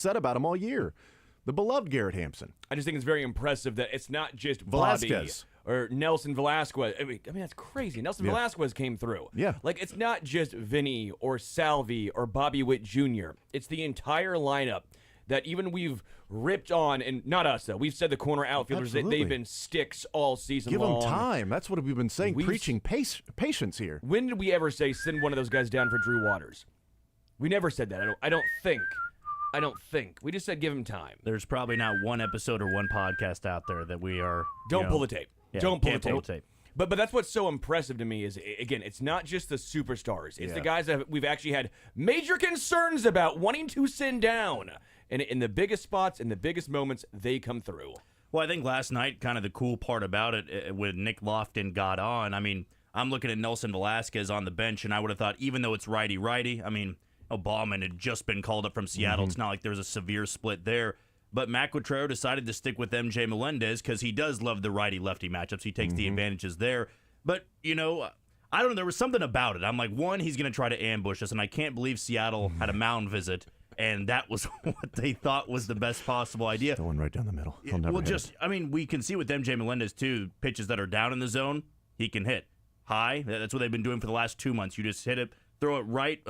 said about him all year. The beloved Garrett Hampson. I just think it's very impressive that it's not just Velasquez. Bobby or Nelson Velasquez. I mean that's crazy. Nelson Velasquez came through. Yeah. Like, it's not just Vinny or Salvi or Bobby Witt Jr. It's the entire lineup that even we've ripped on, and not us, though. We've said the corner outfielders, they've been sticks all season long. Give them time. That's what we've been saying, preaching patience here. When did we ever say send one of those guys down for Drew Waters? We never said that. I don't think. We just said give him time. There's probably not one episode or one podcast out there that we are... Don't pull the tape. Yeah, Don't pull can't the pull tape. the tape. But that's what's so impressive to me is, again, it's not just the superstars. It's the guys that we've actually had major concerns about wanting to send down. And in the biggest spots, in the biggest moments, they come through. Well, I think last night, kind of the cool part about it, when Nick Lofton got on, I mean, I'm looking at Nelson Velasquez on the bench, and I would have thought, even though it's righty-righty, I mean, Ballman had just been called up from Seattle. It's not like there was a severe split there. But Matt Quatrero decided to stick with MJ Melendez because he does love the righty-lefty matchups. He takes the advantages there. But, I don't know. There was something about it. I'm like, one, he's going to try to ambush us, and I can't believe Seattle had a mound visit, and that was what they thought was the best possible idea. The one right down the middle. He'll never hit it. We can see with MJ Melendez, too, pitches that are down in the zone, he can hit. High, that's what they've been doing for the last 2 months. You just hit it, throw it right,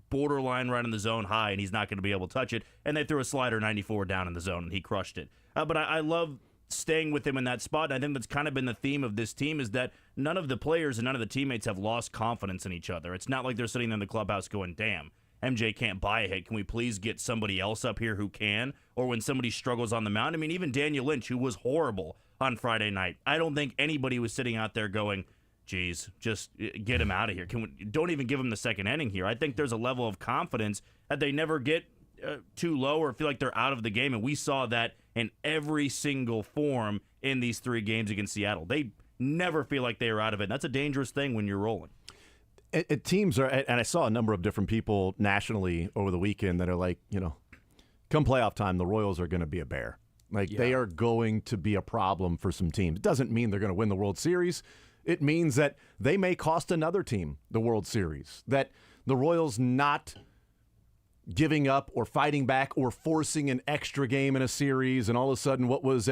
borderline right in the zone high, and he's not going to be able to touch it. And they threw a slider 94 down in the zone, and he crushed it. But I love staying with him in that spot. And I think that's kind of been the theme of this team is that none of the players and none of the teammates have lost confidence in each other. It's not like they're sitting in the clubhouse going, damn, MJ can't buy a hit. Can we please get somebody else up here who can? Or when somebody struggles on the mound. I mean, even Daniel Lynch, who was horrible on Friday night, I don't think anybody was sitting out there going, geez, just get him out of here. Don't even give him the second inning here. I think there's a level of confidence that they never get too low or feel like they're out of the game, and we saw that in every single form in these 3 games against Seattle. They never feel like they are out of it, and that's a dangerous thing when you're rolling. Teams are, and I saw a number of different people nationally over the weekend that are like, come playoff time, the Royals are going to be a bear. They are going to be a problem for some teams. It doesn't mean they're going to win the World Series. It means that they may cost another team the World Series, that the Royals not giving up or fighting back or forcing an extra game in a series, and all of a sudden what was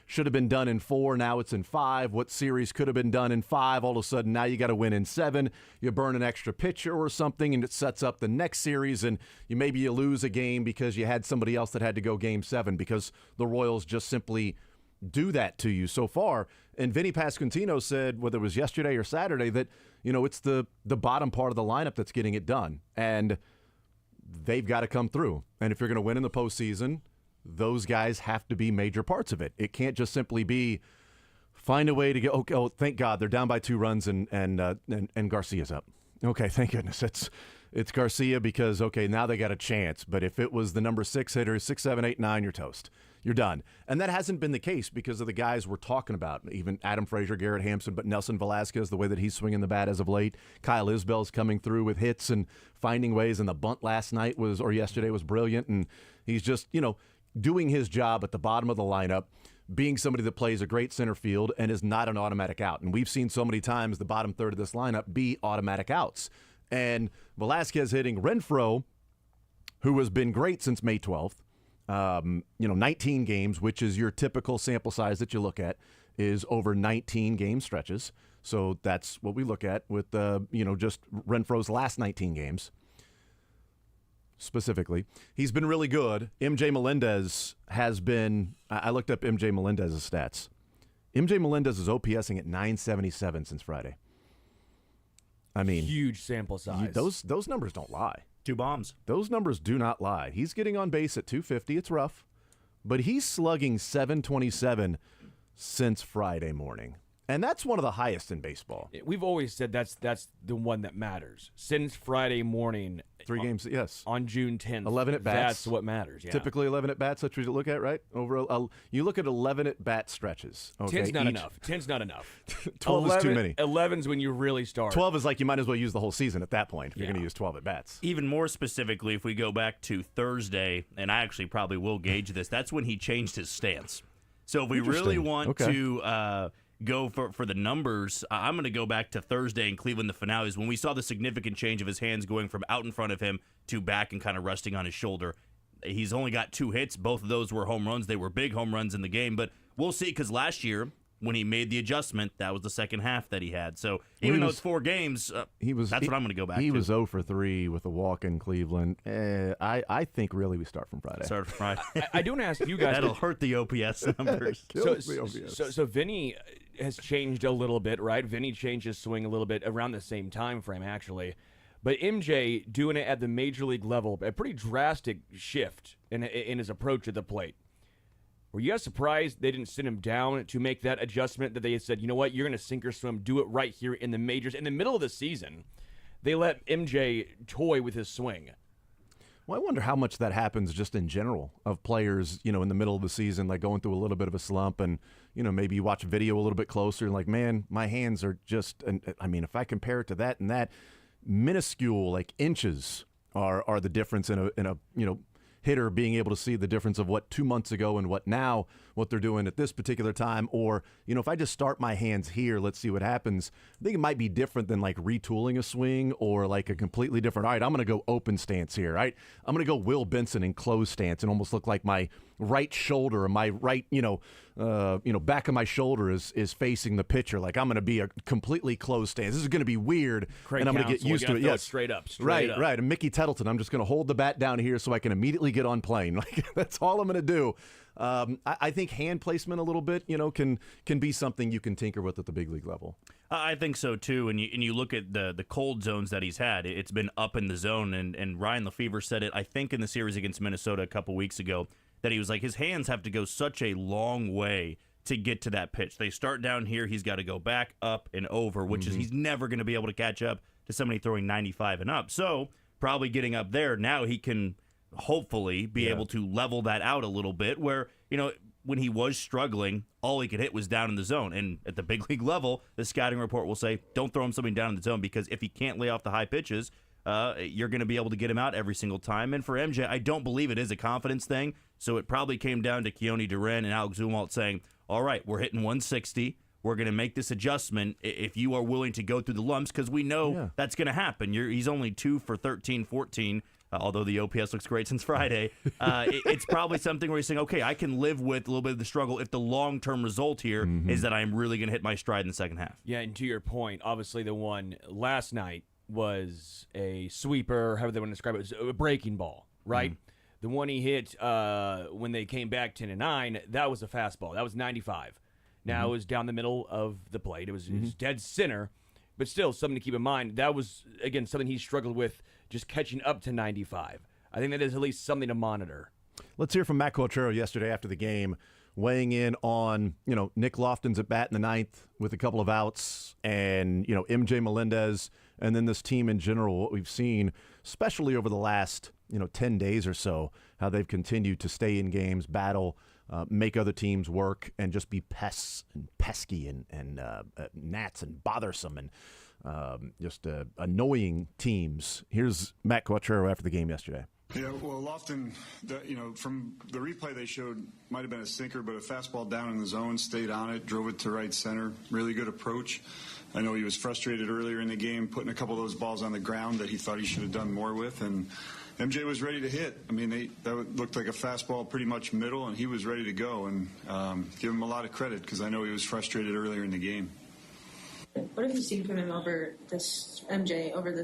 should have been done in 4, now it's in 5. What series could have been done in 5, all of a sudden now you got to win in 7. You burn an extra pitcher or something, and it sets up the next series, and maybe you lose a game because you had somebody else that had to go game 7 because the Royals just simply do that to you so far. And Vinny Pasquantino said, whether it was yesterday or Saturday, that it's the bottom part of the lineup that's getting it done, and they've got to come through. And if you're going to win in the postseason, those guys have to be major parts of it. It can't just simply be find a way to get. Oh, thank God they're down by 2 runs and Garcia's up. Okay, thank goodness it's Garcia because now they got a chance. But if it was the number 6 hitter, 6, 7, 8, 9, you're toast. You're done. And that hasn't been the case because of the guys we're talking about, even Adam Frazier, Garrett Hampson, but Nelson Velasquez, the way that he's swinging the bat as of late. Kyle Isbell's coming through with hits and finding ways, and the bunt last night or yesterday was brilliant, and he's just, doing his job at the bottom of the lineup, being somebody that plays a great center field and is not an automatic out. And we've seen so many times the bottom third of this lineup be automatic outs. And Velasquez hitting Renfroe, who has been great since May 12th, 19 games, which is your typical sample size that you look at, is over 19 game stretches. So that's what we look at with, just Renfroe's last 19 games specifically. He's been really good. MJ Melendez has been, I looked up MJ Melendez's stats. MJ Melendez is OPSing at 977 since Friday. I mean, huge sample size. Those numbers don't lie. 2 bombs. Those numbers do not lie. He's getting on base at 250. It's rough. But he's slugging 727 since Friday morning. And that's one of the highest in baseball. We've always said that's the one that matters. Since Friday morning. 3 games, yes. On June 10th. 11 at-bats. That's what matters, yeah. Typically 11 at-bats, that's what you look at, right? You look at 11 at-bat stretches. Okay? 10's not enough. 10's not enough. 12 is too many. 11's when you really start. 12 is like you might as well use the whole season at that point if you're going to use 12 at-bats. Even more specifically, if we go back to Thursday, and I actually probably will gauge this, that's when he changed his stance. So if we really want to go for the numbers, I'm going to go back to Thursday in Cleveland, the finales, when we saw the significant change of his hands going from out in front of him to back and kind of resting on his shoulder. He's only got 2 hits. Both of those were home runs. They were big home runs in the game, but we'll see, because last year, when he made the adjustment, that was the second half that he had. So even though it's 4 games, that's what I'm going to go back to. He was 0 for 3 with a walk in Cleveland. I think really we start from Friday. Start from Friday. I do want to ask you guys. That'll hurt the OPS numbers. So Vinny has changed a little bit, right? Vinny changed his swing a little bit around the same time frame, actually. But MJ doing it at the major league level, a pretty drastic shift in his approach at the plate. Were you guys surprised they didn't sit him down to make that adjustment, that they said, you know what, you're going to sink or swim, do it right here in the majors? In the middle of the season, they let MJ toy with his swing. Well, I wonder how much that happens just in general of players, in the middle of the season, like going through a little bit of a slump, and, maybe you watch video a little bit closer and like, man, my hands are just, if I compare it to that and that, minuscule, like inches are the difference in a hitter being able to see the difference of what 2 months ago and what now, what they're doing at this particular time. Or, if I just start my hands here, let's see what happens. I think it might be different than like retooling a swing or like a completely different, all right, I'm going to go open stance here, right? I'm going to go Will Benson in closed stance and almost look like my right shoulder and my right, back of my shoulder is facing the pitcher. Like I'm going to be a completely closed stance. This is going to be weird, and I'm going to get used to it. Yeah, straight up. Right. And Mickey Tettleton, I'm just going to hold the bat down here so I can immediately get on plane. Like that's all I'm going to do. I think hand placement a little bit, can be something you can tinker with at the big league level. I think so too. And you look at the cold zones that he's had. It's been up in the zone. And Ryan Lefevre said it, I think, in the series against Minnesota a couple weeks ago, that he was like, his hands have to go such a long way to get to that pitch. They start down here. He's got to go back, up, and over, which is he's never going to be able to catch up to somebody throwing 95 and up. So probably getting up there, now he can hopefully be able to level that out a little bit, where, when he was struggling, all he could hit was down in the zone. And at the big league level, the scouting report will say, don't throw him something down in the zone, because if he can't lay off the high pitches, you're going to be able to get him out every single time. And for MJ, I don't believe it is a confidence thing. So it probably came down to Keone Duran and Alex Zumwalt saying, all right, we're hitting 160. We're going to make this adjustment if you are willing to go through the lumps, because we know that's going to happen. He's only 2 for 13, 14. Although the OPS looks great since Friday, it's probably something where he's saying, okay, I can live with a little bit of the struggle if the long-term result here is that I'm really going to hit my stride in the second half. Yeah, and to your point, obviously the one last night was a sweeper, however they want to describe it, was a breaking ball, right? The one he hit when they came back 10-9, that was a fastball. That was 95. Now it was down the middle of the plate. It was dead center, but still something to keep in mind. That was, again, something he struggled with, just catching up to 95. I think that is at least something to monitor. Let's hear from Matt Quatrero yesterday after the game, weighing in on, Nick Lofton's at bat in the ninth with a couple of outs, and, MJ Melendez, and then this team in general, what we've seen, especially over the last, 10 days or so, how they've continued to stay in games, battle, make other teams work, and just be pests and pesky and gnats and bothersome and just annoying teams. Here's Matt Quatrero after the game yesterday. Yeah, well, Lofton, from the replay they showed, might have been a sinker, but a fastball down in the zone, stayed on it, drove it to right center. Really good approach. I know he was frustrated earlier in the game, putting a couple of those balls on the ground that he thought he should have done more with, and MJ was ready to hit. I mean, that looked like a fastball pretty much middle, and he was ready to go, and give him a lot of credit, because I know he was frustrated earlier in the game. What have you seen from him over this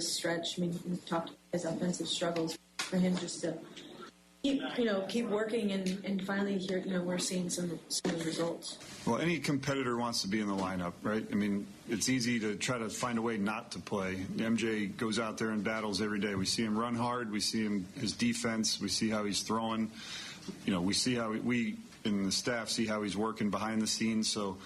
stretch? I mean, you talked about his offensive struggles, for him just to keep working, and finally here, we're seeing some results. Well, any competitor wants to be in the lineup, right? I mean, it's easy to try to find a way not to play. MJ goes out there and battles every day. We see him run hard. We see his defense. We see how he's throwing. We see how we in the staff see how he's working behind the scenes. So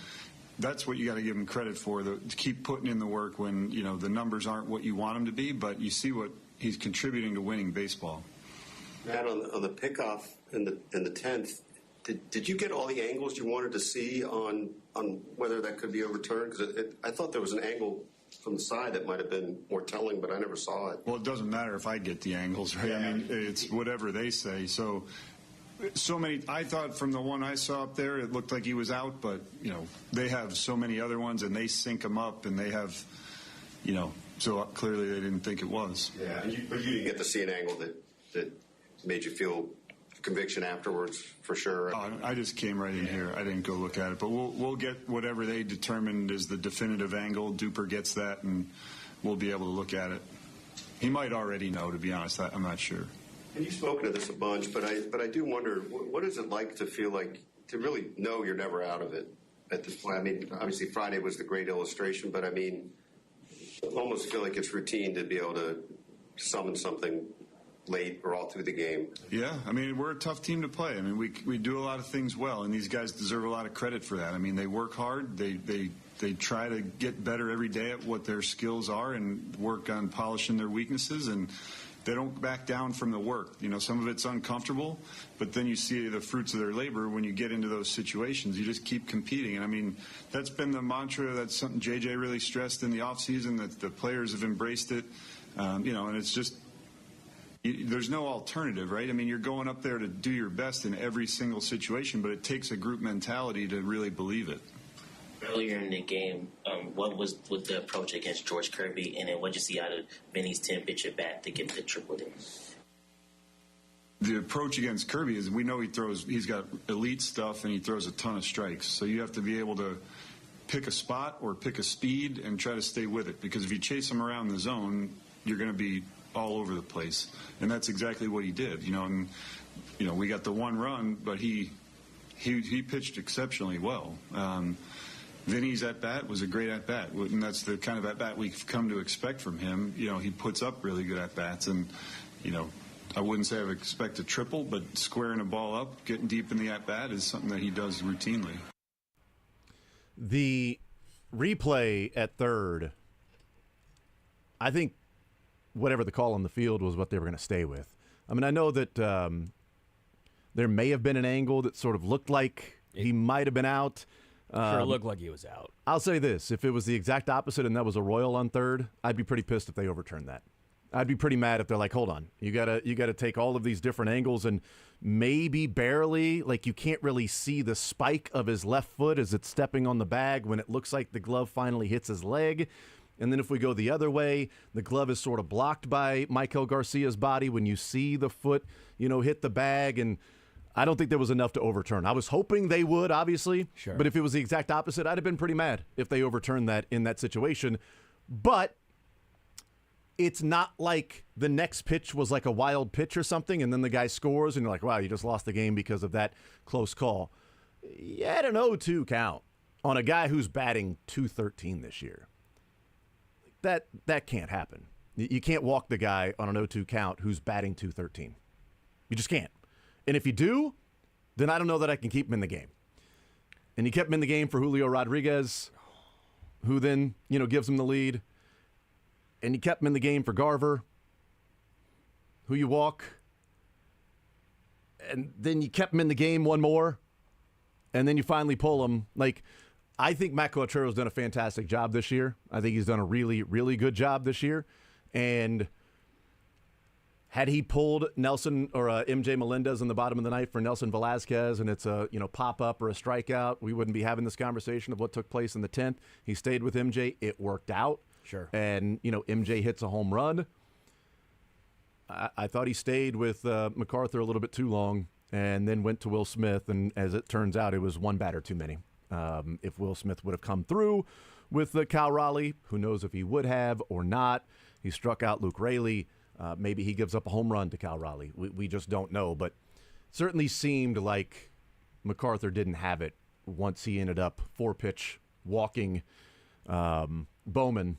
that's what you got to give him credit for, to keep putting in the work when, the numbers aren't what you want them to be, but you see what he's contributing to winning baseball. Matt, on the pickoff in the 10th, did you get all the angles you wanted to see on whether that could be overturned? Because I thought there was an angle from the side that might have been more telling, but I never saw it. Well, it doesn't matter if I get the angles, right? Yeah. I mean, it's whatever they say. So many. I thought from the one I saw up there, it looked like he was out, but they have so many other ones, and they sync them up, and they have, so clearly they didn't think it was. Yeah, but you didn't get to see an angle that made you feel conviction afterwards, for sure. I just came right in here. I didn't go look at it, but we'll get whatever they determined is the definitive angle. Duper gets that, and we'll be able to look at it. He might already know, to be honest. I'm not sure. And you've spoken to this a bunch, but I do wonder, what is it like to feel like, to really know you're never out of it at this point? I mean, obviously Friday was the great illustration, but I mean, I almost feel like it's routine to be able to summon something late or all through the game. Yeah, I mean, we're a tough team to play. I mean, we do a lot of things well, and these guys deserve a lot of credit for that. I mean, they work hard. They try to get better every day at what their skills are and work on polishing their weaknesses, and they don't back down from the work. You know, some of it's uncomfortable, but then you see the fruits of their labor when you get into those situations. You just keep competing. And, I mean, that's been the mantra. That's something J.J. really stressed in the offseason, that the players have embraced it. You know, and it's just, there's no alternative, right? I mean, you're going up there to do your best in every single situation, but it takes a group mentality to really believe it. Earlier in the game, what was with the approach against George Kirby, and then what did you see out of Vinny's 10-pitch at bat to get the triple there? The approach against Kirby is, we know he's got elite stuff and he throws a ton of strikes. So you have to be able to pick a spot or pick a speed and try to stay with it, because if you chase him around the zone, you're going to be all over the place. And that's exactly what he did, you know. And, you know, we got the one run, but he pitched exceptionally well. Vinny's at-bat was a great at-bat, and that's the kind of at-bat we've come to expect from him. You know, he puts up really good at-bats, and, you know, I wouldn't say I would expect a triple, but squaring a ball up, getting deep in the at-bat is something that he does routinely. The replay at third, I think whatever the call on the field was what they were going to stay with. I mean, I know that there may have been an angle that sort of looked like he might have been out. Sure looked like he was out. I'll say this. If it was the exact opposite and that was a Royal on third, I'd be pretty pissed if they overturned that. I'd be pretty mad if they're like, hold on, you gotta take all of these different angles and maybe barely, like you can't really see the spike of his left foot as it's stepping on the bag when it looks like the glove finally hits his leg. And then if we go the other way, the glove is sort of blocked by Michael Garcia's body when you see the foot, you know, hit the bag. And I don't think there was enough to overturn. I was hoping they would, obviously. Sure. But if it was the exact opposite, I'd have been pretty mad if they overturned that in that situation. But it's not like the next pitch was like a wild pitch or something, and then the guy scores, and you're like, wow, you just lost the game because of that close call. You had an 0-2 count on a guy who's batting .213 this year. That can't happen. You can't walk the guy on an 0-2 count who's batting .213. You just can't. And if you do, then I don't know that I can keep him in the game. And you kept him in the game for Julio Rodriguez, who then, you know, gives him the lead. And you kept him in the game for Garver, who you walk. And then you kept him in the game one more. And then you finally pull him. Like, I think Matt Quattro's done a fantastic job this year. I think he's done a really, really good job this year. And had he pulled Nelson or MJ Melendez in the bottom of the ninth for Nelson Velasquez, and it's a pop-up or a strikeout, we wouldn't be having this conversation of what took place in the 10th. He stayed with MJ. It worked out. Sure. And, MJ hits a home run. I thought he stayed with MacArthur a little bit too long and then went to Will Smith, and as it turns out, it was one batter too many. If Will Smith would have come through with Cal Raleigh, who knows if he would have or not. He struck out Luke Raley. Maybe he gives up a home run to Cal Raleigh. We just don't know. But certainly seemed like MacArthur didn't have it once he ended up 4-pitch walking Bowman.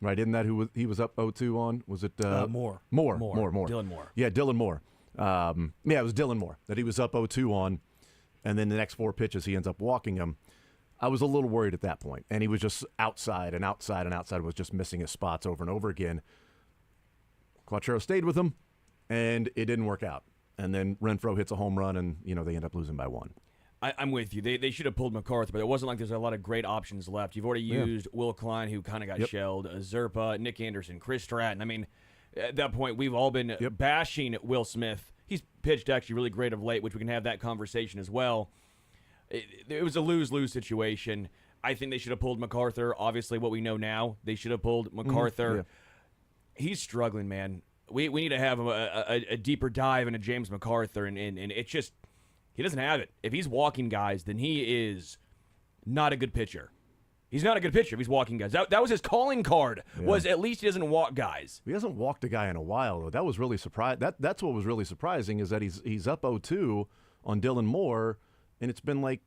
Right? Isn't that who he was up 0-2 on? Was it Moore? Moore. Dylan Moore. Yeah, Dylan Moore. It was Dylan Moore that he was up 0-2 on. And then the next 4 pitches, he ends up walking him. I was a little worried at that point. And he was just outside and outside and outside, was just missing his spots over and over again. Quattro stayed with him, and it didn't work out. And then Renfroe hits a home run, and, they end up losing by 1. I'm with you. They should have pulled MacArthur, but it wasn't like there's a lot of great options left. You've already used Will Klein, who kind of got shelled, Zerpa, Nick Anderson, Chris Stratton. I mean, at that point, we've all been bashing Will Smith. He's pitched actually really great of late, which we can have that conversation as well. It was a lose-lose situation. I think they should have pulled MacArthur. Obviously, what we know now, they should have pulled MacArthur. He's struggling, man. we need to have a deeper dive into James MacArthur, and it's just he doesn't have it. If he's walking guys, then he is not a good pitcher. He's not a good pitcher if he's walking guys. That was his calling card, was at least he doesn't walk guys. He hasn't walked a guy in a while, though. That was really That's what was really surprising, is that he's up 0-2 on Dylan Moore, and it's been like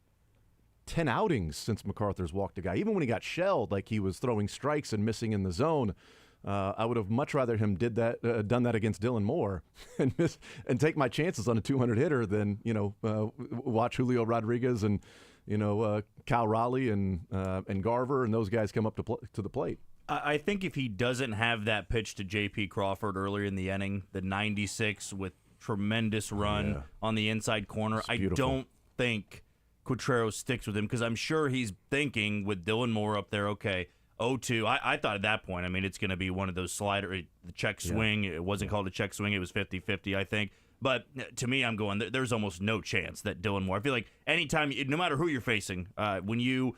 10 outings since MacArthur's walked a guy. Even when he got shelled, like he was throwing strikes and missing in the zone, I would have much rather him done that against Dylan Moore and take my chances on a 200 hitter than watch Julio Rodriguez and Cal Raleigh and Garver and those guys come up to the plate. I think if he doesn't have that pitch to J.P. Crawford earlier in the inning, the 96 with tremendous run on the inside corner, I don't think Coutreros sticks with him, because I'm sure he's thinking with Dylan Moore up there, okay, 0-2. I thought at that point, I mean, it's going to be one of those the check swing. It wasn't called a check swing. It was 50-50, I think. But to me, I'm going, there's almost no chance that Dylan Moore, I feel like anytime, no matter who you're facing, when you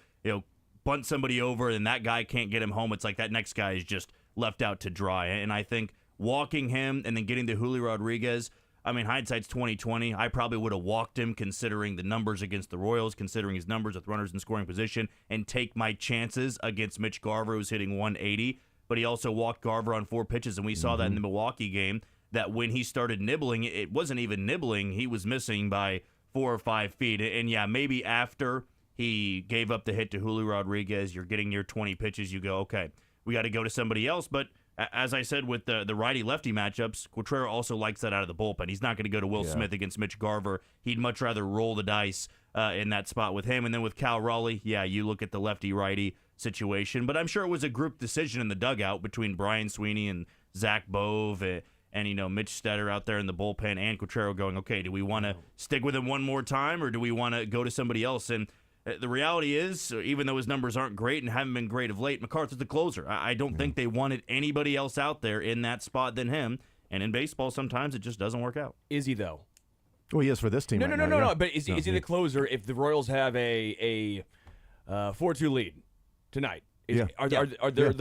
bunt somebody over and that guy can't get him home, it's like that next guy is just left out to dry. And I think walking him and then getting to Julio Rodriguez, I mean, hindsight's 20/20. I probably would have walked him considering the numbers against the Royals, considering his numbers with runners in scoring position, and take my chances against Mitch Garver, who's hitting 180. But he also walked Garver on 4 pitches, and we saw that in the Milwaukee game, that when he started nibbling, it wasn't even nibbling. He was missing by 4 or 5 feet. And, yeah, maybe after he gave up the hit to Julio Rodriguez, you're getting near 20 pitches, you go, okay, we got to go to somebody else. But as I said with the righty-lefty matchups, Coutreros also likes that out of the bullpen. He's not going to go to Will Smith against Mitch Garver. He'd much rather roll the dice in that spot with him. And then with Cal Raleigh, you look at the lefty-righty situation. But I'm sure it was a group decision in the dugout between Brian Sweeney and Zach Bove and Mitch Stetter out there in the bullpen, and Coutreros going, okay, do we want to stick with him one more time, or do we want to go to somebody else? And the reality is, even though his numbers aren't great and haven't been great of late, MacArthur's the closer. I don't think they wanted anybody else out there in that spot than him. And in baseball, sometimes it just doesn't work out. Is he, though? Well, he is for this team. No. But is he the closer if the Royals have a 4-2 lead tonight? They're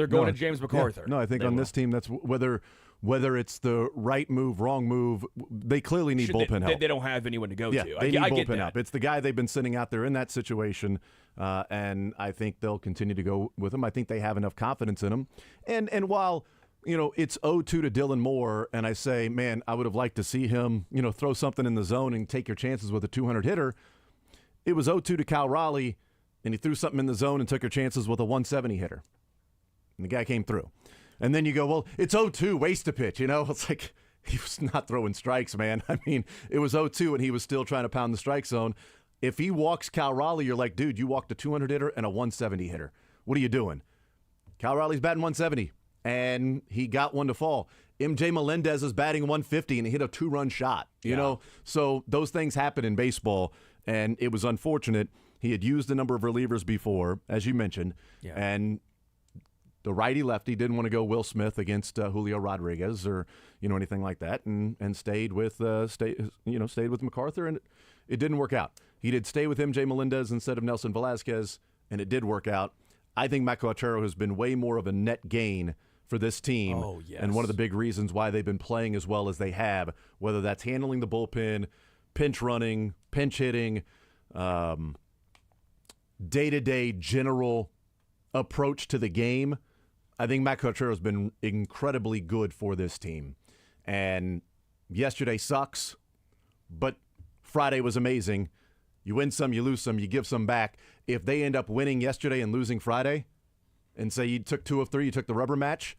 going to James MacArthur? No, I think on this team, that's whether it's the right move, wrong move, they clearly need bullpen help. They don't have anyone to go to. They need bullpen help. It's the guy they've been sitting out there in that situation, and I think they'll continue to go with him. I think they have enough confidence in him. And while it's 0-2 to Dylan Moore, and I say, man, I would have liked to see him throw something in the zone and take your chances with a 200 hitter. It was 0-2 to Cal Raleigh, and he threw something in the zone and took your chances with a 170 hitter. And the guy came through. And then you go, well, it's 0-2, waste a pitch. It's like he was not throwing strikes, man. I mean, it was 0-2, and he was still trying to pound the strike zone. If he walks Cal Raleigh, you're like, dude, you walked a 200 hitter and a 170 hitter. What are you doing? Cal Raleigh's batting 170, and he got one to fall. MJ Melendez is batting 150, and he hit a 2-run shot. You know, so those things happen in baseball, and it was unfortunate. He had used a number of relievers before, as you mentioned, and the righty-lefty didn't want to go Will Smith against Julio Rodriguez or anything like that, and stayed with MacArthur, and it didn't work out. He did stay with MJ Melendez instead of Nelson Velazquez, and it did work out. I think Matt Coutreros has been way more of a net gain for this team, and one of the big reasons why they've been playing as well as they have, whether that's handling the bullpen, pinch running, pinch hitting, day-to-day general approach to the game. I think Matt Coutreros has been incredibly good for this team. And yesterday sucks, but Friday was amazing. You win some, you lose some, you give some back. If they end up winning yesterday and losing Friday, and say you took 2 of 3, you took the rubber match,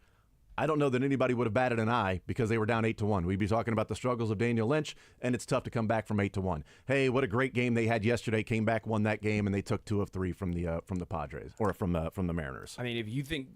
I don't know that anybody would have batted an eye because they were down 8-1. We'd be talking about the struggles of Daniel Lynch, and it's tough to come back from 8-1. Hey, what a great game they had yesterday. Came back, won that game, and they took 2 of 3 from the Padres or from the Mariners. I mean, if you think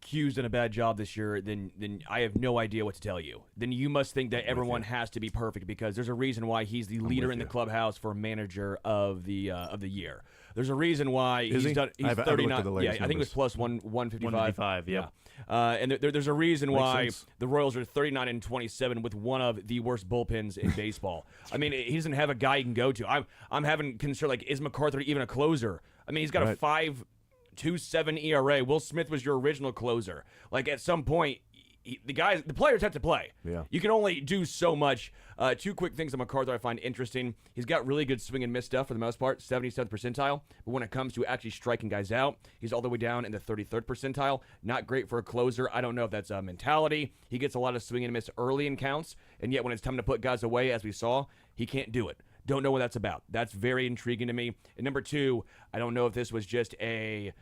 Q's done a bad job this year, then I have no idea what to tell you. Then you must think that everyone has to be perfect, because there's a reason why he's the leader in the clubhouse for manager of the year. There's a reason why he's 39. Yeah, I think it was plus 155. 155, yeah. And there's a reason why the Royals are 39-27 with one of the worst bullpens in baseball. I mean, he doesn't have a guy he can go to. I'm having concern, like, is MacArthur even a closer? I mean, he's got a 5.27 ERA. Will Smith was your original closer. Like, at some point, the players have to play. Yeah. You can only do so much. Two quick things on MacArthur I find interesting. He's got really good swing and miss stuff for the most part, 77th percentile. But when it comes to actually striking guys out, he's all the way down in the 33rd percentile. Not great for a closer. I don't know if that's a mentality. He gets a lot of swing and miss early in counts, and yet when it's time to put guys away, as we saw, he can't do it. Don't know what that's about. That's very intriguing to me. And number two, I don't know if this was just a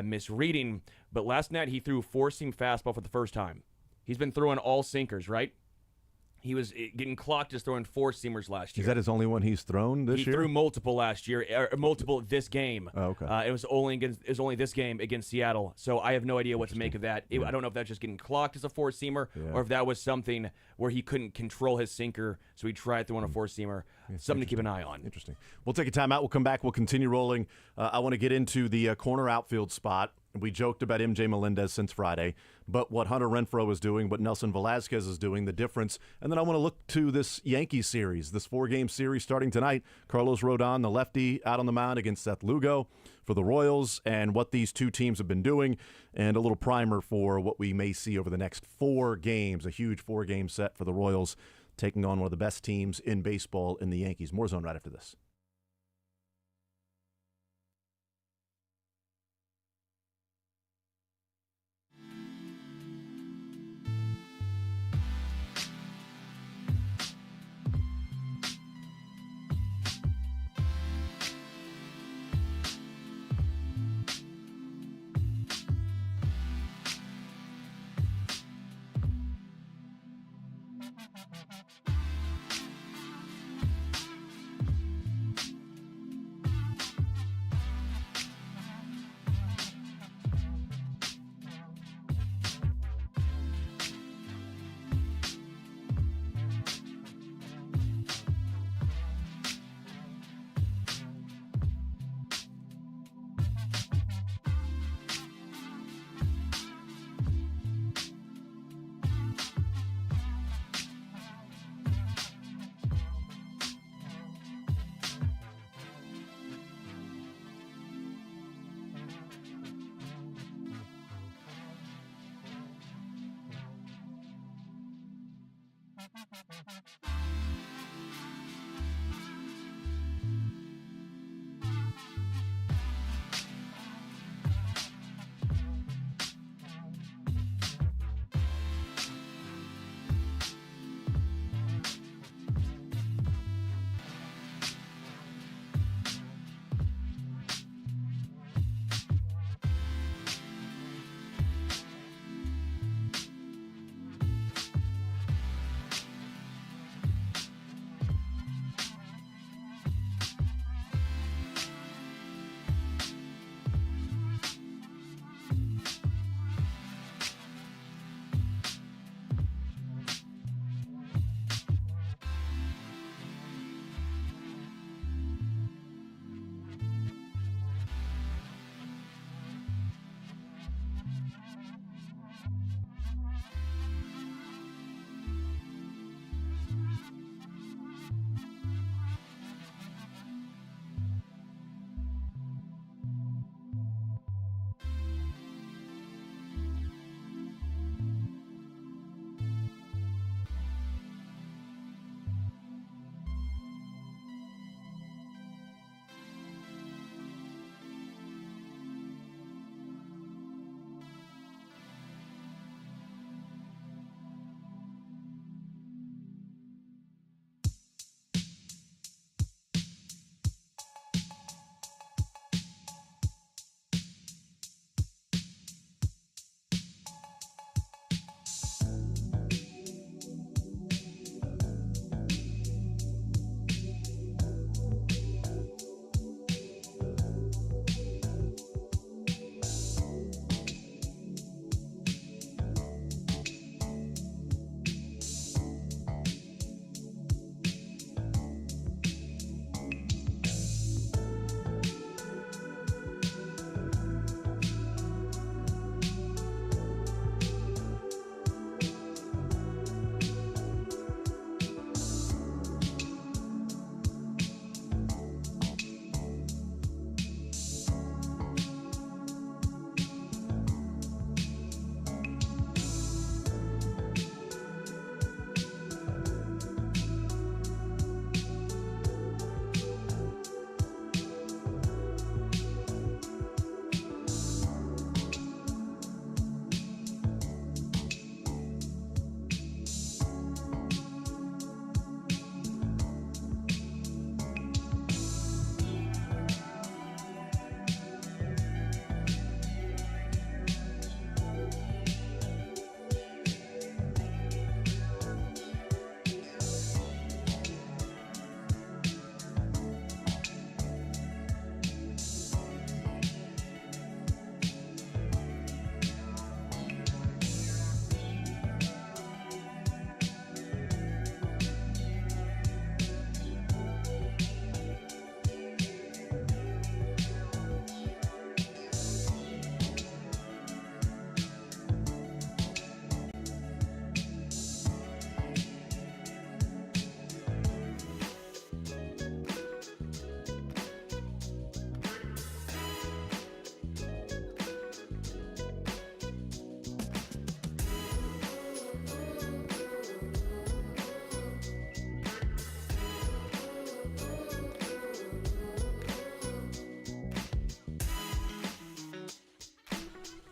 misreading, but last night he threw four-seam fastball for the first time. He's been throwing all sinkers, right? He was getting clocked as throwing four-seamers last year. Is that his only one he's thrown this year? He threw multiple last year, or multiple this game. Oh, okay. It was only this game against Seattle, so I have no idea what to make of that. I don't know if that's just getting clocked as a four-seamer, or if that was something where he couldn't control his sinker, so he tried throwing a four-seamer. Something to keep an eye on. Interesting. We'll take a timeout. We'll come back. We'll continue rolling. I want to get into the corner outfield spot. We joked about MJ Melendez since Friday, but what Hunter Renfroe is doing, what Nelson Velazquez is doing, the difference. And then I want to look to this Yankees series, this 4-game series starting tonight. Carlos Rodon, the lefty, out on the mound against Seth Lugo for the Royals, and what these two teams have been doing, and a little primer for what we may see over the next 4 games, a huge 4-game set for the Royals, taking on one of the best teams in baseball in the Yankees. More Zone right after this.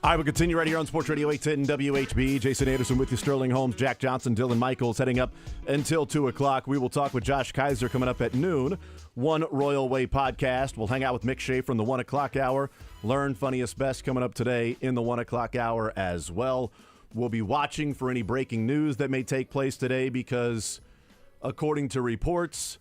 All right, we'll continue right here on Sports Radio 810 WHB. Jason Anderson with you, Sterling Holmes, Jack Johnson, Dylan Michaels heading up until 2 o'clock. We will talk with Josh Kaiser coming up at noon. One Royal Way podcast. We'll hang out with Mick Shea from the 1 o'clock hour. Learn Funniest Best coming up today in the 1 o'clock hour as well. We'll be watching for any breaking news that may take place today because, according to reports,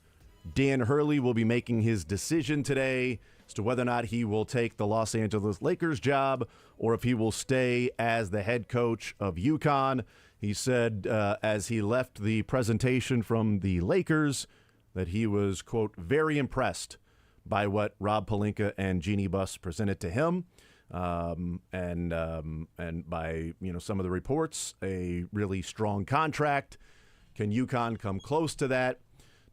Dan Hurley will be making his decision today as to whether or not he will take the Los Angeles Lakers job or if he will stay as the head coach of UConn. He said as he left the presentation from the Lakers that he was, quote, very impressed by what Rob Pelinka and Jeannie Buss presented to him. And by, some of the reports, a really strong contract. Can UConn come close to that?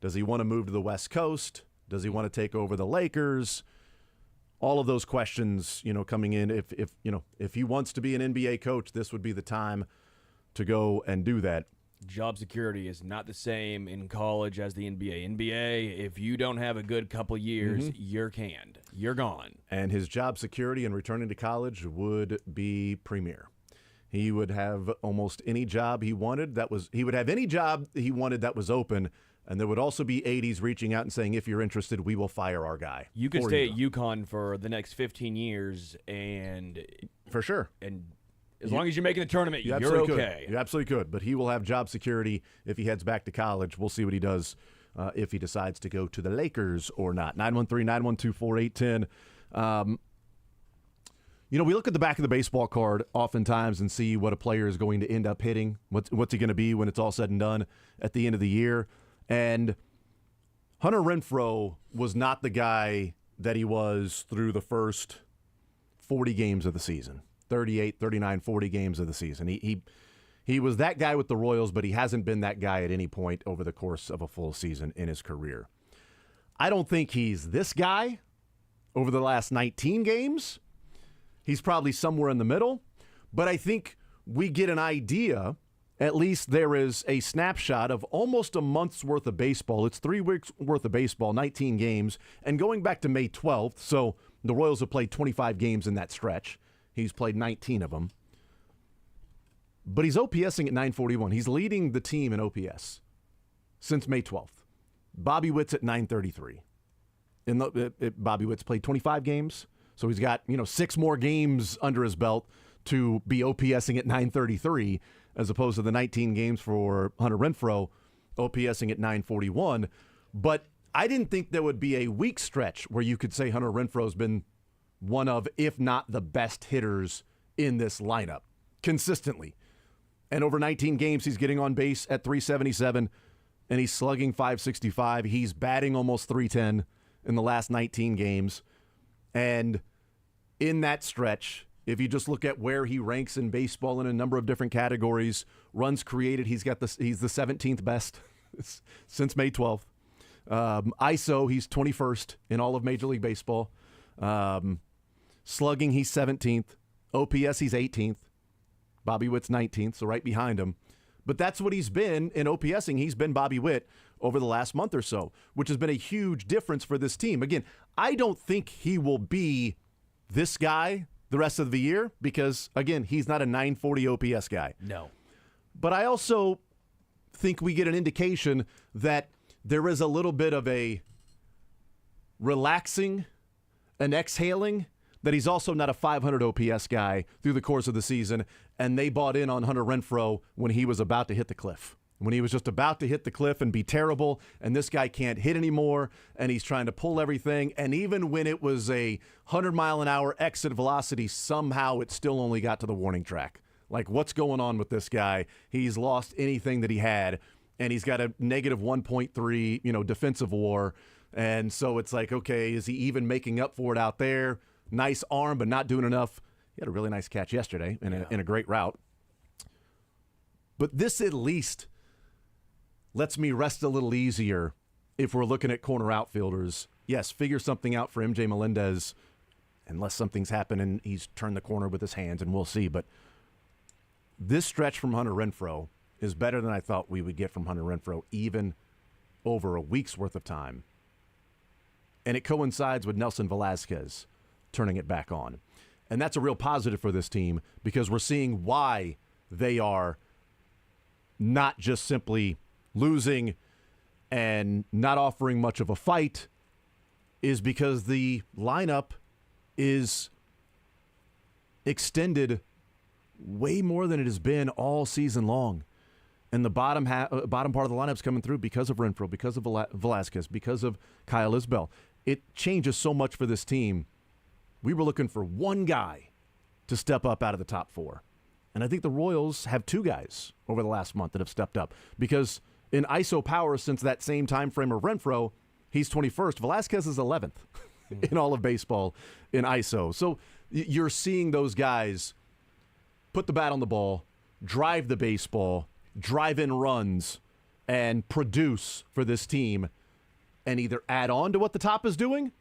Does he want to move to the West Coast? Does he want to take over the Lakers? All of those questions, coming in. If he wants to be an NBA coach, this would be the time to go and do that. Job security is not the same in college as the NBA. NBA, if you don't have a good couple years, you're canned. You're gone. And his job security in returning to college would be premier. He would have almost any job he wanted he would have any job he wanted that was open. And there would also be 80s reaching out and saying, if you're interested, we will fire our guy. You could stay at UConn for the next 15 years and for sure. And as long as you're making the tournament, you're okay. You absolutely could. But he will have job security if he heads back to college. We'll see what he does if he decides to go to the Lakers or not. 913-912-4810. We look at the back of the baseball card oftentimes and see what a player is going to end up hitting. What's he going to be when it's all said and done at the end of the year? And Hunter Renfroe was not the guy that he was through the first 40 games of the season, 38, 39, 40 games of the season. He was that guy with the Royals, but he hasn't been that guy at any point over the course of a full season in his career. I don't think he's this guy over the last 19 games. He's probably somewhere in the middle, but I think we get an idea. At least there is a snapshot of almost a month's worth of baseball. It's 3 weeks worth of baseball, 19 games. And going back to May 12th, so the Royals have played 25 games in that stretch. He's played 19 of them. But he's OPSing at 941. He's leading the team in OPS since May 12th. Bobby Witt's at 933. Bobby Witt's played 25 games, so he's got 6 more games under his belt to be OPSing at 933. As opposed to the 19 games for Hunter Renfroe, OPSing at 941. But I didn't think there would be a week stretch where you could say Hunter Renfroe's been one of, if not the best hitters in this lineup, consistently. And over 19 games, he's getting on base at 377, and he's slugging 565. He's batting almost 310 in the last 19 games. And in that stretch, if you just look at where he ranks in baseball in a number of different categories, runs created, he's the 17th best since May 12th. ISO, he's 21st in all of Major League Baseball. Slugging, he's 17th. OPS, he's 18th. Bobby Witt's 19th, so right behind him. But that's what he's been in OPSing. He's been Bobby Witt over the last month or so, which has been a huge difference for this team. Again, I don't think he will be this guy the rest of the year because, again, he's not a 940 OPS guy. No. But I also think we get an indication that there is a little bit of a relaxing, an exhaling, that he's also not a 500 OPS guy through the course of the season, and they bought in on Hunter Renfroe when he was about to hit the cliff. When he was just about to hit the cliff and be terrible, and this guy can't hit anymore, and he's trying to pull everything, and even when it was a 100-mile-an-hour exit velocity, somehow it still only got to the warning track. Like, what's going on with this guy? He's lost anything that he had, and he's got a negative 1.3, defensive WAR, and so it's like, okay, is he even making up for it out there? Nice arm, but not doing enough. He had a really nice catch yesterday in a great route. But this at least lets me rest a little easier if we're looking at corner outfielders. Yes, figure something out for MJ Melendez, unless something's happened and he's turned the corner with his hands, and we'll see. But this stretch from Hunter Renfroe is better than I thought we would get from Hunter Renfroe, even over a week's worth of time. And it coincides with Nelson Velazquez turning it back on. And that's a real positive for this team because we're seeing why they are not just simply losing and not offering much of a fight, is because the lineup is extended way more than it has been all season long. And the bottom part of the lineup's coming through because of Renfroe, because of Velasquez, because of Kyle Isbell. It changes so much for this team. We were looking for one guy to step up out of the top four. And I think the Royals have two guys over the last month that have stepped up. Because in ISO power since that same time frame of Renfroe, he's 21st. Velasquez is 11th in all of baseball in ISO. So you're seeing those guys put the bat on the ball, drive the baseball, drive in runs, and produce for this team, and either add on to what the top is doing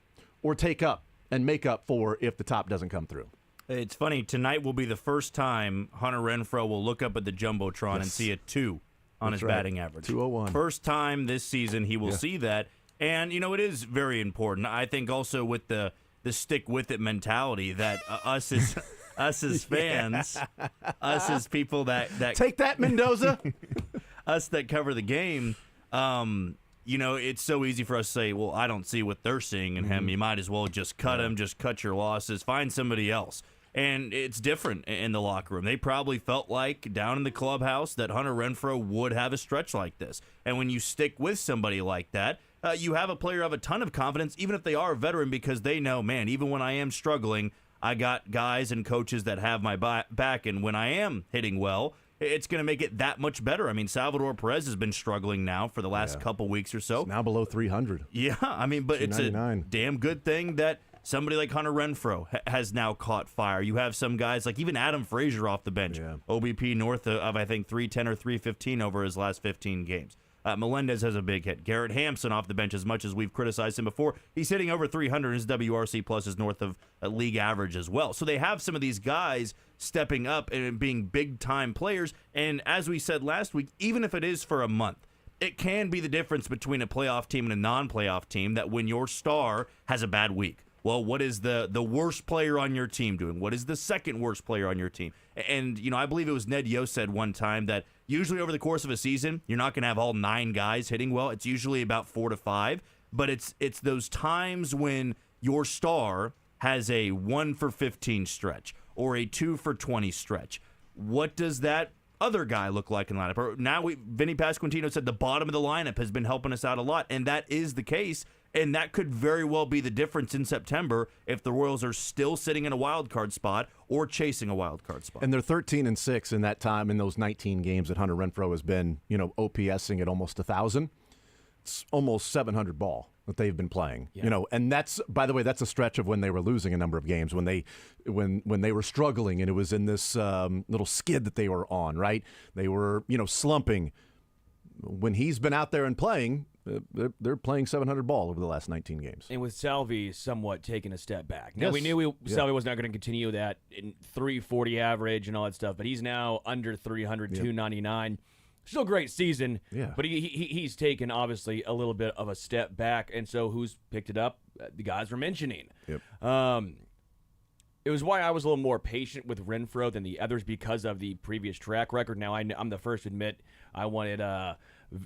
or take up and make up for if the top doesn't come through. It's funny, tonight will be the first time Hunter Renfroe will look up at the Jumbotron and see a 2 on his batting average. 201. First time this season he will see that. And, it is very important. I think also with the stick with it mentality that us as fans, us as people that take that, Mendoza. us that cover the game, it's so easy for us to say, well, I don't see what they're seeing in him. You might as well just cut him, just cut your losses, find somebody else. And it's different in the locker room. They probably felt like down in the clubhouse that Hunter Renfroe would have a stretch like this. And when you stick with somebody like that, you have a player of a ton of confidence, even if they are a veteran, because they know, man, even when I am struggling, I got guys and coaches that have my back. And when I am hitting well, it's going to make it that much better. I mean, Salvador Perez has been struggling now for the last couple weeks or so. It's now below 300. Yeah, but it's a damn good thing that somebody like Hunter Renfroe has now caught fire. You have some guys like even Adam Frazier off the bench, OBP north of I think 310 or 315 over his last 15 games. Melendez has a big hit. Garrett Hampson off the bench, as much as we've criticized him before, he's hitting over 300. His WRC plus is north of a league average as well. So they have some of these guys stepping up and being big-time players. And as we said last week, even if it is for a month, it can be the difference between a playoff team and a non-playoff team that when your star has a bad week. Well, what is the worst player on your team doing? What is the second worst player on your team? And, I believe it was Ned Yo said one time that usually over the course of a season, you're not going to have all 9 guys hitting well. It's usually about 4 to 5. But it's those times when your star has a 1 for 15 stretch or a 2 for 20 stretch. What does that other guy look like in the lineup? Or now Vinny Pasquantino said the bottom of the lineup has been helping us out a lot, and that is the case. And that could very well be the difference in September if the Royals are still sitting in a wild card spot or chasing a wild card spot. And they're 13-6 in that time in those 19 games that Hunter Renfroe has been, OPSing at almost 1,000. It's almost 700 ball that they've been playing. Yeah. And that's, by the way, that's a stretch of when they were losing a number of games, when they were struggling, and it was in this little skid that they were on, right? They were, slumping. When he's been out there and playing, they're playing 700 ball over the last 19 games. And with Salvi somewhat taking a step back. Now, we knew Salvi was not going to continue that in 340 average and all that stuff, but he's now under 300, 299. Still a great season, but he's taken, obviously, a little bit of a step back. And so who's picked it up? The guys we're mentioning. Yep. It was why I was a little more patient with Renfroe than the others because of the previous track record. Now, I'm the first to admit I wanted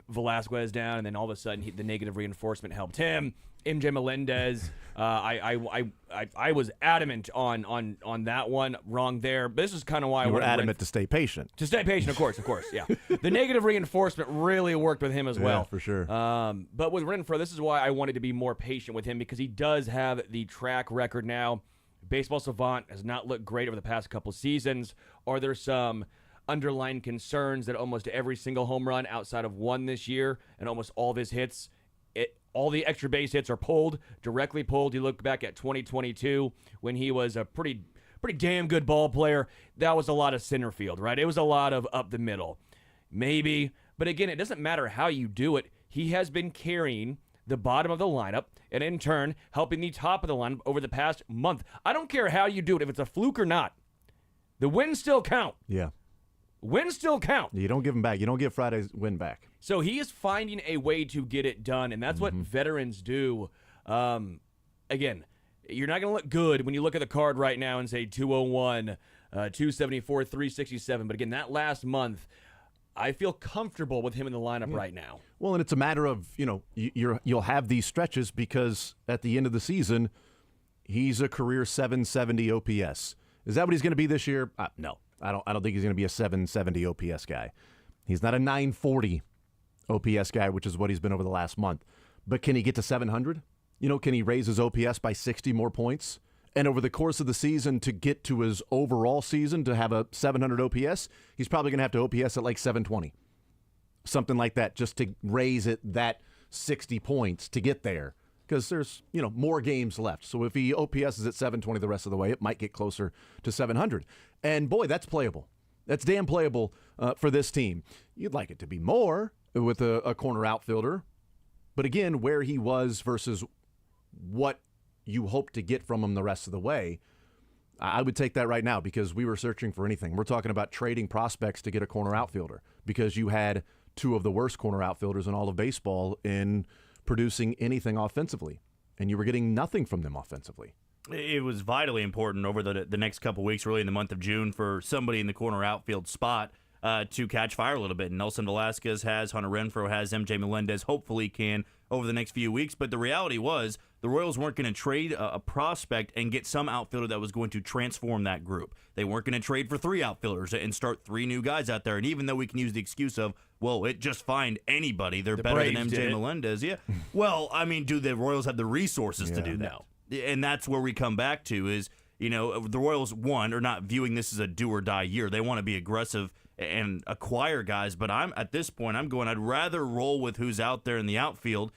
Velasquez down, and then all of a sudden the negative reinforcement helped him. MJ Melendez, I was adamant on that one, wrong there. But this is kind of why you were adamant to stay patient. To stay patient, of course, yeah. The negative reinforcement really worked with him as well. Yeah, for sure. But with Renfroe, this is why I wanted to be more patient with him because he does have the track record now. Baseball Savant has not looked great over the past couple seasons. Are there some underlying concerns that almost every single home run outside of one this year and almost all of his hits, all the extra base hits are directly pulled. You look back at 2022 when he was a pretty damn good ball player. That was a lot of center field, right? It was a lot of up the middle. Maybe. But again, it doesn't matter how you do it. He has been carrying the bottom of the lineup and in turn helping the top of the lineup over the past month. I don't care how you do it, if it's a fluke or not. The wins still count. Yeah. Wins still count. You don't give them back. You don't give Friday's win back. So he is finding a way to get it done, and that's what veterans do. Again, You're not going to look good when you look at the card right now and say 201, 274, 367. But again, that last month, I feel comfortable with him in the lineup right now. Well, and it's a matter of, you'll have these stretches because at the end of the season, he's a career 770 OPS. Is that what he's going to be this year? No. I don't think he's going to be a 770 OPS guy. He's not a 940 OPS guy, which is what he's been over the last month. But can he get to 700? Can he raise his OPS by 60 more points? And over the course of the season, to get to his overall season to have a 700 OPS, he's probably going to have to OPS at like 720. Something like that, just to raise it that 60 points to get there. Because there's, more games left. So if he OPS is at 720 the rest of the way, it might get closer to 700. And boy, that's playable. That's damn playable for this team. You'd like it to be more with a corner outfielder. But again, where he was versus what you hope to get from him the rest of the way, I would take that right now because we were searching for anything. We're talking about trading prospects to get a corner outfielder because you had two of the worst corner outfielders in all of baseball in producing anything offensively, and you were getting nothing from them offensively. It was vitally important over the next couple weeks, really in the month of June, for somebody in the corner outfield spot to catch fire a little bit. Nelson Velasquez has, Hunter Renfroe has, MJ Melendez hopefully can over the next few weeks. But the reality was the Royals weren't going to trade a prospect and get some outfielder that was going to transform that group. They weren't going to trade for three outfielders and start three new guys out there. And even though we can use the excuse of, well, it just find anybody, they're better Braves than MJ Melendez. Yeah. Well, I mean, do the Royals have the resources to do that? No. And that's where we come back to is, the Royals, one, are not viewing this as a do-or-die year. They want to be aggressive and acquire guys. But at this point, I'd rather roll with who's out there in the outfield.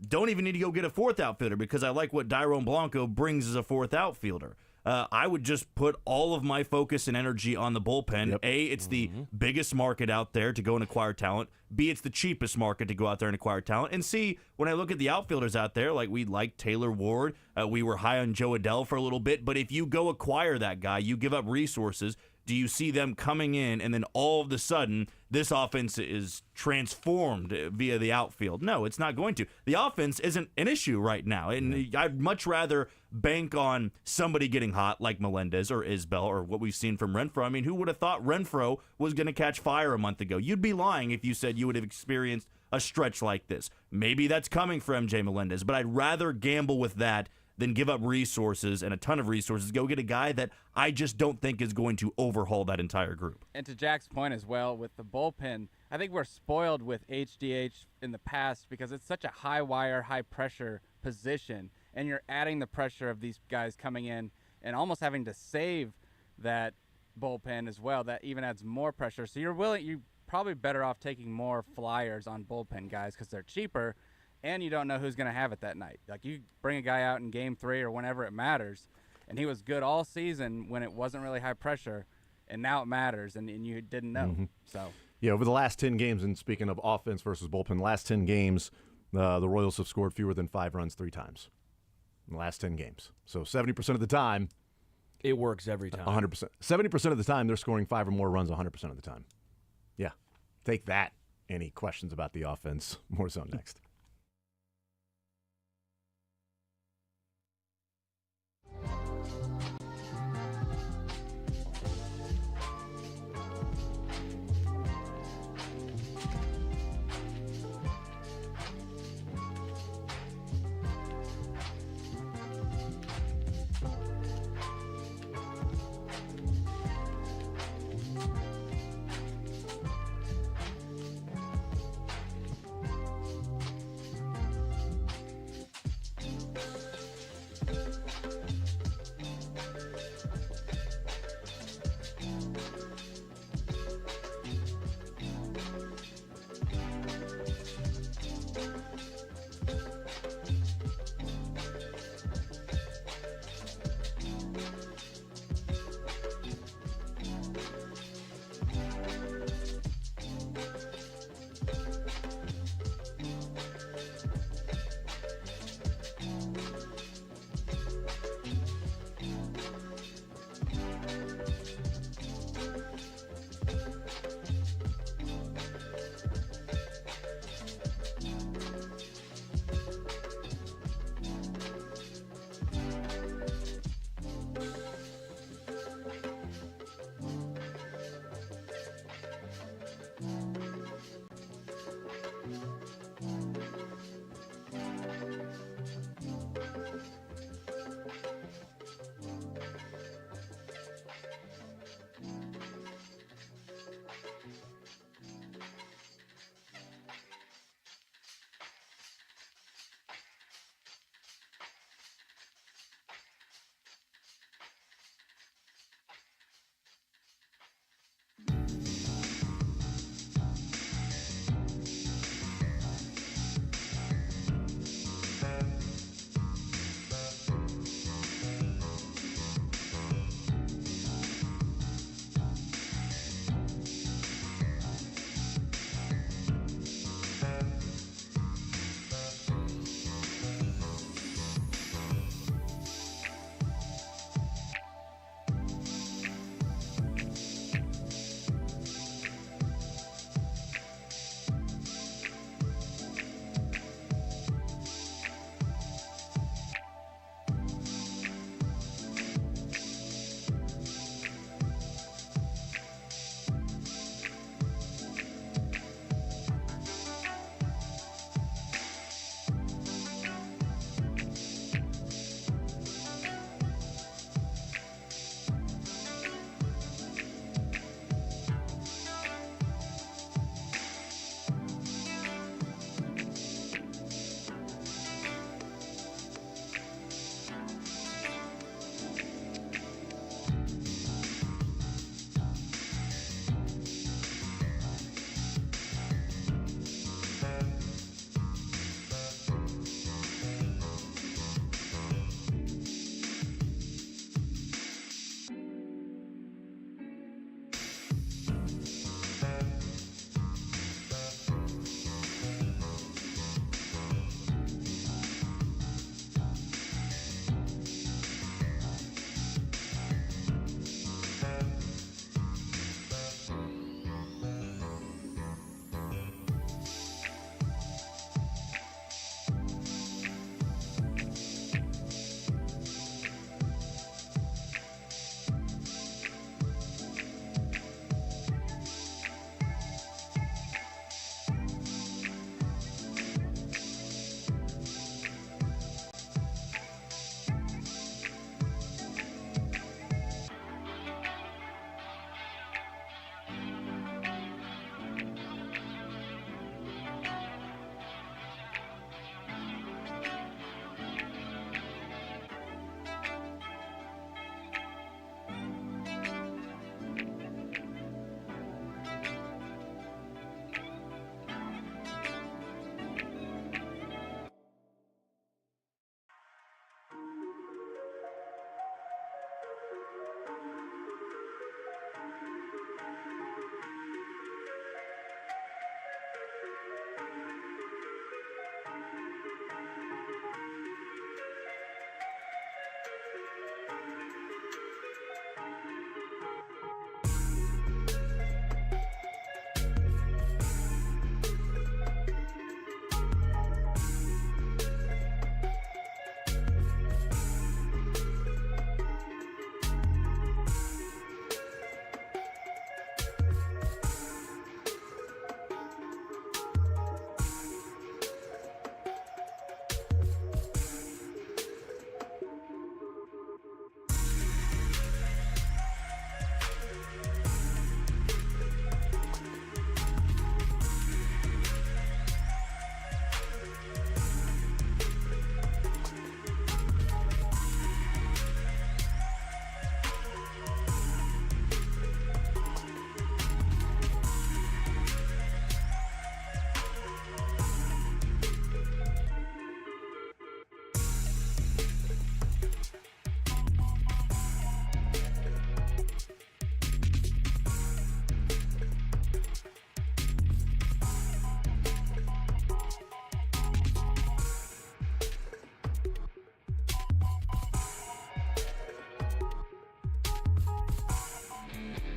Don't even need to go get a fourth outfielder because I like what Dairon Blanco brings as a fourth outfielder. I would just put all of my focus and energy on the bullpen. Yep. A, it's the biggest market out there to go and acquire talent. B, it's the cheapest market to go out there and acquire talent. And C, when I look at the outfielders out there, like we like Taylor Ward, we were high on Joe Adell for a little bit, but if you go acquire that guy, you give up resources. Do you see them coming in and then all of a sudden this offense is transformed via the outfield? No, it's not going to. The offense isn't an issue right now, and I'd much rather bank on somebody getting hot like Melendez or Isbell or what we've seen from Renfroe. I mean, who would have thought Renfroe was going to catch fire a month ago? You'd be lying if you said you would have experienced a stretch like this. Maybe that's coming for MJ Melendez, but I'd rather gamble with that than give up resources and a ton of resources, go get a guy that I just don't think is going to overhaul that entire group. And to Jack's point as well, with the bullpen, I think we're spoiled with HDH in the past because it's such a high-wire, high-pressure position, and you're adding the pressure of these guys coming in and almost having to save that bullpen as well. That even adds more pressure. So you're probably better off taking more flyers on bullpen guys because they're cheaper, and you don't know who's going to have it that night. Like, you bring a guy out in Game 3 or whenever it matters, and he was good all season when it wasn't really high pressure, and now it matters, and you didn't know. Mm-hmm. So yeah, over the last 10 games, and speaking of offense versus bullpen, last 10 games, the Royals have scored fewer than 5 runs 3 times in the last 10 games. So 70% of the time, it works every time. 100%. 70% of the time, they're scoring 5 or more runs 100% of the time. Yeah, take that. Any questions about the offense? More so next.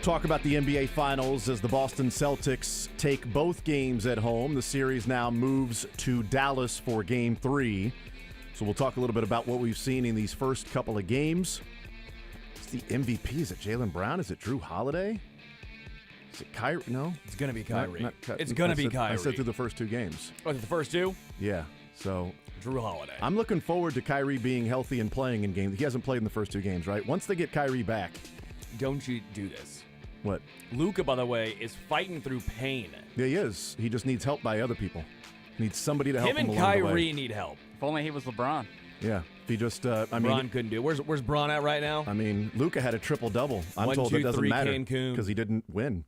Talk about the NBA Finals as the Boston Celtics take both games at home. The series now moves to Dallas for Game 3. So we'll talk a little bit about what we've seen in these first couple of games. Is the MVP? Is it Jaylen Brown? Is it Drew Holiday? Is it Kyrie? No? It's going to be Kyrie. It's going to be Kyrie. I said through the first 2 games. Oh, the first 2? Yeah. So Drew Holiday. I'm looking forward to Kyrie being healthy and playing in games. He hasn't played in the first 2 games, right? Once they get Kyrie back. Don't you do this. What? Luka, by the way, is fighting through pain. Yeah, he is. He just needs help by other people. He needs somebody to help him and along the way. Kyrie need help. If only he was LeBron. Yeah. If he just, Bron couldn't do it. Where's Bron at right now? I mean, Luka had a triple-double. I'm 1, told 2, it doesn't 3, matter Cancun. because he didn't win.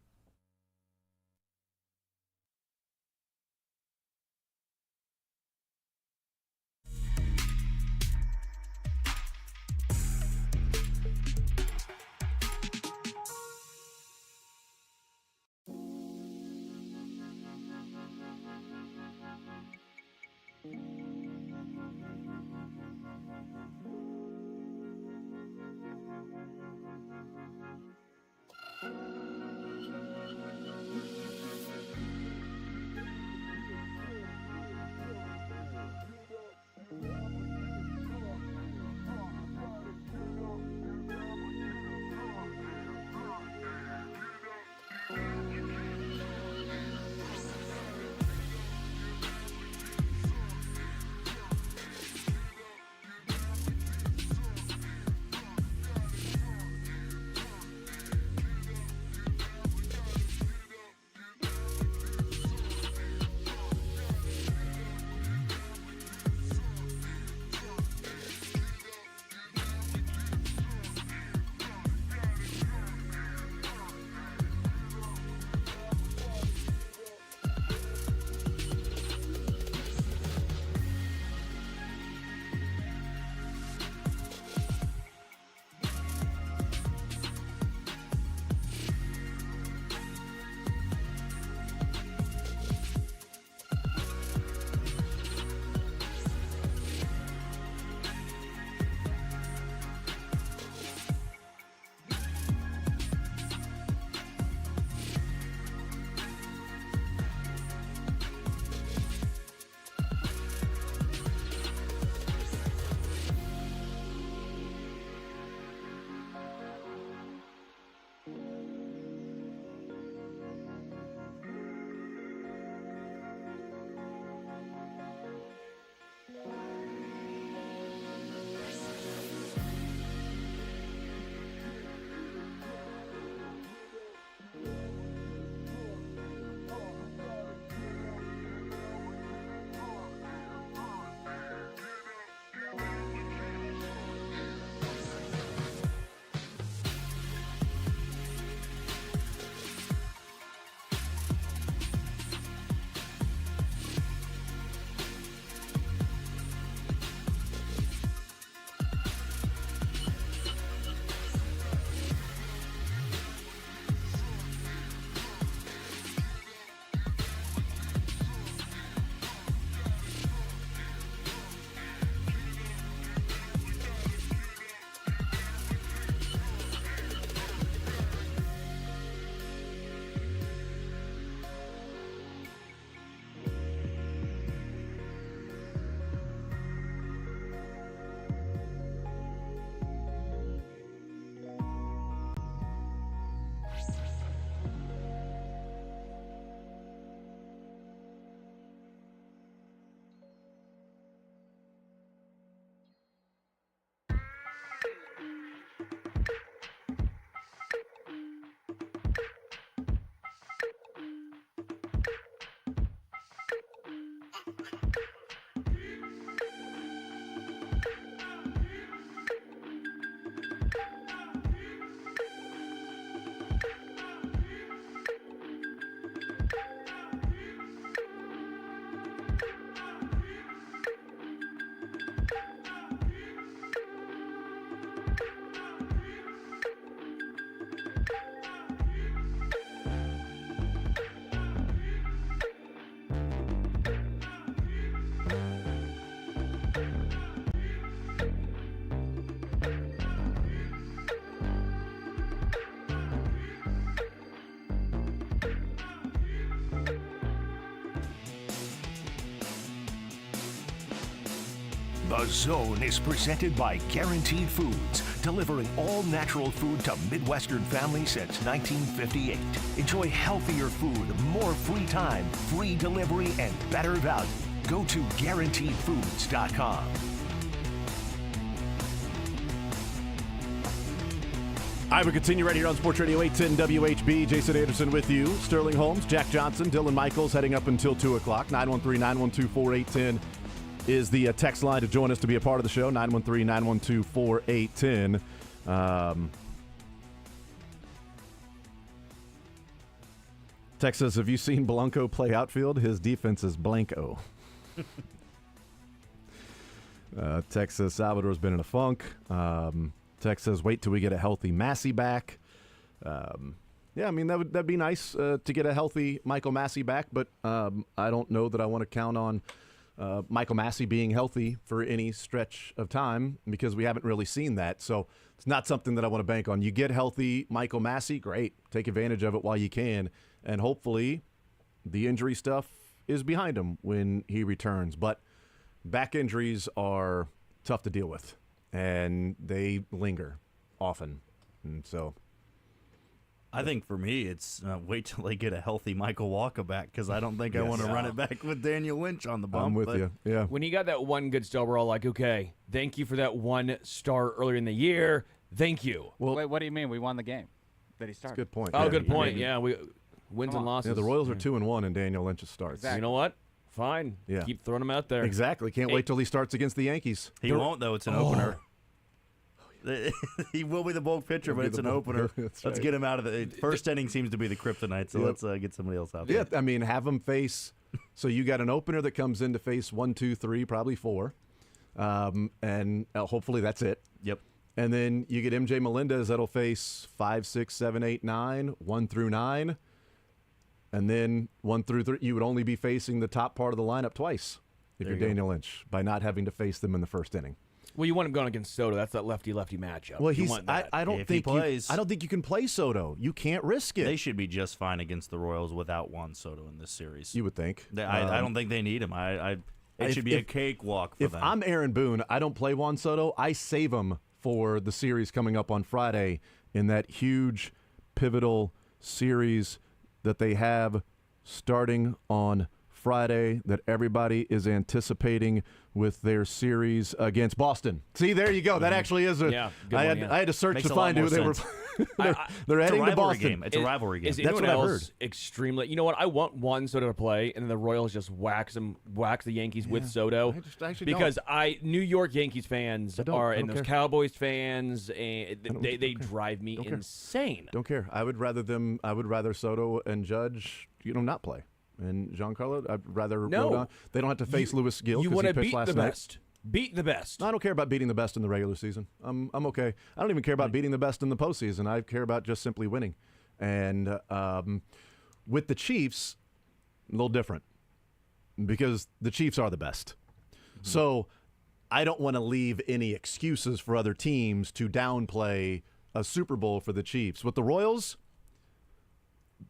The Zone is presented by Guaranteed Foods, delivering all natural food to Midwestern families since 1958. Enjoy healthier food, more free time, free delivery, and better value. Go to GuaranteedFoods.com. All right, we continue right here on Sports Radio 810 WHB. Jason Anderson with you. Sterling Holmes, Jack Johnson, Dylan Michaels heading up until 2 o'clock. 913-912-4810 is the text line to join us to be a part of the show. 913-912-4810. Text says, have you seen Blanco play outfield? His defense is blanco. Text says, Salvador's been in a funk. Text says, wait till we get a healthy Massey back. Yeah, I mean, that'd be nice to get a healthy Michael Massey back, but I don't know that I want to count on Michael Massey being healthy for any stretch of time because we haven't really seen that. So it's not something that I want to bank on. You get healthy Michael Massey, great. Take advantage of it while you can, and hopefully the injury stuff is behind him when he returns. But back injuries are tough to deal with, and they linger often. And so I think for me, it's wait till they get a healthy Michael Walker back because I don't think I want to run it back with Daniel Lynch on the bump. I'm with you. Yeah. When he got that one good start, we're all like, okay, thank you for that one start earlier in the year. Thank you. Well, wait, what do you mean? We won the game that he started. Good point. Oh, Yeah. good point. Yeah, we wins and losses. Yeah, the Royals are 2-1 in Daniel Lynch's starts. Exactly. You know what? Fine. Yeah. Keep throwing him out there. Exactly. Can't wait till he starts against the Yankees. He won't, though. It's an opener. He will be the bulk pitcher, but it's an opener. That's Let's right. get him out of the first inning. Seems to be the kryptonite, so let's get somebody else out there. Yeah, I mean, have him face. So you got an opener that comes in to face 1, 2, 3, probably 4, and hopefully that's it. Yep. And then you get MJ Melendez that'll face 5, 6, 7, 8, 9, 1 through 9, and then 1 through 3. You would only be facing the top part of the lineup twice if you're Daniel Lynch by not having to face them in the first inning. Well, you want him going against Soto. That's that lefty-lefty matchup. Well, You he's. want that. I don't If he think plays. I don't think you can play Soto. You can't risk it. They should be just fine against the Royals without Juan Soto in this series. You would think. I don't think they need him. It should be a cakewalk for If them. I'm Aaron Boone, I don't play Juan Soto. I save him for the series coming up on Friday in that huge, pivotal series that they have starting on Friday that everybody is anticipating with their series against Boston. See, there you go. That actually is a. Yeah, good I one, had yeah. I had to search Makes to a lot find who more they were. sense. They're It's a heading to rivalry Boston. game. It's a rivalry game. Is That's anyone what I've else extremely? You know what? I want Juan Soto to play, and then the Royals just wax the Yankees with Soto. I actually because New York Yankees fans don't and care. those Cowboys fans, and they drive me insane. Don't care. I would rather Soto and Judge, not play. And Giancarlo, I'd rather No. they don't have to face Louis Gill You because want he to pitched beat last the night. best. Beat the best. I don't care about beating the best in the regular season. I'm okay. I don't even care about beating the best in the postseason. I care about just simply winning. And with the Chiefs, a little different because the Chiefs are the best. So I don't want to leave any excuses for other teams to downplay a Super Bowl for the Chiefs. With the Royals,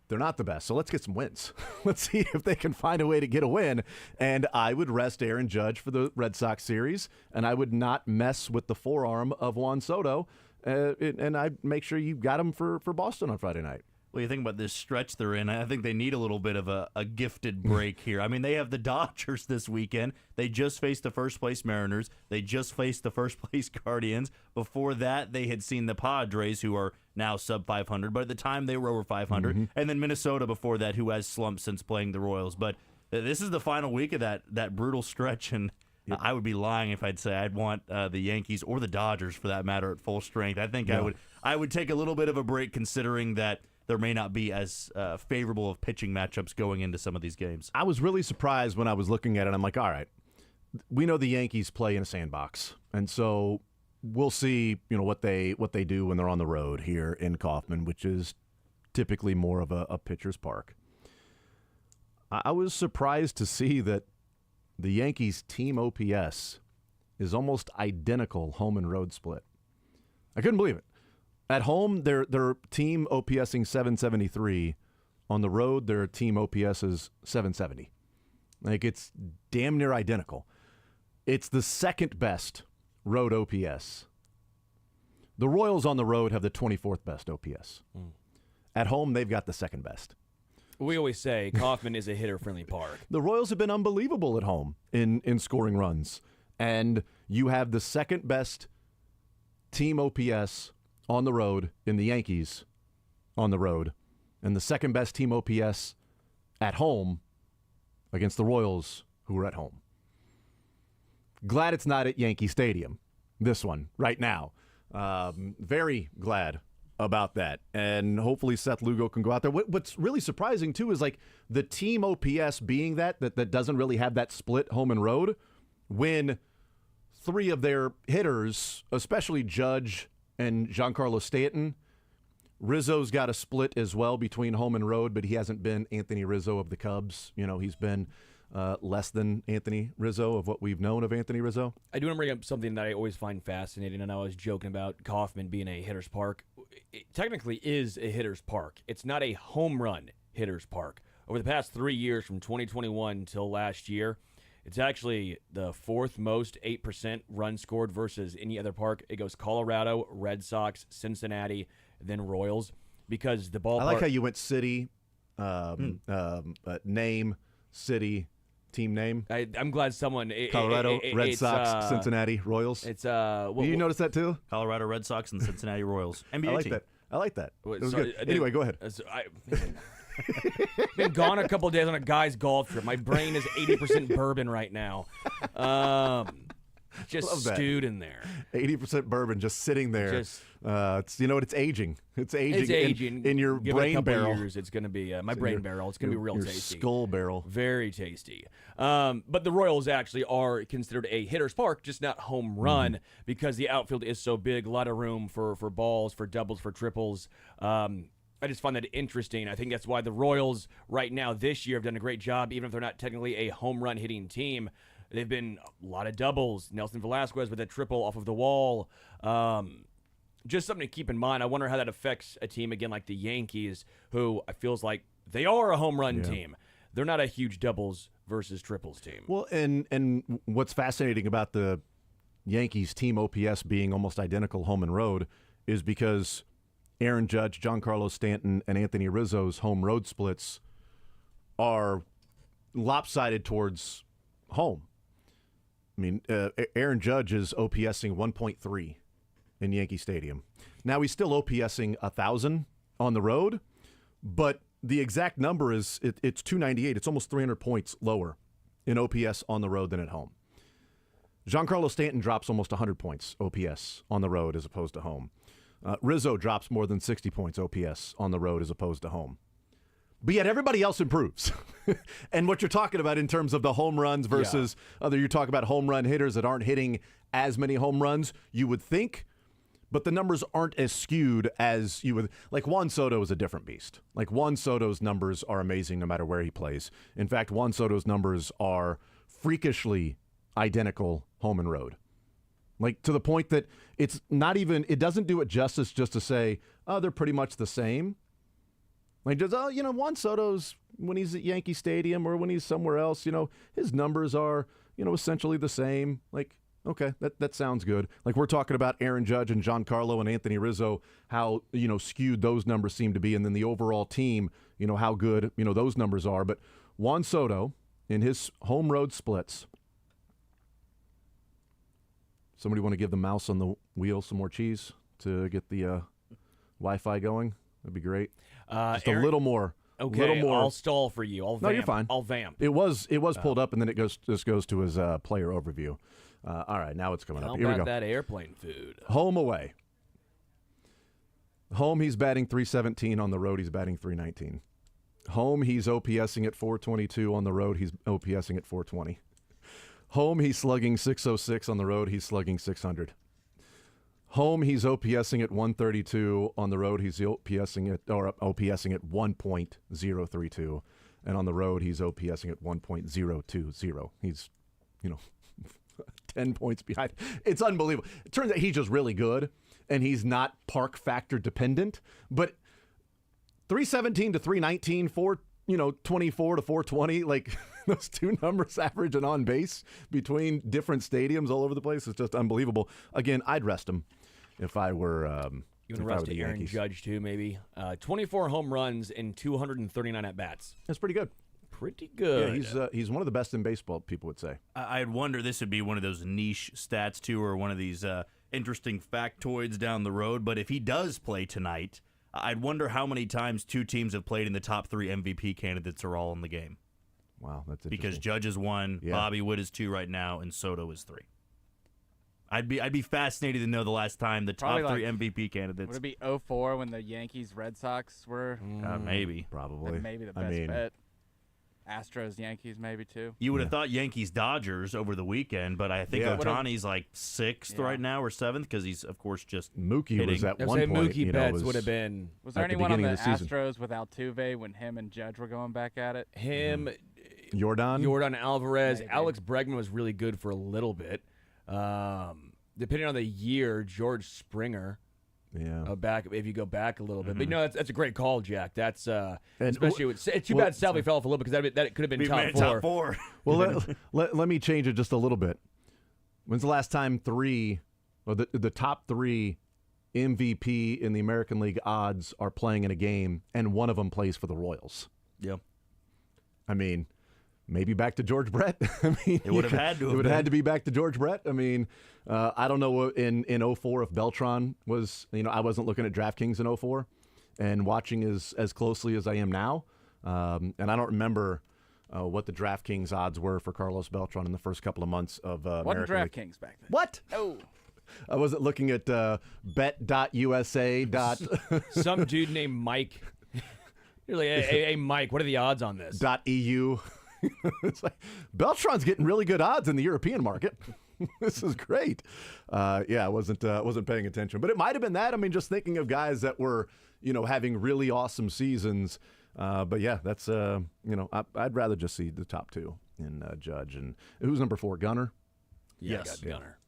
they're not the best. So let's get some wins. Let's see if they can find a way to get a win. And I would rest Aaron Judge for the Red Sox series, and I would not mess with the forearm of Juan Soto. And I'd make sure you got him for Boston on Friday night. Well, you think about this stretch they're in, I think they need a little bit of a gifted break here. I mean, they have the Dodgers this weekend. They just faced the first-place Mariners. They just faced the first-place Guardians. Before that, they had seen the Padres, who are now sub-500, but at the time they were over 500. And then Minnesota before that, who has slumped since playing the Royals. But this is the final week of that brutal stretch, and I would be lying if I'd say I'd want the Yankees or the Dodgers, for that matter, at full strength. I think I would take a little bit of a break considering that there may not be as favorable of pitching matchups going into some of these games. I was really surprised when I was looking at it. I'm like, all right, we know the Yankees play in a sandbox, and so we'll see, what they do when they're on the road here in Kauffman, which is typically more of a pitcher's park. I was surprised to see that the Yankees' team OPS is almost identical home and road split. I couldn't believe it. At home, their team OPSing 773. On the road, their team OPS is 770. Like, it's damn near identical. It's the second best road OPS. The Royals on the road have the 24th best OPS. At home, they've got the second best. We always say Kauffman is a hitter-friendly park. The Royals have been unbelievable at home in scoring runs. And you have the second best team OPS on the road in the Yankees on the road, and the second best team OPS at home against the Royals, who are at home. Glad it's not at Yankee Stadium, this one, right now. Very glad about that. And hopefully Seth Lugo can go out there. What's really surprising, too, is like the team OPS being that doesn't really have that split home and road, when three of their hitters, especially Judge and Giancarlo Stanton, Rizzo's got a split as well between home and road, but he hasn't been Anthony Rizzo of the Cubs. You know, he's been less than Anthony Rizzo of what we've known of Anthony Rizzo. I do want to bring up something that I always find fascinating, and I was joking about Kauffman being a hitter's park. It technically is a hitter's park. It's not a home run hitter's park. Over the past 3 years, from 2021 until last year, it's actually the fourth most 8% run scored versus any other park. It goes Colorado, Red Sox, Cincinnati, then Royals, because the ballpark. I like how you went city, name, city, team name. I'm glad someone. Colorado, Red Sox, Cincinnati, Royals. It's you notice that too? Colorado Red Sox and Cincinnati Royals. NBA I like team. that. I like that. It was sorry, good. Anyway, go ahead. Been gone a couple of days on a guy's golf trip. My brain is 80% bourbon right now. Just stewed in there. 80% bourbon just sitting there. It's it's aging. It's aging. It's aging. In your Give brain it a couple barrel. Years, it's going to be my brain barrel. It's going to be real your tasty. Skull barrel. Very tasty. But the Royals actually are considered a hitter's park, just not home run, because the outfield is so big. A lot of room for balls, for doubles, for triples. I just find that interesting. I think that's why the Royals right now this year have done a great job, even if they're not technically a home run hitting team. They've been a lot of doubles. Nelson Velasquez with a triple off of the wall. Just something to keep in mind. I wonder how that affects a team again like the Yankees, who I feels like they are a home run team. They're not a huge doubles versus triples team. Well, and what's fascinating about the Yankees team OPS being almost identical home and road is because Aaron Judge, Giancarlo Stanton, and Anthony Rizzo's home road splits are lopsided towards home. I mean, Aaron Judge is OPSing 1.3 in Yankee Stadium. Now he's still OPSing 1,000 on the road, but the exact number is it's 298. It's almost 300 points lower in OPS on the road than at home. Giancarlo Stanton drops almost 100 points OPS on the road as opposed to home. Rizzo drops more than 60 points OPS on the road as opposed to home. But yet everybody else improves. And what you're talking about in terms of the home runs versus other, you talk about home run hitters that aren't hitting as many home runs, you would think, but the numbers aren't as skewed as you would. Like Juan Soto is a different beast. Like Juan Soto's numbers are amazing no matter where he plays. In fact, Juan Soto's numbers are freakishly identical home and road. Like to the point that it's not even, it doesn't do it justice just to say, oh, they're pretty much the same. Like just, Juan Soto's, when he's at Yankee Stadium or when he's somewhere else, his numbers are, essentially the same. Like, okay, that sounds good. Like we're talking about Aaron Judge and Giancarlo and Anthony Rizzo, how, skewed those numbers seem to be. And then the overall team, how good, those numbers are. But Juan Soto in his home road splits, somebody want to give the mouse on the wheel some more cheese to get the Wi-Fi going? That'd be great. Just a little more. Okay, little more. I'll stall for you. I'll vamp. No, you're fine. I'll vamp. It was pulled up, and then it goes to his player overview. All right, now it's coming up. Here we go. That airplane food? Home away. Home, he's batting .317. On the road, he's batting .319. Home, he's OPSing at .422. On the road, he's OPSing at .420. Home, he's slugging .606. On the road, he's slugging .600. Home, he's OPSing at .132. On the road, he's OPSing at 1.032. And on the road, he's OPSing at 1.020. He's, 10 points behind. It's unbelievable. It turns out he's just really good, and he's not park factor dependent. But 317 to 319, 424 to 420, like those two numbers average and on base between different stadiums all over the place is just unbelievable. Again, I'd rest him if I were. You want to rest Aaron Judge too, maybe. 24 home runs and 239 at bats. That's pretty good. Pretty good. Yeah, he's one of the best in baseball, people would say. I'd wonder, this would be one of those niche stats too, or one of these interesting factoids down the road. But if he does play tonight, I'd wonder how many times two teams have played in the top 3 MVP candidates are all in the game. Wow, that's interesting. Because Judge is 1, Bobby Witt is 2 right now, and Soto is 3. I'd be fascinated to know the last time the top 3 MVP candidates. Would it be 04 when the Yankees Red Sox were? Maybe. Probably. Maybe the best bet. Astros, Yankees, maybe too. You would have thought Yankees, Dodgers over the weekend, but I think Ohtani's like 6th right now or 7th because he's, of course, just Mookie hitting. was at one point. Mookie Betts would have been. Was there anyone on the Astros with Altuve when him and Judge were going back at it? Him, Jordan Alvarez, Maybe. Alex Bregman was really good for a little bit. Depending on the year, George Springer. Yeah. Back if you go back a little bit, but that's a great call, Jack. That's especially it's too bad Salvi fell off a little bit because that could have been top 4. Well, let me change it just a little bit. When's the last time the top 3 MVP in the American League odds are playing in a game, and one of them plays for the Royals? Yep. I mean, maybe back to George Brett. I mean, it would have had to. It would have had to be back to George Brett. I mean, I don't know in 04 if Beltran was. I wasn't looking at DraftKings in 04 and watching as closely as I am now. And I don't remember what the DraftKings odds were for Carlos Beltran in the first couple of months of Wasn't DraftKings back then? What? Oh. I wasn't looking at bet.usa. Some dude named Mike. You're like, hey, Mike, what are the odds on this? .eu. It's like Beltran's getting really good odds in the European market. This is great. I wasn't paying attention, but it might have been that. I mean, just thinking of guys that were having really awesome seasons. But yeah, that's I'd rather just see the top 2 in Judge and who's number 4, Gunnar. Yes, Gunnar.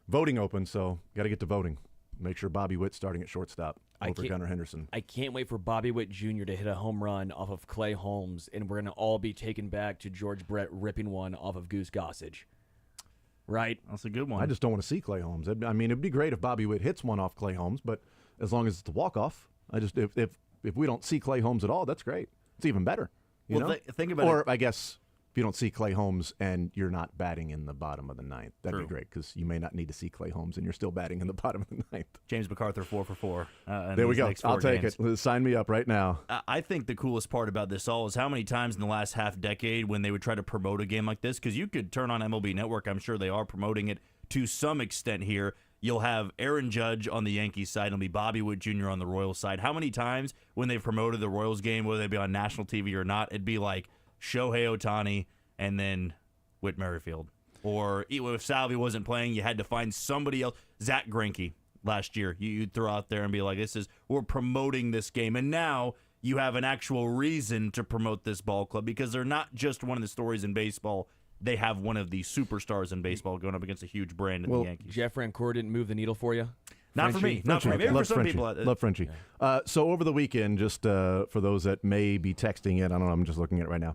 Voting open, so got to get to voting. Make sure Bobby Witt's starting at shortstop over Gunnar Henderson. I can't wait for Bobby Witt Jr. to hit a home run off of Clay Holmes, and we're going to all be taken back to George Brett ripping one off of Goose Gossage. Right? That's a good one. I just don't want to see Clay Holmes. I mean, it'd be great if Bobby Witt hits one off Clay Holmes, but as long as it's a walk-off, if we don't see Clay Holmes at all, that's great. It's even better. You know? Think about or it. I guess if you don't see Clay Holmes and you're not batting in the bottom of the 9th, that'd be great because you may not need to see Clay Holmes and you're still batting in the bottom of the 9th. James MacArthur 4 for 4. There we go. I'll take games. it. Sign me up right now. I think the coolest part about this all is how many times in the last half decade when they would try to promote a game like this, because you could turn on MLB Network, I'm sure they are promoting it to some extent here. You'll have Aaron Judge on the Yankees side, and it'll be Bobby Witt Jr. on the Royals side. How many times when they've promoted the Royals game, whether they be on national TV or not, it'd be like Shohei Ohtani and then Whit Merrifield. Or if Salvi wasn't playing, you had to find somebody else. Zach Greinke last year, you'd throw out there and be like, we're promoting this game. And now you have an actual reason to promote this ball club because they're not just one of the stories in baseball. They have one of the superstars in baseball going up against a huge brand in the Yankees. Jeff Francoeur didn't move the needle for you? Not for me. Not for me. Maybe for some people. Love Frenchie. Yeah. So over the weekend, just for those that may be texting it, I don't know, I'm just looking at it right now.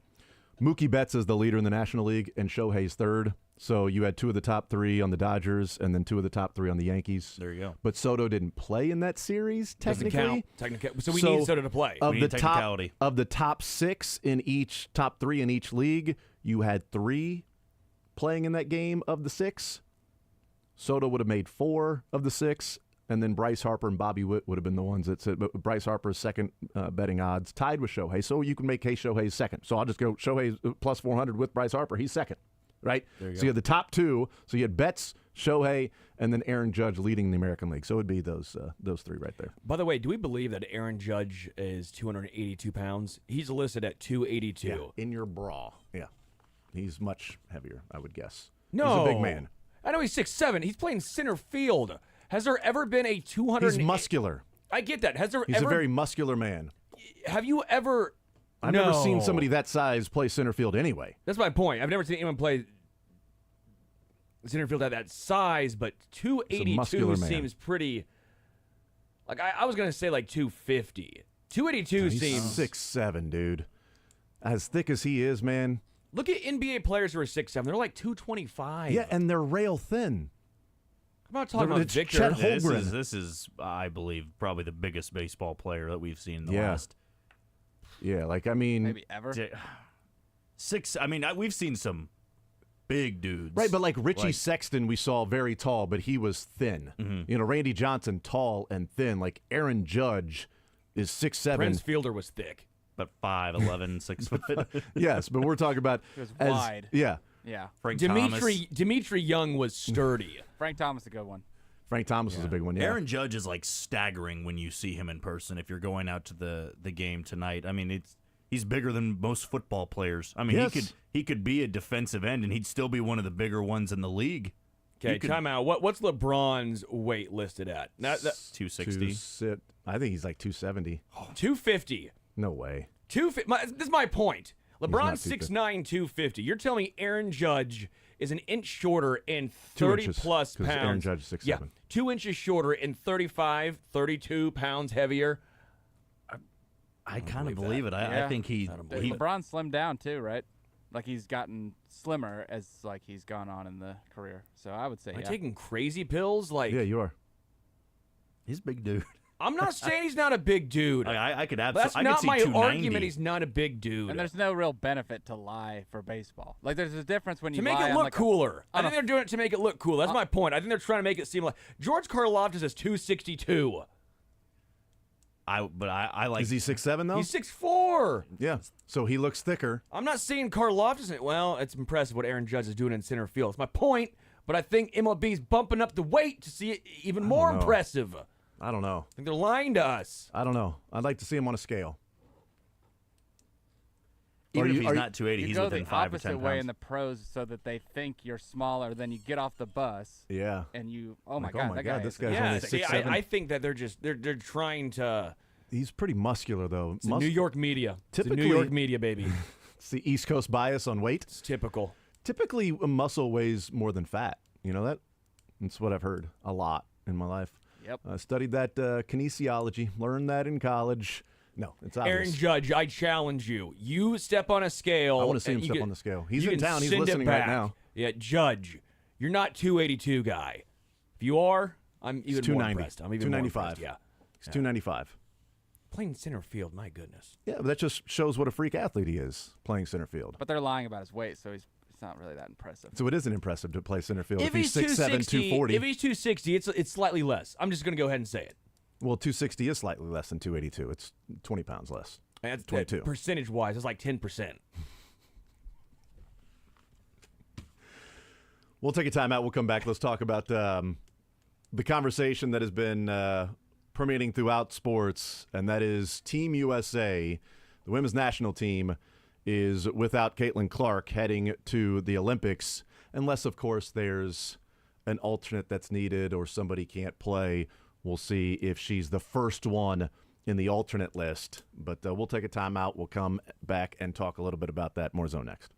Mookie Betts is the leader in the National League, and Shohei's 3rd. So you had 2 of the top 3 on the Dodgers, and then 2 of the top 3 on the Yankees. There you go. But Soto didn't play in that series, technically. Doesn't count. So we need Soto to play. Of the top 6 in each, top 3 in each league, you had 3 playing in that game of the 6. Soto would have made 4 of the 6, and then Bryce Harper and Bobby Witt would have been the ones that said, but Bryce Harper's second betting odds tied with Shohei. So you can make Shohei's second. So I'll just go Shohei plus 400 with Bryce Harper. He's second, right? So you had the top 2. So you had Betts, Shohei, and then Aaron Judge leading the American League. So it would be those 3 right there. By the way, do we believe that Aaron Judge is 282 pounds? He's listed at 282. Yeah, in your bra. Yeah. He's much heavier, I would guess. No. He's a big man. I know he's 6'7". He's playing center field. Has there ever been a 200? He's muscular. I get that. He's a very muscular man. Have you ever? I've never seen somebody that size play center field anyway. That's my point. I've never seen anyone play center field at that size, but 282 seems pretty. Like I was gonna say like 250. 282 seems 6'7", dude. As thick as he is, man. Look at NBA players who are 6'7". They're like 225. Yeah, and they're rail thin. I'm not talking about It's Victor. Chet Yeah, Holmgren. this is, I believe, probably the biggest baseball player that we've seen in the Yeah. last Yeah, like, I mean. Maybe ever. six. I mean, we've seen some big dudes. Right, but like Richie Sexton, we saw very tall, but he was thin. You know, Randy Johnson, tall and thin. Like Aaron Judge is 6'7". Prince Fielder was thick. But 5'11", 6 foot. Yes, but we're talking about He was as, wide. Yeah, Yeah. Frank Thomas. Dimitri Young was sturdy. Frank Thomas, a good one. Frank Thomas was a big one. Yeah, Aaron Judge is like staggering when you see him in person. If you're going out to the game tonight, I mean, he's bigger than most football players. I mean, Yes. he could be a defensive end, and he'd still be one of the bigger ones in the league. Okay, time out. What's LeBron's weight listed at? 260. I think he's like 270. 250. No way. This is my point. LeBron's not 6'9", 250. You're telling me Aaron Judge is an inch shorter and 2 30 inches, plus 'cause pounds. Aaron Judge is 6'7". Yeah, 2 inches shorter and 35, 32 pounds heavier. I kind of believe it. Yeah. I think he LeBron slimmed down too, right? Like he's gotten slimmer as like he's gone on in the career. So I would say Am I yeah. taking crazy pills? Like, Yeah, you are. he's a big dude. I'm not saying he's not a big dude. I could That's absolutely. I could not see my 290. argument. He's not a big dude. And there's no real benefit to lie for baseball. Like there's a difference when you to make lie it on, look like, cooler. I on think they're doing it to make it look cool. That's my point. I think they're trying to make it seem like George Karlaftis is 262. I like. Is he 6'7" though? He's 6'4". Yeah. So he looks thicker. I'm not saying Karlaftis. Well, it's impressive what Aaron Judge is doing in center field. It's my point, but I think MLB's bumping up the weight to see it even more know. impressive. I I don't know. think they're lying to us. I don't know. I'd like to see him on a scale. even Are if you- he's are you- not 280, you he's go within the 5 or opposite 10 way pounds. in the pros so that they think you're smaller. Then you get off the bus Yeah. and you oh my Like, god, oh my that God, guy this is guy's Yeah, only see, 6'7". I think that they're trying to. He's pretty muscular though. It's the New York media. It's the New Typically- York media, baby. It's the East Coast bias on weight. It's typical. Typically, muscle weighs more than fat. You know that? That's what I've heard a lot in my life. Yep. I studied that kinesiology. Learned that in college. No, it's obvious. Aaron Judge, I challenge you. You step on a scale. I want to see him and you step get- on the scale. He's you in can town. He's send it listening right back. now. Yeah, Judge, you're not 282 guy. If you are, I'm even more 290. impressed. I'm even more 295. impressed. Yeah. He's 295. Playing center field, my goodness. Yeah, but that just shows what a freak athlete he is playing center field. But they're lying about his weight, so it's not really that impressive. So it isn't impressive to play center field if, If he's 6'7", 240. if he's 260, it's slightly less. I'm just going to go ahead and say it. Well, 260 is slightly less than 282. It's 20 pounds less. That's 22. Percentage-wise, it's like 10%. We'll take a time out. We'll come back. Let's talk about the conversation that has been permeating throughout sports, and that is Team USA. The women's national team is without Caitlin Clark heading to the Olympics, unless, of course, there's an alternate that's needed or somebody can't play. We'll see if she's the first one in the alternate list. But we'll take a time out. We'll come back and talk a little bit about that. More Zone next.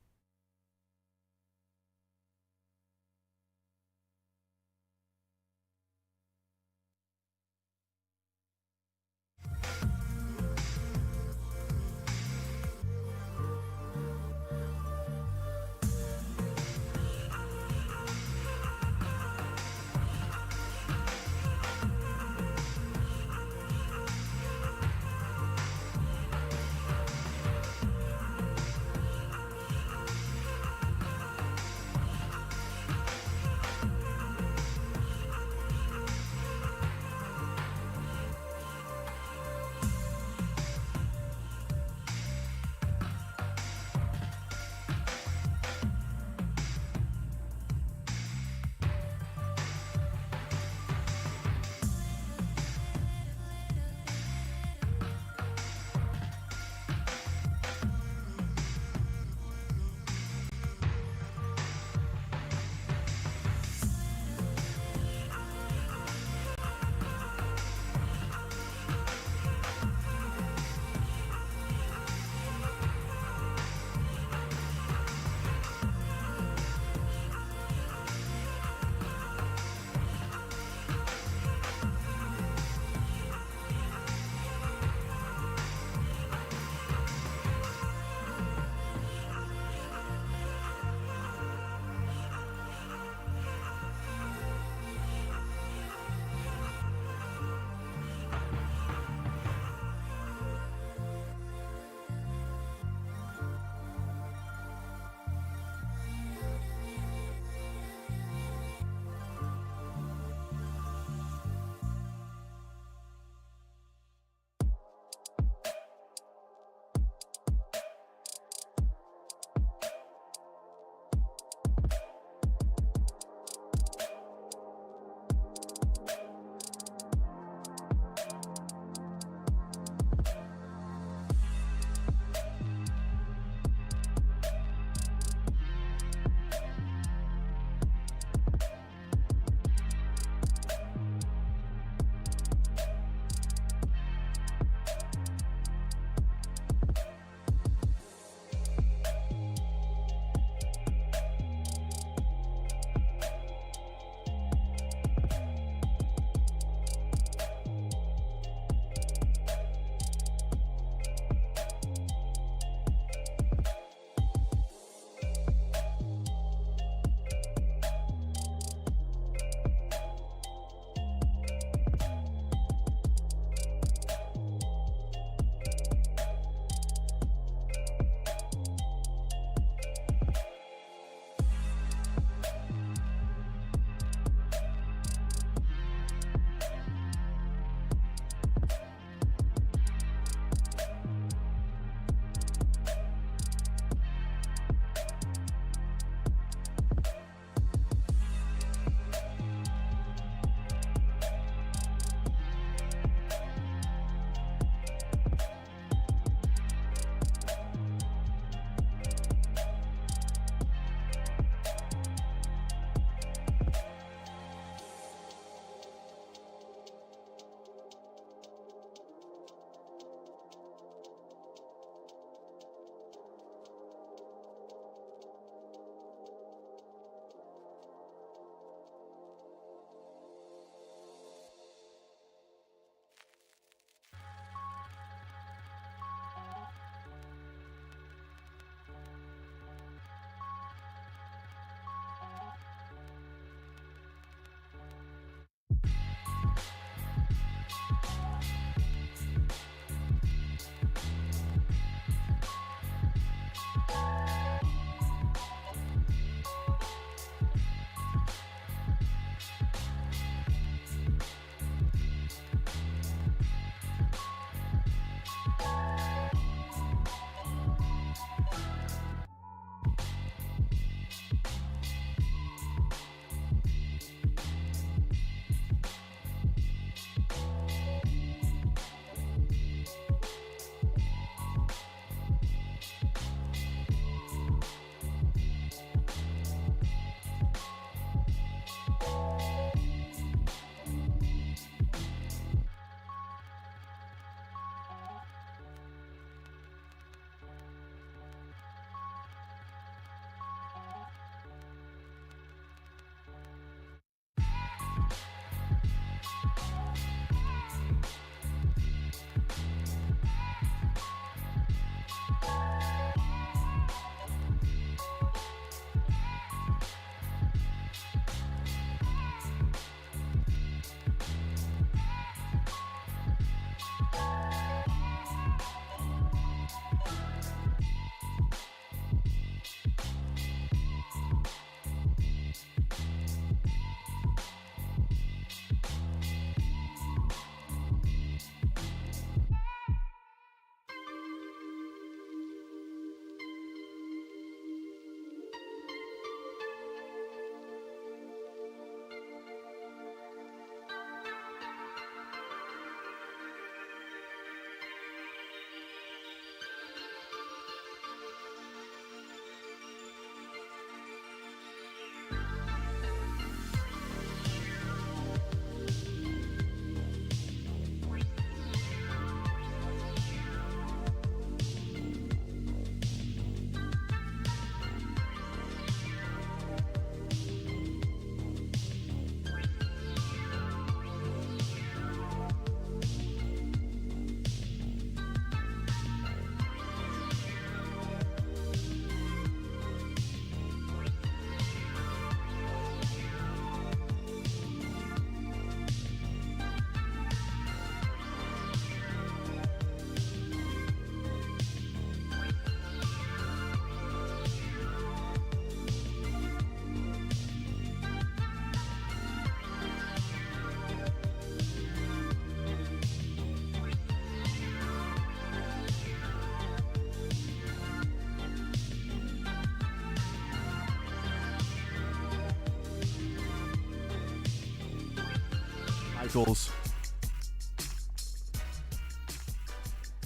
Michaels.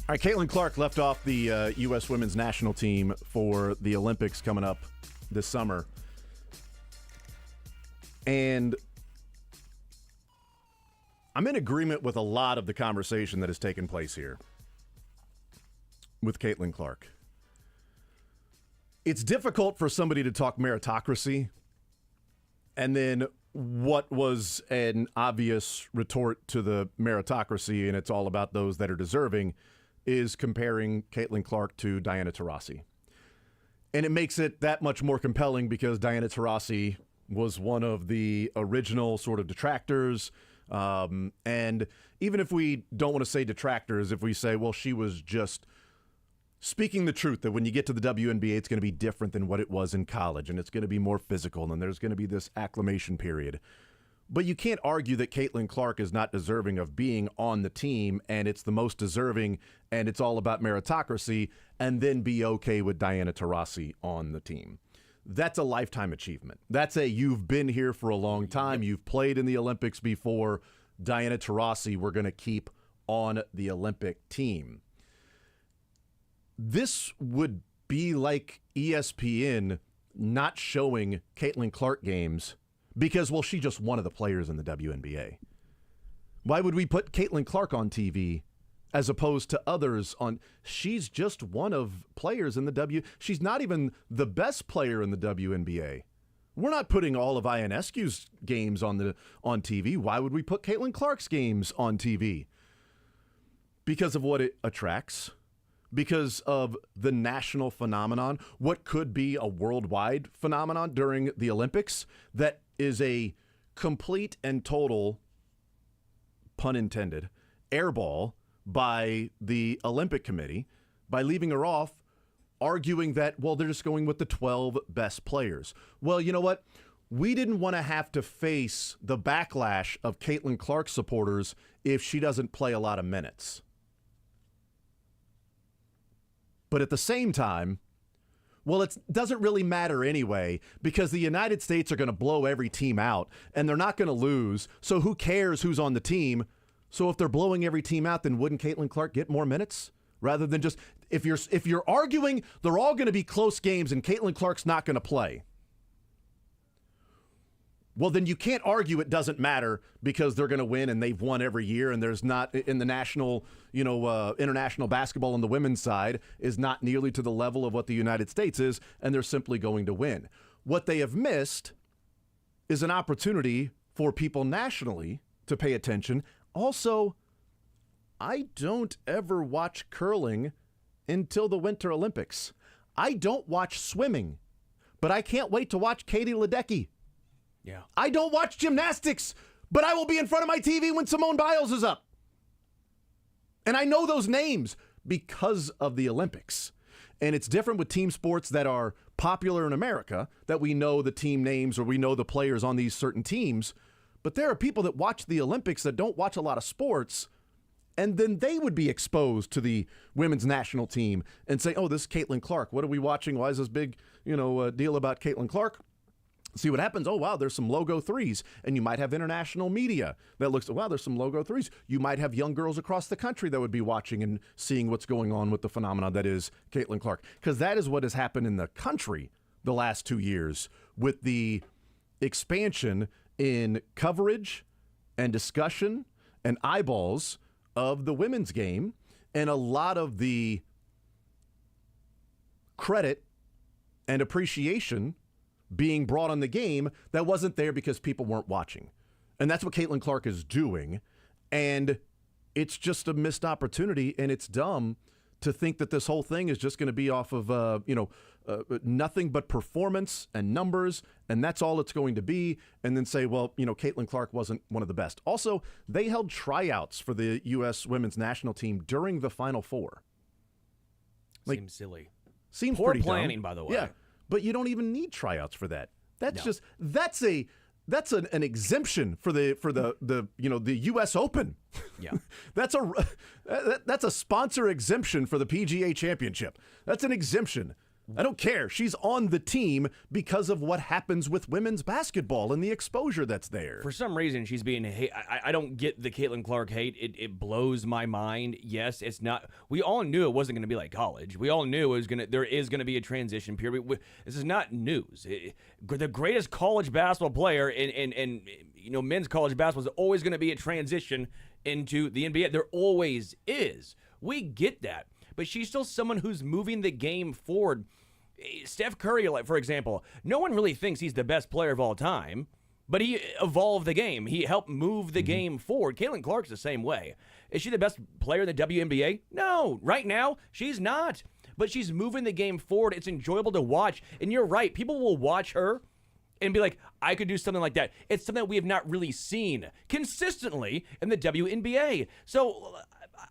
All right, Caitlin Clark left off the U.S. women's national team for the Olympics coming up this summer. And I'm in agreement with a lot of the conversation that has taken place here with Caitlin Clark. It's difficult for somebody to talk meritocracy and then what was an obvious retort to the meritocracy, and it's all about those that are deserving, is comparing Caitlin Clark to Diana Taurasi. And it makes it that much more compelling because Diana Taurasi was one of the original sort of detractors. And even if we don't want to say detractors, if we say, well, she was just speaking the truth that when you get to the WNBA, it's going to be different than what it was in college, and it's going to be more physical, and there's going to be this acclimation period. But you can't argue that Caitlin Clark is not deserving of being on the team, and it's the most deserving, and it's all about meritocracy, and then be okay with Diana Taurasi on the team. That's a lifetime achievement. That's you've been here for a long time. You've played in the Olympics before. Diana Taurasi, we're going to keep on the Olympic team. This would be like ESPN not showing Caitlin Clark games because, well, she's just one of the players in the WNBA. Why would we put Caitlin Clark on TV as opposed to others on? She's just one of players in the She's not even the best player in the WNBA. We're not putting all of Ionescu's games on TV. Why would we put Caitlin Clark's games on TV? Because of what it attracts. Because of the national phenomenon, what could be a worldwide phenomenon during the Olympics that is a complete and total, pun intended, airball by the Olympic Committee by leaving her off, arguing that, well, they're just going with the 12 best players. Well, you know what? We didn't want to have to face the backlash of Caitlin Clark supporters if she doesn't play a lot of minutes. But at the same time, well, it doesn't really matter anyway because the United States are going to blow every team out and they're not going to lose. So who cares who's on the team? So if they're blowing every team out, then wouldn't Caitlin Clark get more minutes rather than just if you're arguing they're all going to be close games and Caitlin Clark's not going to play? Well, then you can't argue it doesn't matter because they're going to win and they've won every year and there's not in the national, international basketball on the women's side is not nearly to the level of what the United States is, and they're simply going to win. What they have missed is an opportunity for people nationally to pay attention. Also, I don't ever watch curling until the Winter Olympics. I don't watch swimming, but I can't wait to watch Katie Ledecky. Yeah. I don't watch gymnastics, but I will be in front of my TV when Simone Biles is up. And I know those names because of the Olympics. And it's different with team sports that are popular in America, that we know the team names or we know the players on these certain teams. But there are people that watch the Olympics that don't watch a lot of sports, and then they would be exposed to the women's national team and say, oh, this is Caitlin Clark. What are we watching? Why is this big, deal about Caitlin Clark? See what happens. Oh, wow, there's some logo threes. And you might have international media that looks, wow, there's some logo threes. You might have young girls across the country that would be watching and seeing what's going on with the phenomenon that is Caitlin Clark. Because that is what has happened in the country the last 2 years with the expansion in coverage and discussion and eyeballs of the women's game. And a lot of the credit and appreciation being brought on the game that wasn't there because people weren't watching. And that's what Caitlin Clark is doing. And it's just a missed opportunity, and it's dumb to think that this whole thing is just going to be off of, nothing but performance and numbers, and that's all it's going to be, and then say, well, Caitlin Clark wasn't one of the best. Also, they held tryouts for the U.S. women's national team during the Final Four. Seems silly. Seems poor pretty planning, dumb. by the way. Yeah. But you don't even need tryouts for that. That's an exemption for the U.S. Open. Yeah. that's a sponsor exemption for the PGA Championship. That's an exemption. I don't care. She's on the team because of what happens with women's basketball and the exposure that's there. For some reason, she's being hate. I don't get the Caitlin Clark hate. It blows my mind. Yes, it's not. We all knew it wasn't going to be like college. We all knew there is going to be a transition period. This is not news. The greatest college basketball player in men's college basketball is always going to be a transition into the NBA. There always is. We get that. But she's still someone who's moving the game forward. Steph Curry, like, for example, no one really thinks he's the best player of all time, but he evolved the game. He helped move the game forward. Caitlin Clark's the same way. Is she the best player in the WNBA? No. Right now, she's not. But she's moving the game forward. It's enjoyable to watch. And you're right. People will watch her and be like, I could do something like that. It's something that we have not really seen consistently in the WNBA. So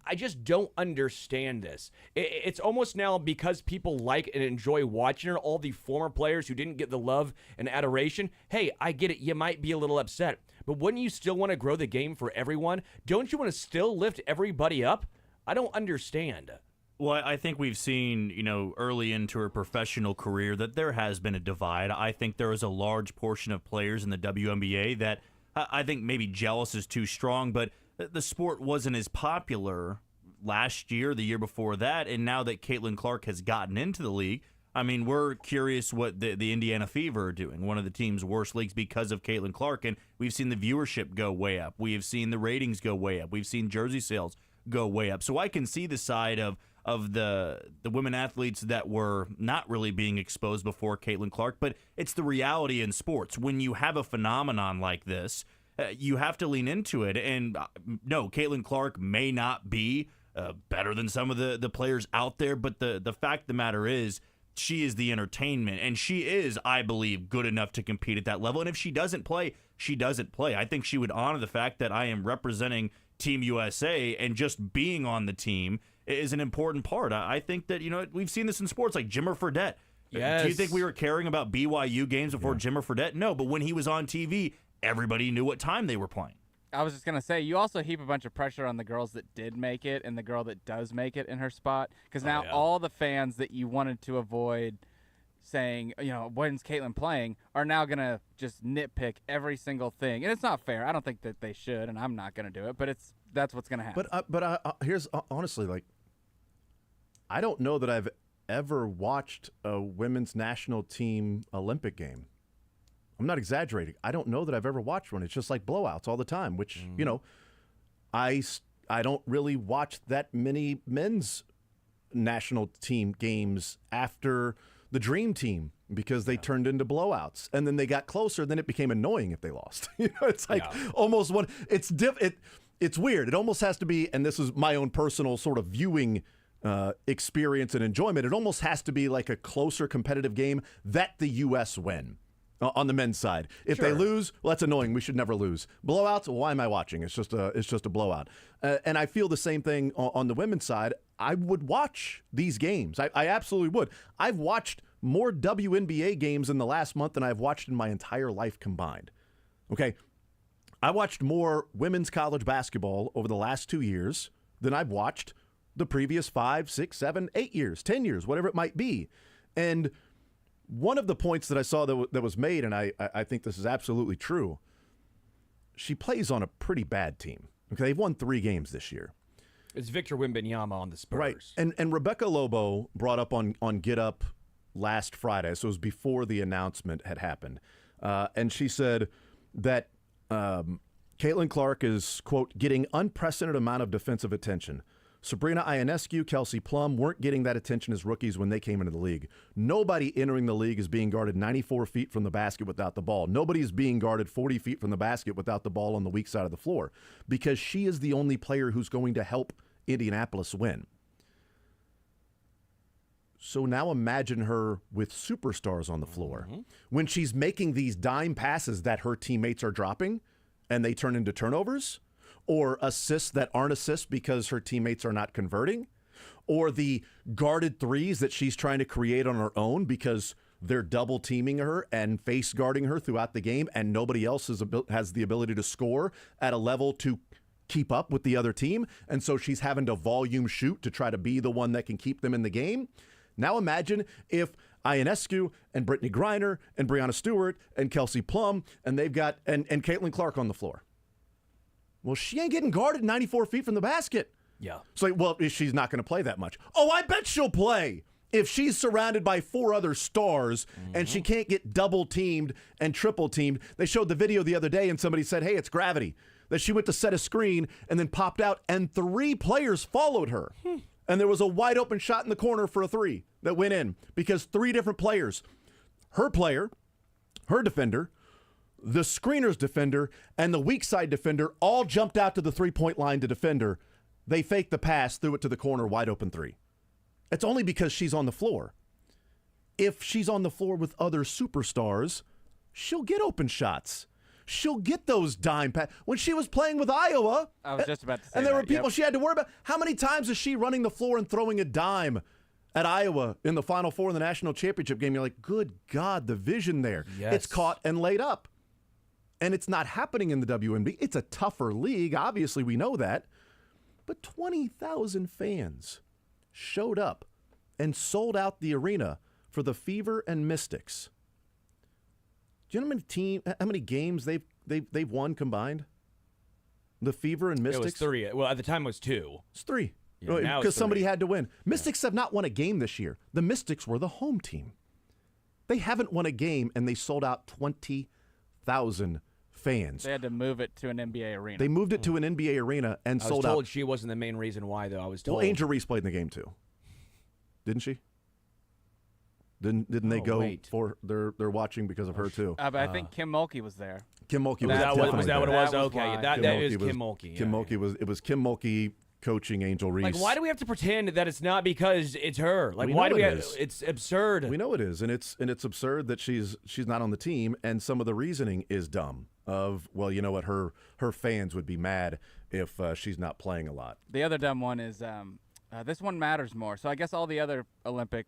I just don't understand this. It's almost now because people like and enjoy watching her, all the former players who didn't get the love and adoration. Hey, I get it. You might be a little upset. But wouldn't you still want to grow the game for everyone? Don't you want to still lift everybody up? I don't understand. Well, I think we've seen, early into her professional career that there has been a divide. I think there is a large portion of players in the WNBA that I think maybe jealous is too strong, but the sport wasn't as popular last year, the year before that, and now that Caitlin Clark has gotten into the league, I mean, we're curious what the Indiana Fever are doing, one of the team's worst leagues because of Caitlin Clark, and we've seen the viewership go way up. We have seen the ratings go way up. We've seen jersey sales go way up. So I can see the side of the women athletes that were not really being exposed before Caitlin Clark, but it's the reality in sports. When you have a phenomenon like this, you have to lean into it. And no, Caitlin Clark may not be better than some of the players out there, but the fact of the matter is she is the entertainment, and she is, I believe, good enough to compete at that level. And if she doesn't play, she doesn't play. I think she would honor the fact that I am representing Team USA, and just being on the team is an important part. I think that, we've seen this in sports like Jimmer Fredette. Yes. Do you think we were caring about BYU games before Jimmer Fredette? No, but when he was on TV, everybody knew what time they were playing. I was just going to say, you also heap a bunch of pressure on the girls that did make it and the girl that does make it in her spot, because now all the fans that you wanted to avoid saying, when's Caitlin playing, are now going to just nitpick every single thing. And it's not fair. I don't think that they should, and I'm not going to do it, but that's what's going to happen. But here's honestly, like, I don't know that I've ever watched a women's national team Olympic game. I'm not exaggerating. I don't know that I've ever watched one. It's just like blowouts all the time, which, I don't really watch that many men's national team games after the Dream Team because they turned into blowouts. And then they got closer, then it became annoying if they lost. It's like almost one. It's weird. It almost has to be, and this is my own personal sort of viewing experience and enjoyment, it almost has to be like a closer competitive game that the U.S. win on the men's side. If they lose, well, that's annoying. We should never lose. Blowouts, well, why am I watching? It's just a blowout. And I feel the same thing on the women's side. I would watch these games. I absolutely would. I've watched more WNBA games in the last month than I've watched in my entire life combined. Okay? I watched more women's college basketball over the last 2 years than I've watched the previous 5, 6, 7, 8 years, 10 years, whatever it might be. And one of the points that I saw that was made, and I think this is absolutely true, she plays on a pretty bad team. Okay, they've won 3 games this year. It's Victor Wembanyama on the Spurs. Right, and Rebecca Lobo brought up on Get Up last Friday, so it was before the announcement had happened, and she said that Caitlin Clark is, quote, getting unprecedented amount of defensive attention. Sabrina Ionescu, Kelsey Plum weren't getting that attention as rookies when they came into the league. Nobody entering the league is being guarded 94 feet from the basket without the ball. Nobody is being guarded 40 feet from the basket without the ball on the weak side of the floor, because she is the only player who's going to help Indianapolis win. So now imagine her with superstars on the floor. Mm-hmm. When she's making these dime passes that her teammates are dropping and they turn into turnovers, or assists that aren't assists because her teammates are not converting, or the guarded threes that she's trying to create on her own because they're double teaming her and face guarding her throughout the game, and nobody else has the ability to score at a level to keep up with the other team, and so she's having to volume shoot to try to be the one that can keep them in the game. Now imagine if Ionescu and Brittany Griner and Breonna Stewart and Kelsey Plum, and they've got and Caitlin Clark on the floor. Well, she ain't getting guarded 94 feet from the basket. Yeah. It's like, well, she's not going to play that much. Oh, I bet she'll play if she's surrounded by 4 other stars and she can't get double-teamed and triple-teamed. They showed the video the other day, and somebody said, hey, it's gravity. That she went to set a screen and then popped out, and 3 players followed her. And there was a wide-open shot in the corner for a 3 that went in because 3 different players, her player, her defender, the screener's defender, and the weak side defender all jumped out to the 3-point line to defend her. They faked the pass, threw it to the corner, wide open 3. It's only because she's on the floor. If she's on the floor with other superstars, she'll get open shots. She'll get those dime passes. When she was playing with Iowa, I was just about to say and there were that, people yep. she had to worry about. How many times is she running the floor and throwing a dime at Iowa in the Final Four in the national championship game? You're like, good God, the vision there. Yes. It's caught and laid up. And it's not happening in the WNBA. It's a tougher league. Obviously, we know that. But 20,000 fans showed up and sold out the arena for the Fever and Mystics. Do you know how many games they've won combined? The Fever and Mystics? It was 3. Well, at the time it was 2. It's 3. Yeah, now Because it's somebody 3. had to win. Mystics have not won a game this year. The Mystics were the home team. They haven't won a game, and they sold out 20,000 fans. They had to move it to an NBA arena. They moved it to an NBA arena and I was sold told out. she wasn't the main reason why, though. I was told. Well, Angel Reese played in the game too, didn't she? Didn't they go wait. for they're watching because of her too? But I think Kim Mulkey was there. Kim Mulkey was Was that definitely what it there. was? That was Okay, why. that Mulkey is was- Kim Mulkey. Kim yeah. Mulkey it was Kim Mulkey coaching Angel Reese. Like, why do we have to pretend that it's not because it's her? Like, We why know do we? it Have, is. it's absurd. We know it is, and it's absurd that she's not on the team, and some of the reasoning is dumb. Of, well, you know what, her fans would be mad if she's not playing a lot. The other dumb one is this one matters more. So I guess all the other Olympic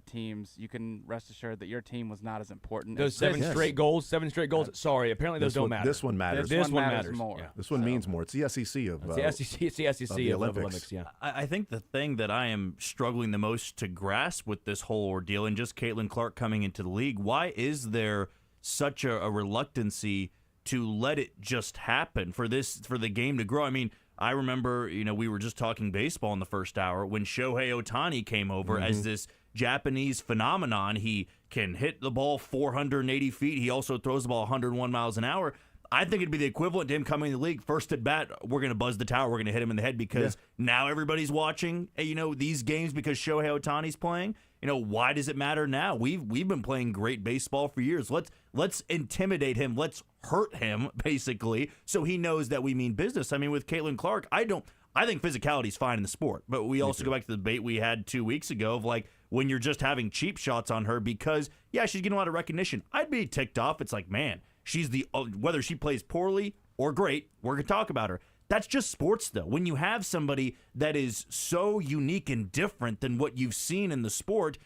teams, you can rest assured that your team was not as important. Those as 7 this. straight goals, 7 straight goals. Sorry, apparently those don't matter. This one matters. This one matters matters more. Yeah. This one means more. It's the SEC of It's the SEC. It's the SEC the of Olympics. Yeah. I think the thing that I am struggling the most to grasp with this whole ordeal, and just Caitlin Clark coming into the league, why is there such a reluctancy to let it just happen for the game to grow? I mean, I remember, we were just talking baseball in the first hour when Shohei Ohtani came over as this Japanese phenomenon. He can hit the ball 480 feet. He also throws the ball 101 miles an hour. I think it'd be the equivalent to him coming in the league. First at bat, we're going to buzz the tower. We're going to hit him in the head because now everybody's watching, these games because Shohei Ohtani's playing. Why does it matter now? We've been playing great baseball for years. Let's intimidate him. Let's hurt him, basically, so he knows that we mean business. I mean, with Caitlin Clark, I think physicality is fine in the sport, but we also go back to the debate we had 2 weeks ago of like when you're just having cheap shots on her because, she's getting a lot of recognition. I'd be ticked off. It's like, man, she's whether she plays poorly or great, we're going to talk about her. That's just sports, though. When you have somebody that is so unique and different than what you've seen in the sport,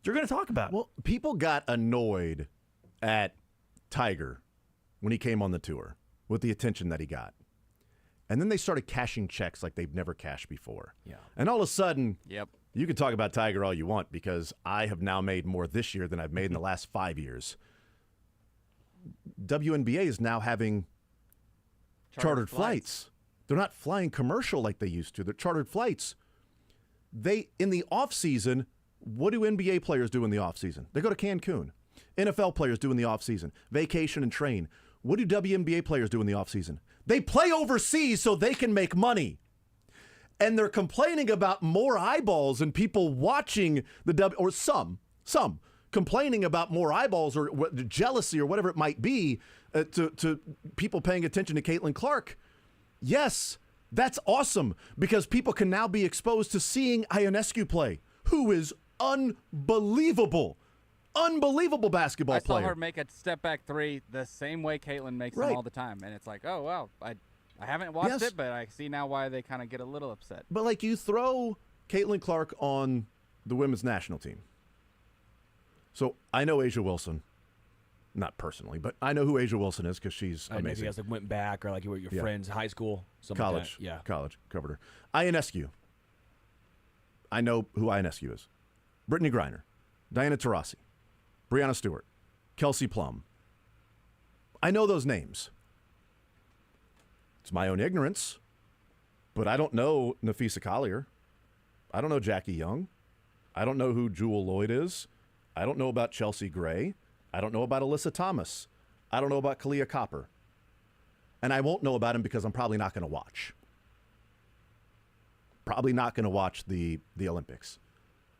you're going to talk about it. Well, people got annoyed at Tiger when he came on the tour with the attention that he got. And then they started cashing checks like they've never cashed before. Yeah. And all of a sudden, you can talk about Tiger all you want because I have now made more this year than I've made in the last 5 years. WNBA is now having chartered flights. They're not flying commercial like they used to. They're chartered flights. In the off season, what do NBA players do in the off season? They go to Cancun. NFL players do in the off season. Vacation and train. What do WNBA players do in the off season? They play overseas so they can make money. And they're complaining about more eyeballs and people watching or some complaining about more eyeballs or jealousy or whatever it might be to people paying attention to Caitlin Clark. Yes, that's awesome because people can now be exposed to seeing Ionescu play, who is unbelievable basketball player. I saw her make a step back 3 the same way Caitlin makes them all the time, and it's like, oh wow, I haven't watched it, but I see now why they kind of get a little upset. But like you throw Caitlin Clark on the women's national team. So I know Asia Wilson, not personally, but I know who Asia Wilson is because she's amazing. Maybe you guys went back or like you were your friends, high school, something college, like that. college covered her. Ionescu. I know who Ionescu is. Brittany Griner. Diana Taurasi, Brianna Stewart, Kelsey Plum. I know those names. It's my own ignorance, but I don't know Nafisa Collier. I don't know Jackie Young. I don't know who Jewel Lloyd is. I don't know about Chelsea Gray. I don't know about Alyssa Thomas. I don't know about Kalia Copper. And I won't know about him because I'm probably not going to watch. Probably not going to watch the Olympics.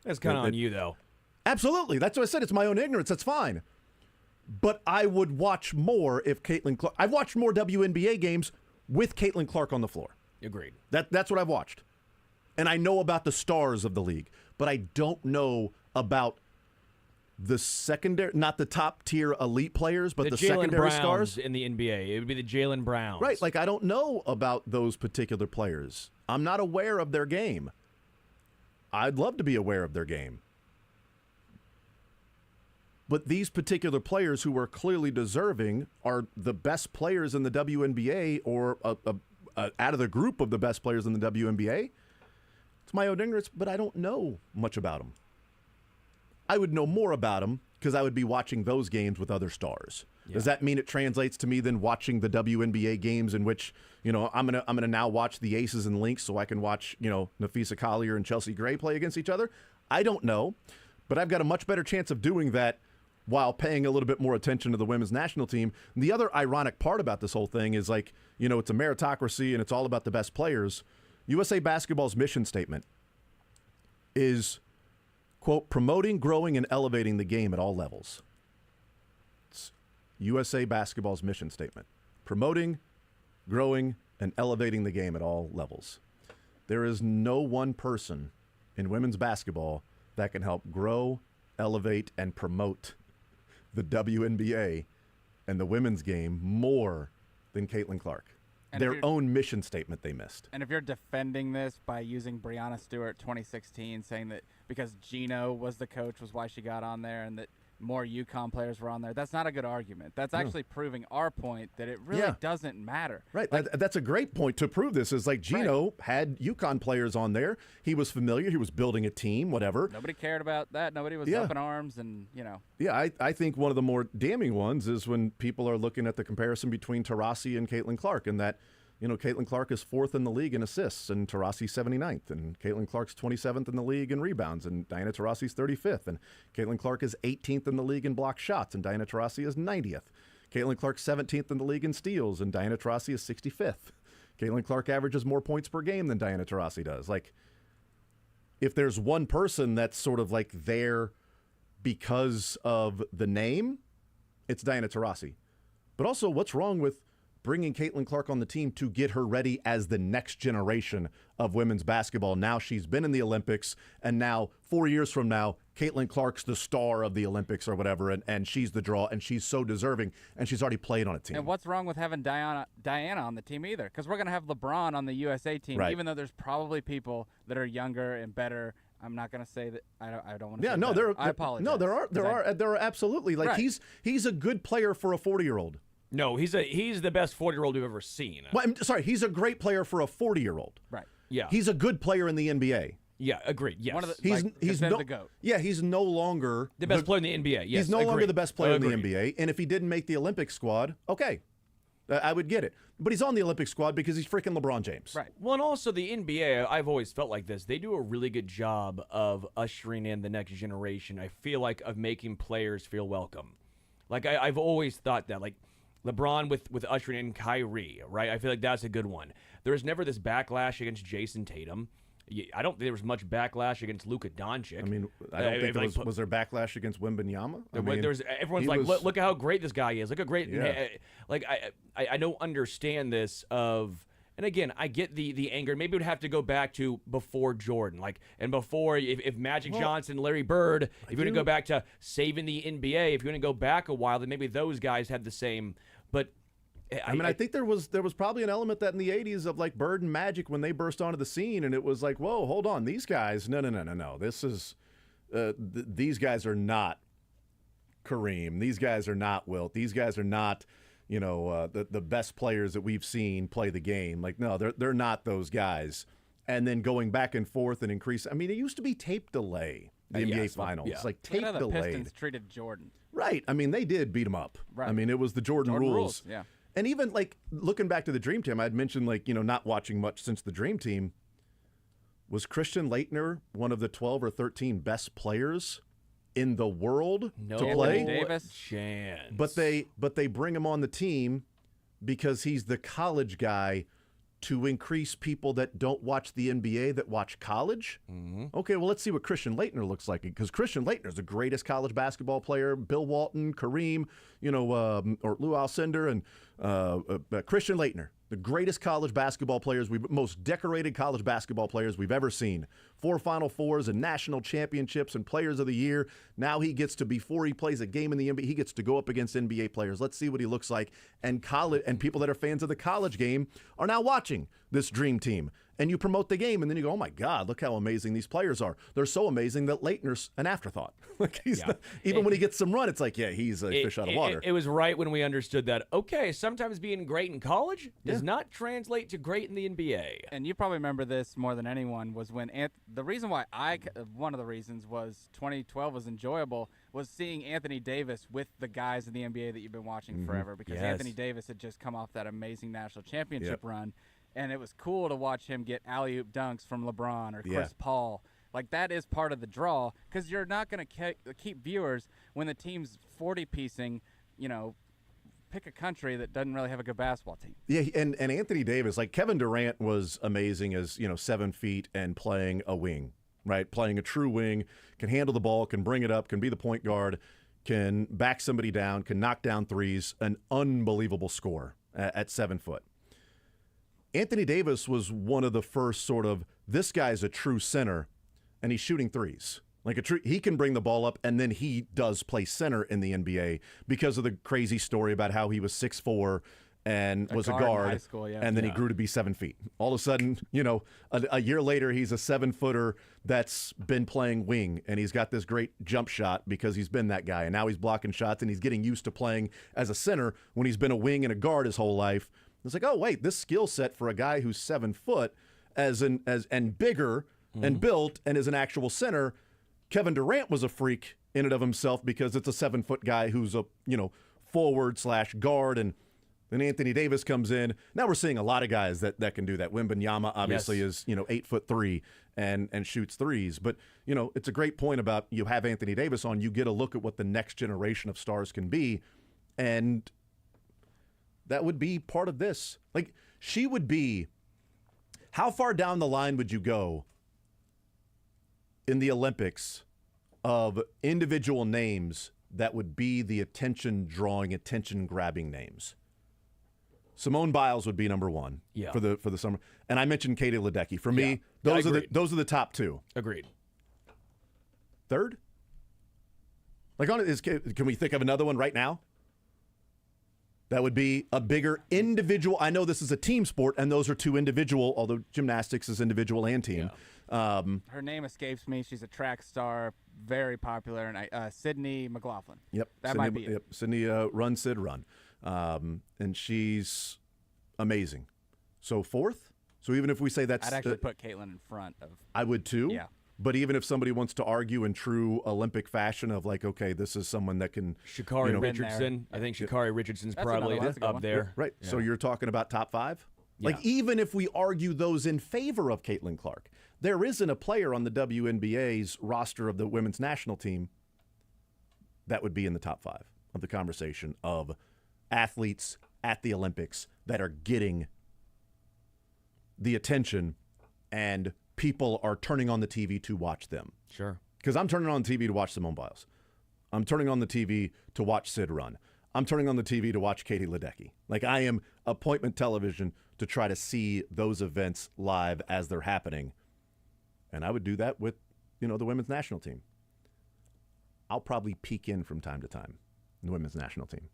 That's kind of on you, though. Absolutely. That's what I said. It's my own ignorance. That's fine. But I would watch more if Caitlin Clark... I've watched more WNBA games with Caitlin Clark on the floor. Agreed. That's what I've watched. And I know about the stars of the league. But I don't know about the secondary... Not the top-tier elite players, but the secondary stars. In the NBA. It would be the Jaylen Browns. Right. Like, I don't know about those particular players. I'm not aware of their game. I'd love to be aware of their game. But these particular players who are clearly deserving are the best players in the WNBA or out of the group of the best players in the WNBA. It's my own ignorance, but I don't know much about them. I would know more about them because I would be watching those games with other stars. Yeah. Does that mean it translates to me then watching the WNBA games in which, I'm gonna now watch the Aces and Lynx so I can watch, Nafisa Collier and Chelsea Gray play against each other? I don't know, but I've got a much better chance of doing that while paying a little bit more attention to the women's national team. And the other ironic part about this whole thing is it's a meritocracy and it's all about the best players. USA Basketball's mission statement is, quote, promoting, growing, and elevating the game at all levels. It's USA Basketball's mission statement. Promoting, growing, and elevating the game at all levels. There is no one person in women's basketball that can help grow, elevate, and promote the WNBA and the women's game more than Caitlin Clark. And their own mission statement they missed. And if you're defending this by using Brianna Stewart 2016, saying that because Gino was the coach was why she got on there and that more UConn players were on there, that's not a good argument. That's actually proving our point that it really doesn't matter. Right. That's a great point to prove this is Gino had UConn players on there. He was familiar. He was building a team, whatever. Nobody cared about that. Nobody was up in arms and, Yeah, I think one of the more damning ones is when people are looking at the comparison between Taurasi and Caitlin Clark and that, Caitlin Clark is 4th in the league in assists and Taurasi's 79th, and Caitlin Clark's 27th in the league in rebounds, and Diana Taurasi's 35th, and Caitlin Clark is 18th in the league in block shots, and Diana Taurasi is 90th. Caitlin Clark's 17th in the league in steals, and Diana Taurasi is 65th. Caitlin Clark averages more points per game than Diana Taurasi does. If there's one person that's sort of there because of the name, it's Diana Taurasi. But also, what's wrong with bringing Caitlin Clark on the team to get her ready as the next generation of women's basketball? Now she's been in the Olympics, and now 4 years from now, Caitlin Clark's the star of the Olympics or whatever, and she's the draw, and she's so deserving, and she's already played on a team. And what's wrong with having Diana on the team either? Because we're going to have LeBron on the USA team, even though there's probably people that are younger and better. I'm not going to say that. I don't want to. Yeah, no, I apologize. No, there are absolutely he's a good player for a 40-year-old. No, he's the best 40-year-old we've ever seen. Well, I'm sorry, he's a great player for a 40-year-old. Right. Yeah. He's a good player in the NBA. Yeah, agreed. Yes. One of the, he's the GOAT. Yeah, he's no longer the best player in the NBA. Yes, he's no longer the best player in the NBA. And if he didn't make the Olympic squad, okay, I would get it. But he's on the Olympic squad because he's freaking LeBron James. Right. Well, and also the NBA, I've always felt like this. They do a really good job of ushering in the next generation. I feel like of making players feel welcome. I've always thought that. LeBron with ushering in Kyrie, right? I feel like that's a good one. There was never this backlash against Jason Tatum. I don't think there was much backlash against Luka Doncic. I mean, I don't think was there backlash against Wembanyama? Everyone's look at how great this guy is. Look how great. Yeah. I don't understand this of. And again, I get the anger. Maybe it would have to go back to before Jordan, and before if Magic Johnson, Larry Bird. If you want to go back to saving the NBA, if you want to go back a while, then maybe those guys had the same. But I think there was probably an element that in the 80s of Bird and Magic when they burst onto the scene, and it was whoa, hold on, these guys, no. This is these guys are not Kareem. These guys are not Wilt. These guys are not. The best players that we've seen play the game. No, they're not those guys. And then going back and forth and increase. I mean, it used to be tape delay the NBA yes, Finals. yeah. Like, Look tape at how the delayed. Pistons treated Jordan. Right. I mean, they did beat him up. Right. I mean, it was the Jordan rules. Yeah. And even, like, looking back to the Dream Team, I'd mentioned, like, not watching much since the Dream Team. Was Christian Laettner one of the 12 or 13 best players in the world No to play? Anthony Davis. chance. But they bring him on the team because he's the college guy to increase people that don't watch the NBA that watch college. Okay, well, let's see what Christian Laettner looks like, because Christian Laettner is the greatest college basketball player. Bill Walton, Kareem, or Lou Alcindor, and Christian Laettner, the greatest college basketball players, most decorated college basketball players we've ever seen. 4 Final Fours and national championships and Players of the Year. Now he gets to, before he plays a game in the NBA, he gets to go up against NBA players. Let's see what he looks like. And people that are fans of the college game are now watching this Dream Team. And you promote the game, and then you go, oh my God, look how amazing these players are. They're so amazing that Laettner's an afterthought. Like even when he gets some run, it's like, yeah, he's a fish out of water. It was right when we understood that, okay, sometimes being great in college does not translate to great in the NBA. And you probably remember this more than anyone, was when the reason why one of the reasons was 2012 was enjoyable was seeing Anthony Davis with the guys in the NBA that you've been watching forever, because Yes. Anthony Davis had just come off that amazing national championship run, and it was cool to watch him get alley-oop dunks from LeBron or Chris Paul. Like, that is part of the draw, because you're not going to keep viewers when the team's 40-piecing, pick a country that doesn't really have a good basketball team. Yeah, and Anthony Davis, like Kevin Durant was amazing as, 7 feet and playing a wing, right? Playing a true wing, can handle the ball, can bring it up, can be the point guard, can back somebody down, can knock down threes, an unbelievable score at 7 foot. Anthony Davis was one of the first sort of, this guy's a true center, and he's shooting threes. Like he can bring the ball up, and then he does play center in the NBA because of the crazy story about how he was 6'4" and was a guard in guard, high school, yeah. and then he grew to be 7 feet. All of a sudden, a year later, he's a 7-footer that's been playing wing, and he's got this great jump shot because he's been that guy, and now he's blocking shots, and he's getting used to playing as a center when he's been a wing and a guard his whole life. It's like, oh wait, this skill set for a guy who's 7 foot and bigger and built and is an actual center. Kevin Durant was a freak in and of himself because it's a 7 foot guy who's a forward/guard, and then Anthony Davis comes in. Now we're seeing a lot of guys that can do that. Wembanyama obviously is 8'3" and shoots threes, but it's a great point about you have Anthony Davis on. You get a look at what the next generation of stars can be, and that would be part of this. Like, she would be, how far down the line would you go in the Olympics of individual names that would be the attention-drawing, attention-grabbing names? Simone Biles would be number one for the summer. And I mentioned Katie Ledecky. For me, those are the top two. Agreed. Third? Like, can we think of another one right now? That would be a bigger individual. I know this is a team sport, and those are two individual, although gymnastics is individual and team. Yeah. Her name escapes me. She's a track star, very popular, and Sydney McLaughlin. Yep. That might be it. Yep. Sydney, run, Sid, run. And she's amazing. So fourth? So even if we say that's... I'd actually put Caitlin in front of... I would too. Yeah. But even if somebody wants to argue in true Olympic fashion of like, okay, this is someone that can... Sha'Carri Richardson. I think Sha'Carri Richardson's probably up there. Right. Yeah. So you're talking about top 5? Yeah. Like, even if we argue those in favor of Caitlin Clark, there isn't a player on the WNBA's roster of the women's national team that would be in the top 5 of the conversation of athletes at the Olympics that are getting the attention and people are turning on the TV to watch them. Sure. Because I'm turning on the TV to watch Simone Biles. I'm turning on the TV to watch Sid run. I'm turning on the TV to watch Katie Ledecky. Like, I am appointment television to try to see those events live as they're happening. And I would do that with, the women's national team. I'll probably peek in from time to time in the women's national team.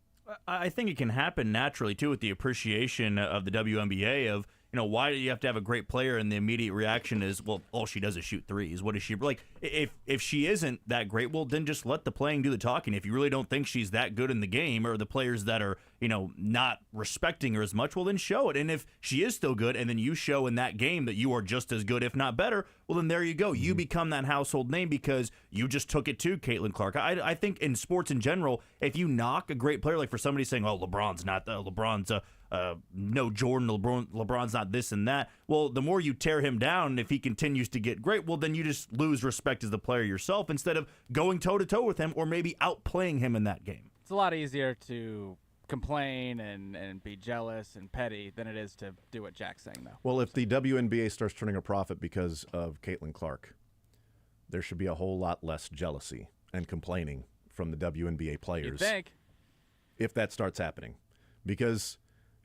I think it can happen naturally, too, with the appreciation of the WNBA of, why do you have to have a great player and the immediate reaction is, well, all she does is shoot threes. What is she like? If she isn't that great, well, then just let the playing do the talking. If you really don't think she's that good in the game, or the players that are, not respecting her as much, well, then show it. And if she is still good and then you show in that game that you are just as good, if not better, well, then there you go. You become that household name because you just took it to Caitlin Clark. I think in sports in general, if you knock a great player, like for somebody saying, oh, LeBron's not no Jordan, LeBron's not this and that. Well, the more you tear him down, and if he continues to get great, well, then you just lose respect as the player yourself instead of going toe-to-toe with him or maybe outplaying him in that game. It's a lot easier to complain and be jealous and petty than it is to do what Jack's saying, though. Well, if the WNBA starts turning a profit because of Caitlin Clark, there should be a whole lot less jealousy and complaining from the WNBA players. You think? If that starts happening. Because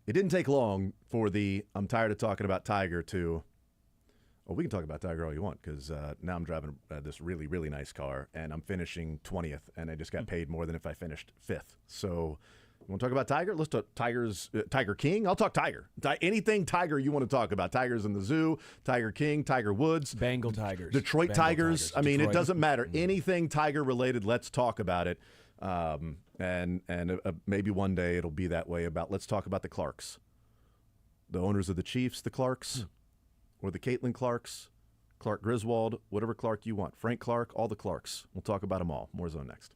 it didn't take long for I'm tired of talking about Tiger to, well, we can talk about Tiger all you want because now I'm driving this really, really nice car and I'm finishing 20th and I just got paid more than if I finished 5th. So you want to talk about Tiger? Let's talk Tiger King. I'll talk Tiger. Anything Tiger you want to talk about. Tigers in the zoo, Tiger King, Tiger Woods. Bengal Tigers. Detroit Bengal Tigers. I mean, Detroit. it doesn't matter. Anything Tiger related, let's talk about it. And maybe one day it'll be that way let's talk about the Clarks. The owners of the Chiefs, the Clarks, or the Caitlin Clarks, Clark Griswold, whatever Clark you want. Frank Clark, all the Clarks. We'll talk about them all. More Zone next.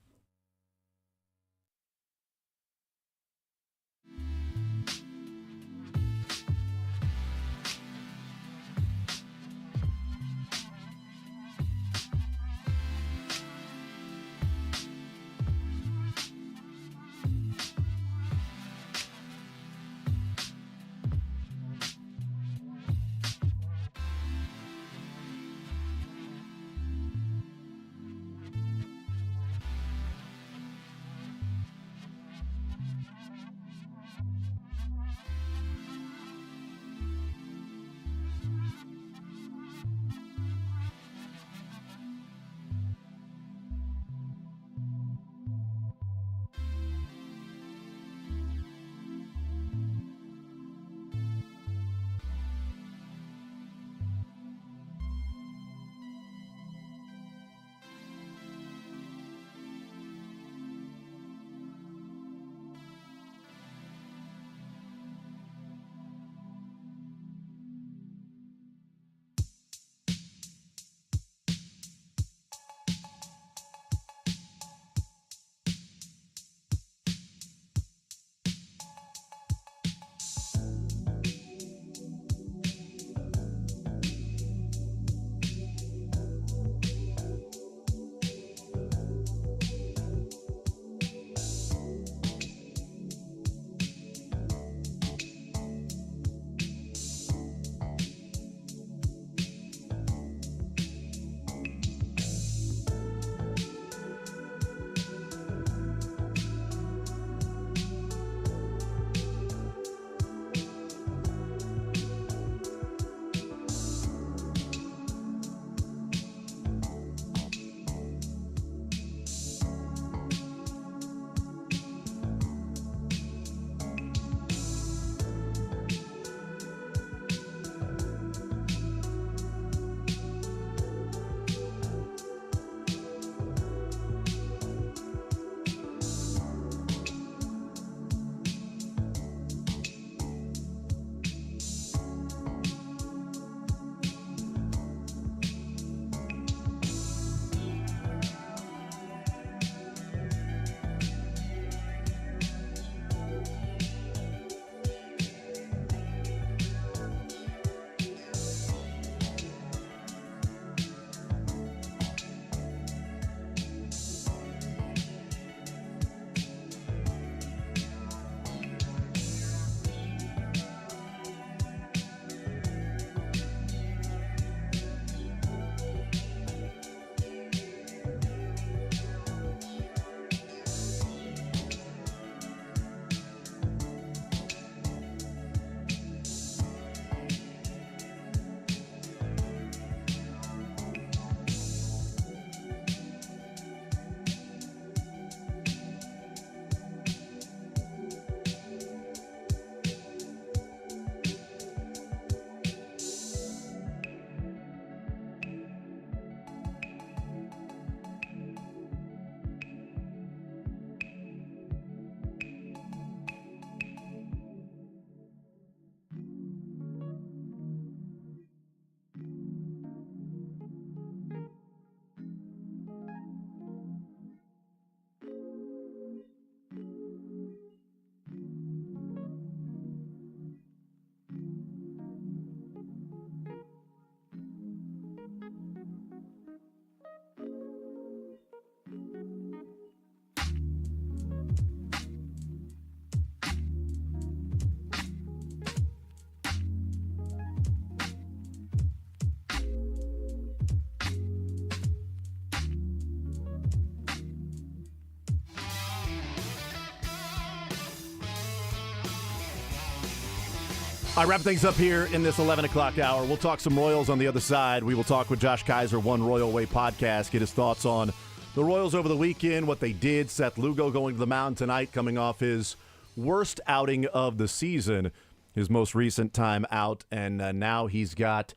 I wrap things up here in this 11 o'clock hour. We'll talk some Royals on the other side. We will talk with Josh Kaiser, One Royal Way podcast, get his thoughts on the Royals over the weekend, what they did. Seth Lugo going to the mound tonight, coming off his worst outing of the season, his most recent time out. And now he's got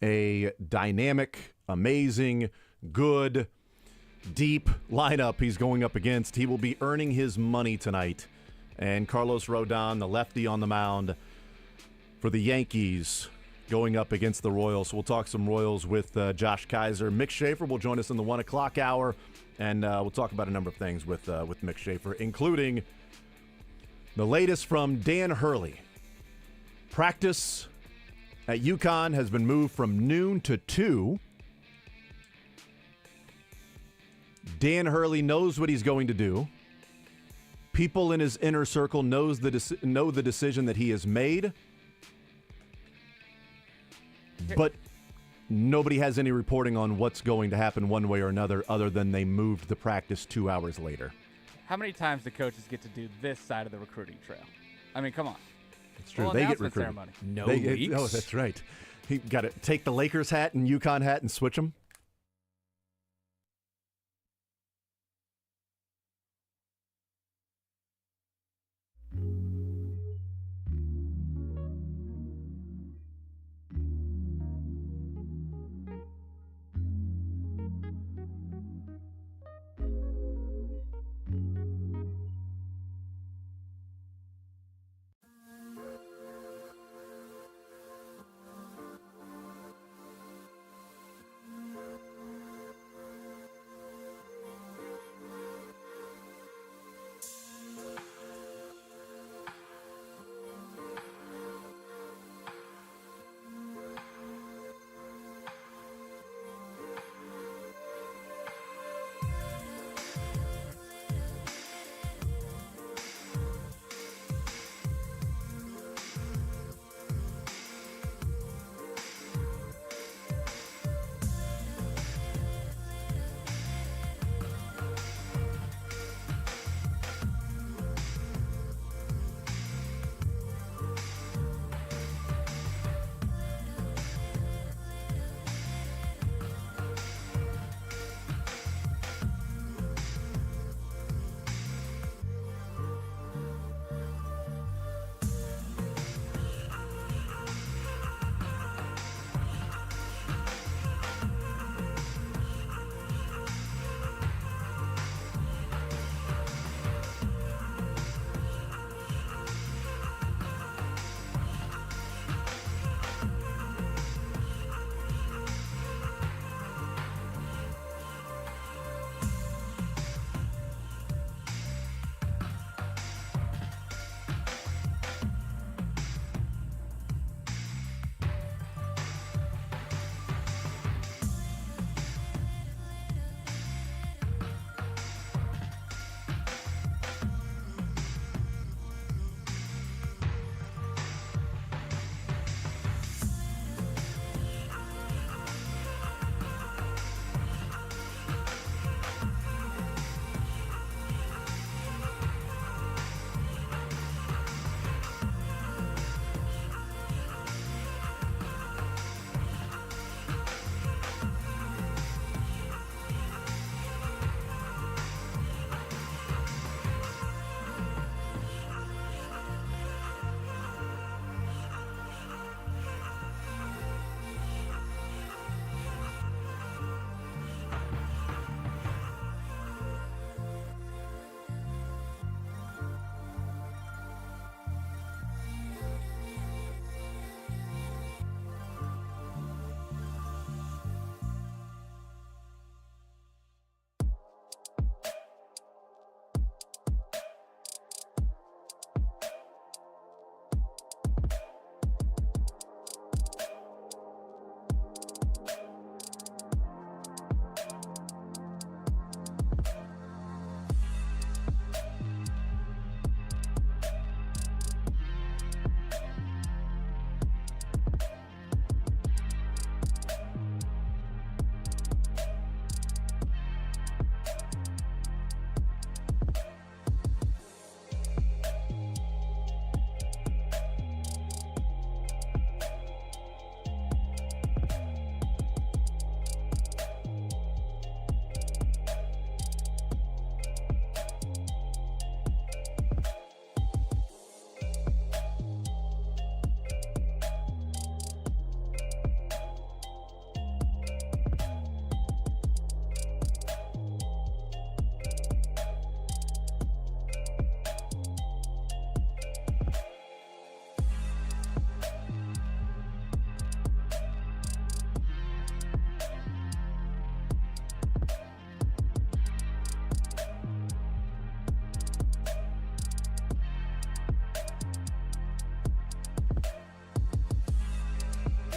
a dynamic, amazing, good, deep lineup he's going up against. He will be earning his money tonight. And Carlos Rodon, the lefty on the mound for the Yankees, going up against the Royals. So we'll talk some Royals with Josh Kaiser. Mick Schaefer will join us in the 1 o'clock hour, and we'll talk about a number of things with Mick Schaefer, including the latest from Dan Hurley. Practice at UConn has been moved from noon to 2. Dan Hurley knows what he's going to do. People in his inner circle know the decision that he has made. But nobody has any reporting on what's going to happen one way or another other than they moved the practice 2 hours later. How many times do coaches get to do this side of the recruiting trail? I mean, come on. It's true. Well, they get announcement recruited. ceremony. No Oh, leaks. that's right. He got to take the Lakers hat and UConn hat and switch them.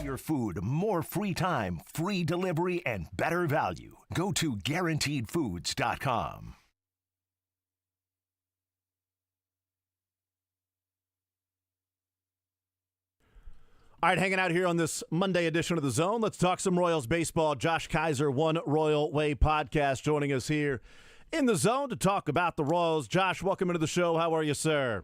Healthier food, more free time, free delivery, and better value. Go to GuaranteedFoods.com. All right, hanging out here on this Monday edition of The Zone. Let's talk some Royals baseball. Josh Kaiser, One Royal Way podcast, joining us here in The Zone to talk about the Royals. Josh, welcome into the show. How are you, sir?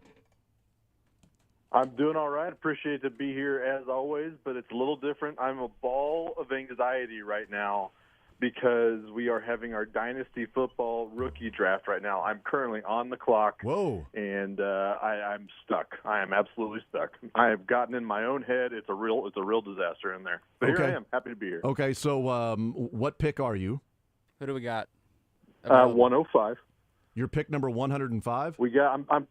I'm doing all right. Appreciate to be here as always, but it's a little different. I'm a ball of anxiety right now because we are having our Dynasty Football rookie draft right now. I'm currently on the clock. Whoa. And I'm stuck. I am absolutely stuck. I have gotten in my own head. It's a real disaster in there. But Okay. Here I am. Happy to be here. Okay, so what pick are you? Who do we got? 105. Your pick number 105? We got. I'm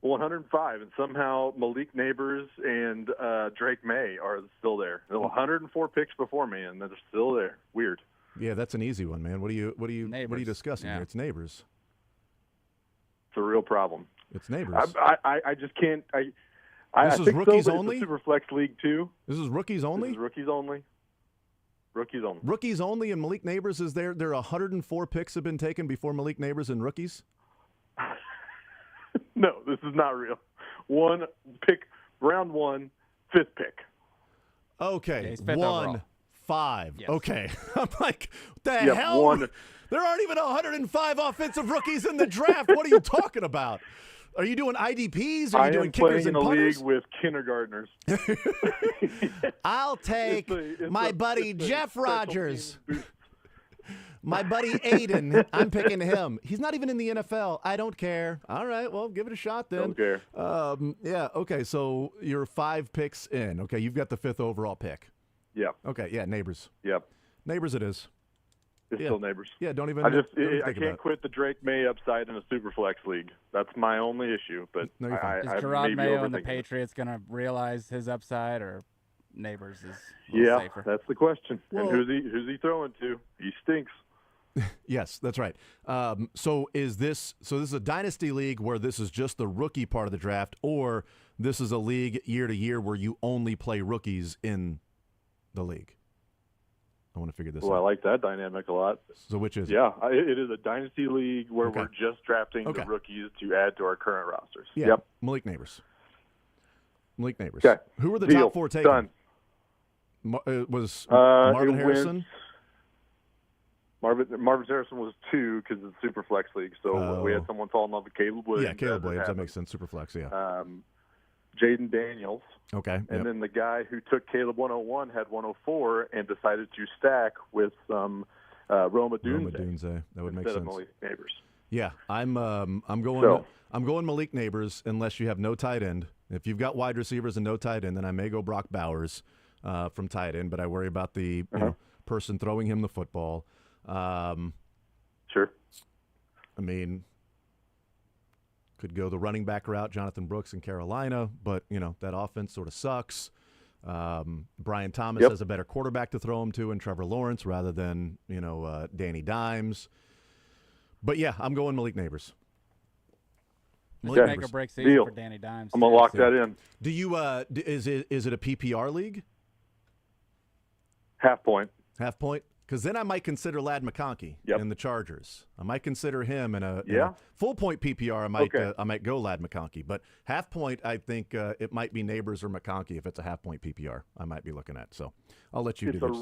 105, and somehow Malik Neighbors and Drake May are still there. There were 104 picks before me, and they're still there. Weird. Yeah, that's an easy one, man. What are you discussing here? It's neighbors. It's a real problem. It's neighbors. I just can't. This I is think rookies so, but only? It's a super flex league too. This is rookies only? This is rookies only. Rookies only. Rookies only, and Malik Neighbors is there. There are 104 picks have been taken before Malik Neighbors and rookies. No, this is not real. One pick, round 1, 5th pick. Okay, Yeah, he's fifth 1, overall. 5. Yes. Okay, I'm like, what the Yep, hell? one. There aren't even 105 offensive rookies in the draft. What are you talking about? Are you doing IDPs? Are you I doing am kickers playing in and a punters? league with kindergartners. I'll take It's my a buddy Jeff special Rogers. team boost. My buddy Aiden, I'm picking him. He's not even in the NFL. I don't care. All right, well, give it a shot then. Don't care. Yeah, okay, so you're 5 picks in. Okay, you've got the 5th overall pick. Yep. Okay, yeah, Neighbors. Yep. Neighbors it is. It's Yeah. still Neighbors. Yeah, don't even I don't even I think about can't it. quit the Drake May upside in a super flex league. That's my only issue. But No, you're fine. Is I Gerard may be Mayo and the overthinking it. Patriots going to realize his upside, or Neighbors is a Yeah, little safer? that's the question. Well- and who's he throwing to? He stinks. Yes, that's right. So this is a dynasty league where this is just the rookie part of the draft, or this is a league year to year where you only play rookies in the league? I want to figure this Well, I out. like that dynamic a lot. So which is it? Yeah, it is a dynasty league where Okay. we're just drafting Okay. the rookies to add to our current rosters. Yeah, Yep. Malik Neighbors. Malik Neighbors. Okay. Who were the Deal. top 4 taken? Done. Was It Marvin went- Harrison? Marvin Harrison was 2 because it's a super flex league. So we had Oh. someone fall in love with Caleb Williams. Yeah, Caleb as it Williams. That happened. makes sense. Superflex, yeah. Jaden Daniels. Okay. And yep. then the guy who took Caleb 101 had 104 and decided to stack with some Roma Roma Dunze Dunze. That would make instead sense. of Malik Neighbors. Yeah, I'm going So- I'm going Malik Neighbors unless you have no tight end. If you've got wide receivers and no tight end, then I may go Brock Bowers from tight end, but I worry about the person throwing him the football. Sure. I mean, could go the running back route, Jonathan Brooks in Carolina, but that offense sort of sucks. Brian Thomas Yep. has a better quarterback to throw him to in Trevor Lawrence rather than Danny Dimes. But yeah, I'm going Malik Neighbors. This Okay. is make or break season Deal. for Danny Dimes. I'm going to lock seriously. that in. Do you is it a PPR league? Half point. Half point? Because then I might consider Ladd McConkey Yep. in the Chargers. I might consider him in a Yeah. full point PPR. I might go Ladd McConkey, but half point I think it might be Neighbors or McConkey if it's a half point PPR. I might be looking at. So I'll let you It's do a this.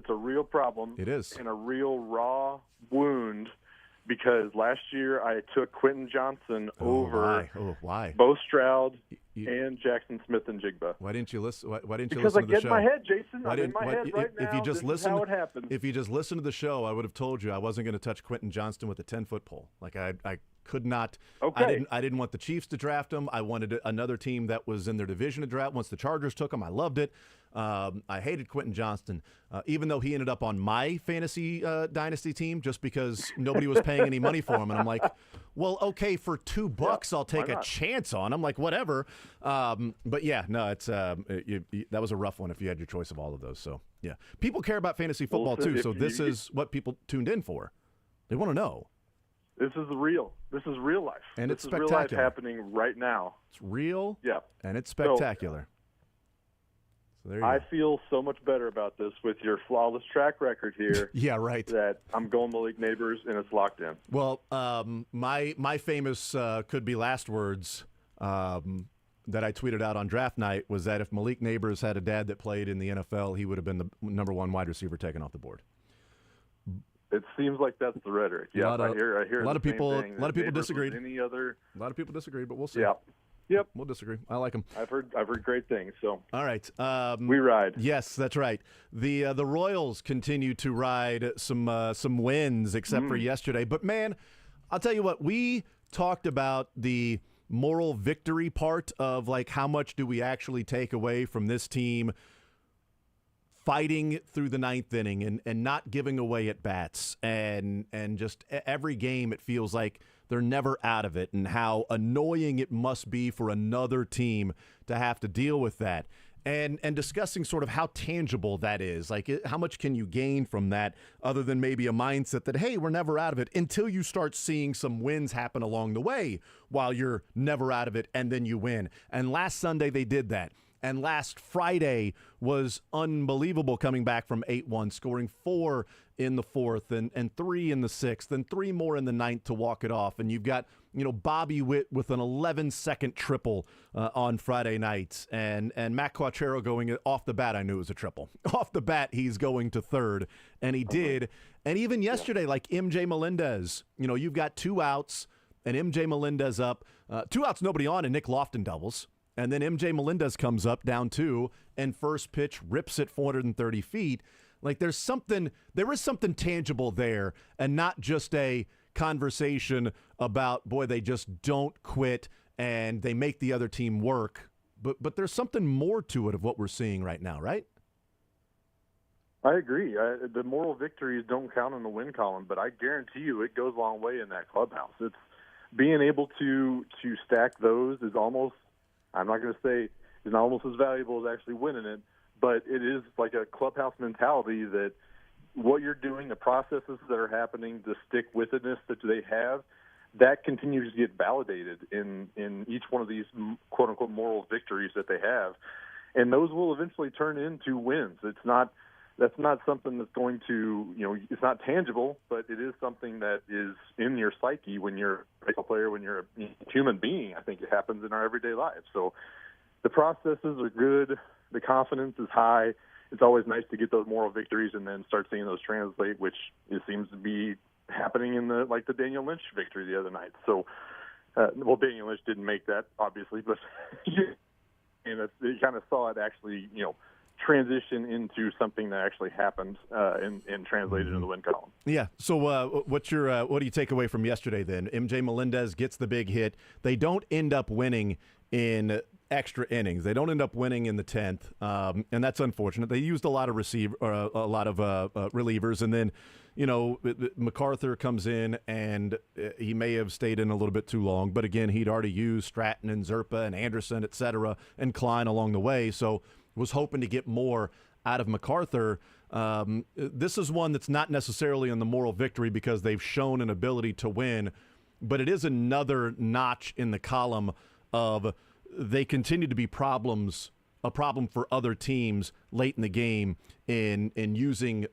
real problem. It is. And a real raw wound because last year I took Quentin Johnson over Why? Bo Stroud You- and Jackson Smith and Jigba. Why didn't you listen? Why didn't you Because I listen to the get show? in my head, Jason. Why I'm in didn't- my why- head right if now. you just This is listened, how it happened. If you just listened to the show, I would have told you I wasn't going to touch Quentin Johnston with a 10-foot pole. Like I could not. Okay. I didn't want the Chiefs to draft him. I wanted another team that was in their division to draft. Once the Chargers took him, I loved it. I hated Quentin Johnston, even though he ended up on my fantasy dynasty team just because nobody was paying any money for him. And I'm like, well, okay, for $2, I'll take a not? chance on him. Like, whatever. But yeah, no, it's that was a rough one if you had your choice of all of those. So yeah, people care about fantasy football so too. if So this you- is what people tuned in for. They want to know. This is real. This is real life. And this it's is real life spectacular. happening right now. It's real. Yeah. And it's spectacular. So there you I go. feel so much better about this with your flawless track record here. Yeah, right. That I'm going Malik Neighbors, and it's locked in. Well, my famous could be last words that I tweeted out on draft night was that if Malik Neighbors had a dad that played in the NFL, he would have been the number one wide receiver taken off the board. It seems like that's the rhetoric. Yeah, I hear. A lot of people. Thing, A lot of people Neighbors disagreed. Any other? A lot of people disagreed, but we'll see. Yeah. Yep. We'll disagree. I like him. I've heard great things. So all right, we ride. Yes, that's right. The Royals continue to ride some wins, except for yesterday. But man, I'll tell you what. We talked about the moral victory part of like how much do we actually take away from this team fighting through the ninth inning and not giving away at bats and just every game it feels like they're never out of it, and how annoying it must be for another team to have to deal with that. And discussing sort of how tangible that is. Like, how much can you gain from that other than maybe a mindset that, hey, we're never out of it, until you start seeing some wins happen along the way while you're never out of it, and then you win. And last Sunday they did that. And last Friday was unbelievable, coming back from 8-1, scoring 4 in the fourth and 3 in the sixth and 3 more in the ninth to walk it off. And you've got, Bobby Witt with an 11-second triple on Friday night. And Matt Quatrero going off the bat, I knew it was a triple. Off the bat, he's going to third, and he did. And even yesterday, like MJ Melendez, you've got 2 outs, and MJ Melendez up. 2 outs, nobody on, and Nick Lofton doubles. And then MJ Melendez comes up down 2 and first pitch rips it 430 feet. Like there is something tangible there, and not just a conversation about, boy, they just don't quit and they make the other team work. But there's something more to it of what we're seeing right now, right? I agree. The moral victories don't count in the win column, but I guarantee you it goes a long way in that clubhouse. It's being able to stack those is almost, I'm not going to say it's not almost as valuable as actually winning it, but it is like a clubhouse mentality that what you're doing, the processes that are happening, the stick-with-itness that they have, that continues to get validated in each one of these quote-unquote moral victories that they have. And those will eventually turn into wins. That's not something that's going to, it's not tangible, but it is something that is in your psyche when you're a baseball player, when you're a human being. I think it happens in our everyday lives. So the processes are good. The confidence is high. It's always nice to get those moral victories and then start seeing those translate, which it seems to be happening in the Daniel Lynch victory the other night. So, Daniel Lynch didn't make that, obviously, but and you kind of saw it actually, transition into something that actually happened and translated into the win column. Yeah. So what do you take away from yesterday then? MJ Melendez gets the big hit. They don't end up winning in extra innings. They don't end up winning in the 10th, and that's unfortunate. They used a lot of relievers, and then MacArthur comes in, and he may have stayed in a little bit too long. But again, he'd already used Stratton and Zerpa and Anderson, et cetera, and Klein along the way. So was hoping to get more out of MacArthur. This is one that's not necessarily on the moral victory because they've shown an ability to win, but it is another notch in the column of they continue to be a problem for other teams late in the game in using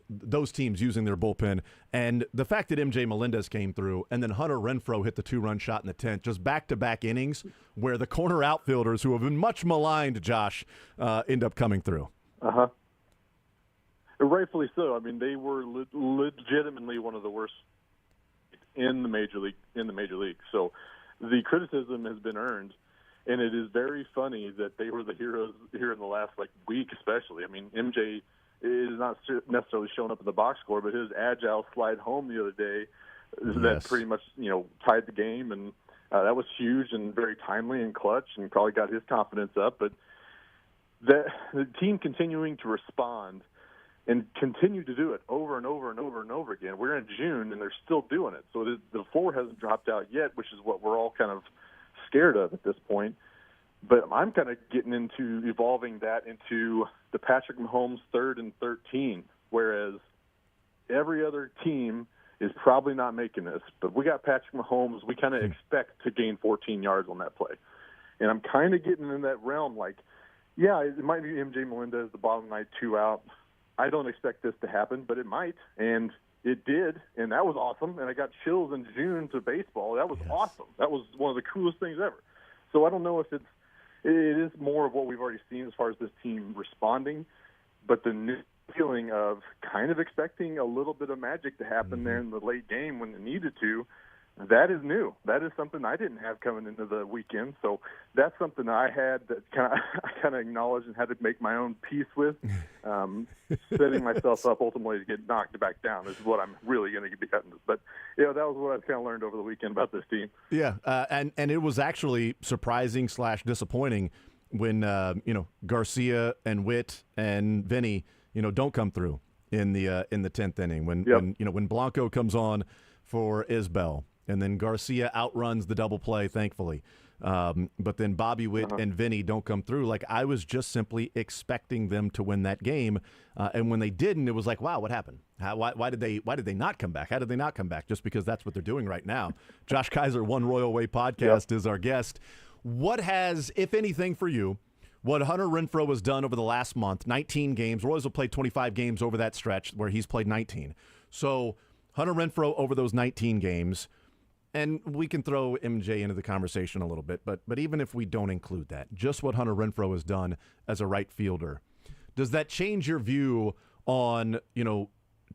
those teams using their bullpen. And the fact that MJ Melendez came through and then Hunter Renfroe hit the 2-run shot in the 10th, just back-to-back innings where the corner outfielders who have been much maligned, Josh, end up coming through. Uh-huh. Rightfully so. I mean, they were legitimately one of the worst in the major league. So the criticism has been earned. And it is very funny that they were the heroes here in the last week, especially. I mean, MJ is not necessarily showing up in the box score, but his agile slide home the other day that pretty much tied the game, and that was huge and very timely and clutch, and probably got his confidence up. But the team continuing to respond and continue to do it over and over and over and over again. We're in June and they're still doing it, so the floor hasn't dropped out yet, which is what we're all kind of scared of at this point. But I'm kind of getting into evolving that into the Patrick Mahomes 3rd and 13, whereas every other team is probably not making this. But we got Patrick Mahomes. We kind of expect to gain 14 yards on that play. And I'm kind of getting in that realm, Yeah, it might be MJ Melendez, the bottom night 2 out. I don't expect this to happen, but it might, and it did, and that was awesome. And I got chills in June to baseball. That was awesome. That was one of the coolest things ever. So I don't know if it is more of what we've already seen as far as this team responding, but the new feeling of kind of expecting a little bit of magic to happen there in the late game when it needed to, that is new. That is something I didn't have coming into the weekend. So that's something I had that I kind of acknowledged and had to make my own peace with, setting myself up ultimately to get knocked back down is what I'm really going to be getting. But, that was what I kind of learned over the weekend about this team. Yeah, and it was actually surprising / disappointing when, Garcia and Witt and Vinny, don't come through in the 10th inning. When Blanco comes on for Isbell, and then Garcia outruns the double play, thankfully. But then Bobby Witt and Vinny don't come through. Like, I was just simply expecting them to win that game. And when they didn't, it was like, wow, what happened? Why did they not come back? How did they not come back? Just because that's what they're doing right now. Josh Kaiser, One Royal Way podcast, is our guest. What has, if anything for you, what Hunter Renfroe has done over the last month, 19 games. Royals have played 25 games over that stretch where he's played 19. So Hunter Renfroe over those 19 games, and we can throw MJ into the conversation a little bit, but even if we don't include that, just what Hunter Renfroe has done as a right fielder, does that change your view on,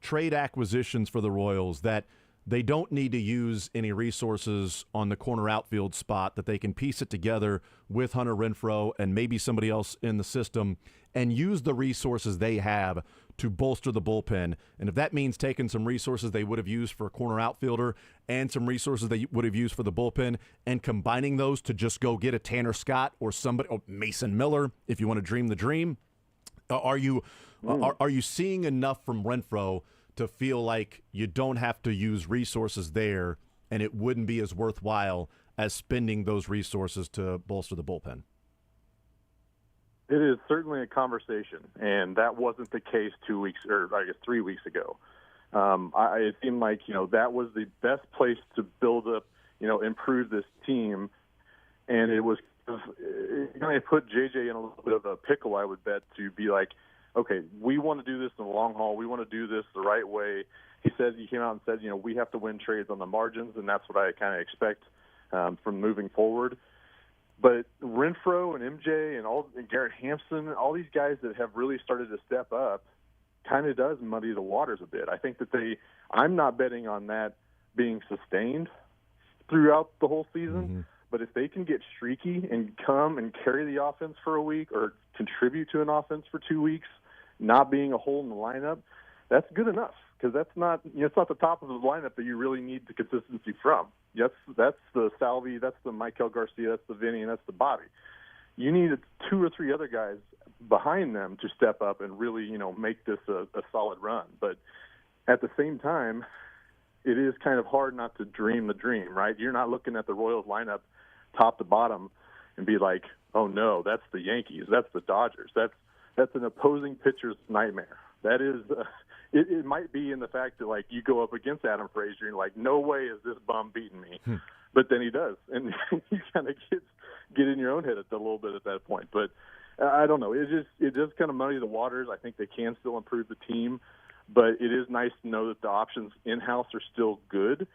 trade acquisitions for the Royals, that they don't need to use any resources on the corner outfield spot, that they can piece it together with Hunter Renfroe and maybe somebody else in the system and use the resources they have to bolster the bullpen? And if that means taking some resources they would have used for a corner outfielder and some resources they would have used for the bullpen and combining those to just go get a Tanner Scott or somebody, or Mason Miller, if you want to dream the dream, are you seeing enough from Renfroe to feel like you don't have to use resources there and it wouldn't be as worthwhile as spending those resources to bolster the bullpen? It is certainly a conversation, and that wasn't the case 2 weeks, or I guess 3 weeks ago. It seemed like, that was the best place to build up, improve this team, and it was kind of put JJ in a little bit of a pickle, I would bet, to be like, okay, we want to do this in the long haul. We want to do this the right way. He came out and said, we have to win trades on the margins, and that's what I kind of expect from moving forward. But Renfroe and MJ and Garrett Hampson, all these guys that have really started to step up, kind of does muddy the waters a bit. I think that I'm not betting on that being sustained throughout the whole season. Mm-hmm. But if they can get streaky and come and carry the offense for a week or contribute to an offense for 2 weeks, not being a hole in the lineup, that's good enough, because that's not, it's not the top of the lineup that you really need the consistency from. That's the Salvi, that's the Michael Garcia, that's the Vinny, and that's the Bobby. You need 2 or 3 other guys behind them to step up and really, make this a solid run. But at the same time, it is kind of hard not to dream the dream, right? You're not looking at the Royals lineup top to bottom and be like, oh no, that's the Yankees, that's the Dodgers, that's an opposing pitcher's nightmare. That is, it might be in the fact that, like, you go up against Adam Frazier and you're like, no way is this bum beating me. But then he does, and you kind of get in your own head a little bit at that point. But I don't know. It just kind of muddy the waters. I think they can still improve the team, but it is nice to know that the options in-house are still good.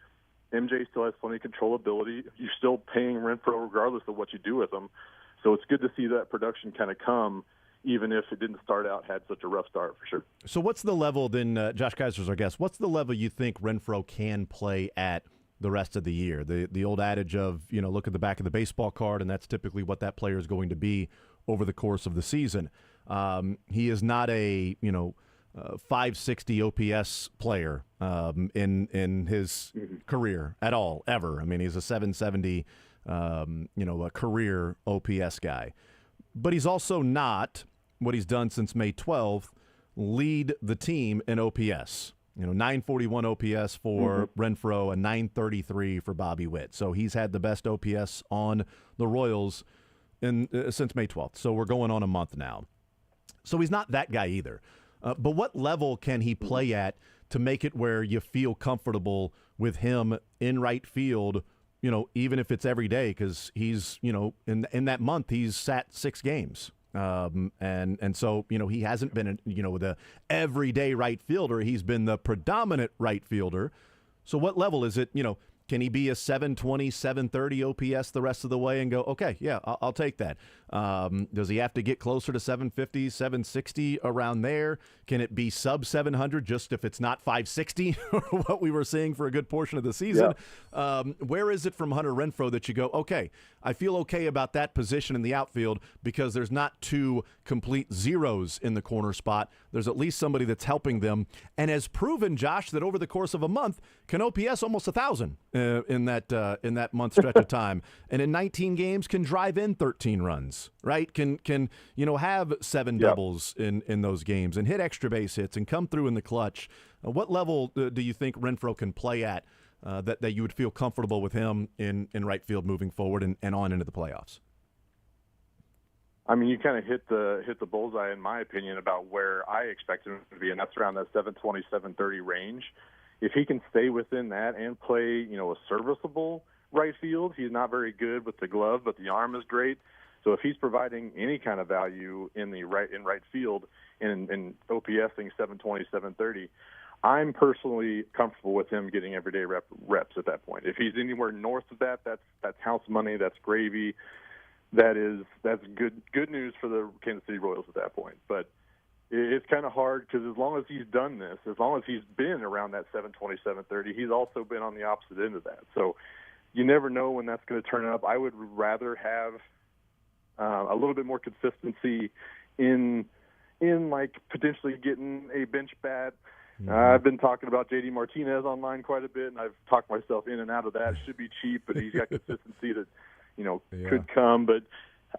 MJ still has plenty of controllability. You're still paying Renfroe regardless of what you do with him. So it's good to see that production kind of come, even if it didn't had such a rough start, for sure. So what's the level then, Josh Kaiser's our guest, what's the level you think Renfroe can play at the rest of the year? The old adage of, look at the back of the baseball card, and that's typically what that player is going to be over the course of the season. He is not a, 560 OPS player in his career at all, ever. I mean, he's a 770, a career OPS guy. But he's also not, what he's done since May 12th, lead the team in OPS. 941 OPS for Renfroe and 933 for Bobby Witt. So he's had the best OPS on the Royals since May 12th. So we're going on a month now. So he's not that guy either. But what level can he play at to make it where you feel comfortable with him in right field, even if it's every day? Because he's, in that month, he's sat 6 games. And so, he hasn't been, the everyday right fielder. He's been the predominant right fielder. So what level is it? Can he be a 720, 730 OPS the rest of the way and go, okay, yeah, I'll take that? Does he have to get closer to 750, 760 around there? Can it be sub 700 just if it's not 560, what we were seeing for a good portion of the season? Yeah. Where is it from Hunter Renfroe that you go, okay, I feel okay about that position in the outfield because there's not two complete zeros in the corner spot. There's at least somebody that's helping them and has proven, Josh, that over the course of a month can OPS almost 1,000 in that month stretch of time, and in 19 games can drive in 13 runs, right? Can have 7 doubles in those games and hit extra base hits and come through in the clutch. What level do you think Renfroe can play at that you would feel comfortable with him in right field moving forward and on into the playoffs? I mean, you kind of hit the bullseye, in my opinion, about where I expect him to be, and that's around that 720, 730 range. If he can stay within that and play, a serviceable right field, he's not very good with the glove, but the arm is great. So if he's providing any kind of value in right field and OPSing 720, 730, I'm personally comfortable with him getting everyday reps at that point. If he's anywhere north of that, that's house money, that's gravy. That's good news for the Kansas City Royals at that point. But it's kind of hard because as long as he's done this, as long as he's been around that 720, 730, he's also been on the opposite end of that. So you never know when that's going to turn up. I would rather have a little bit more consistency in like potentially getting a bench bat. I've been talking about J.D. Martinez online quite a bit, and I've talked myself in and out of that. Should be cheap, but he's got consistency that could come. But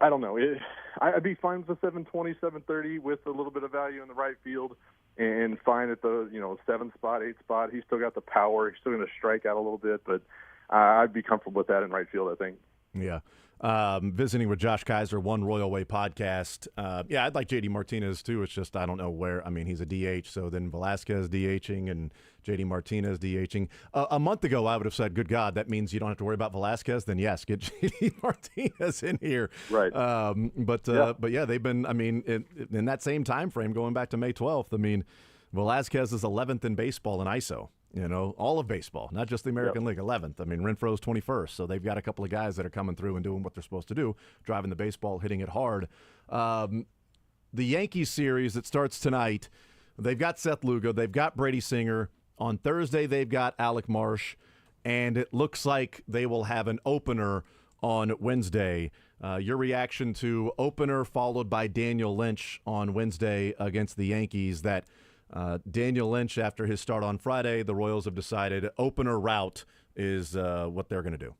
I don't know. I'd be fine with the 720, 730 with a little bit of value in the right field, and fine at the 7 spot, 8 spot. He's still got the power. He's still going to strike out a little bit, but I'd be comfortable with that in right field, I think. Yeah. Visiting with Josh Kaiser, One Royal Way podcast. I'd like J.D. Martinez too. It's just I don't know where. I mean, he's a DH, so then Velasquez DHing and J.D. Martinez DHing. A month ago, I would have said, good God, that means you don't have to worry about Velasquez. Then yes, get J.D. Martinez in here. Right. But yeah, they've been, I mean, in that same time frame, going back to May 12th, I mean, Velasquez is 11th in baseball in ISO. All of baseball, not just the American League, 11th. I mean, Renfroe's 21st, so they've got a couple of guys that are coming through and doing what they're supposed to do, driving the baseball, hitting it hard. The Yankees series that starts tonight, they've got Seth Lugo, they've got Brady Singer. On Thursday, they've got Alec Marsh, and it looks like they will have an opener on Wednesday. Your reaction to opener followed by Daniel Lynch on Wednesday against the Yankees, that Daniel Lynch, after his start on Friday, the Royals have decided opener route is what they're going to do.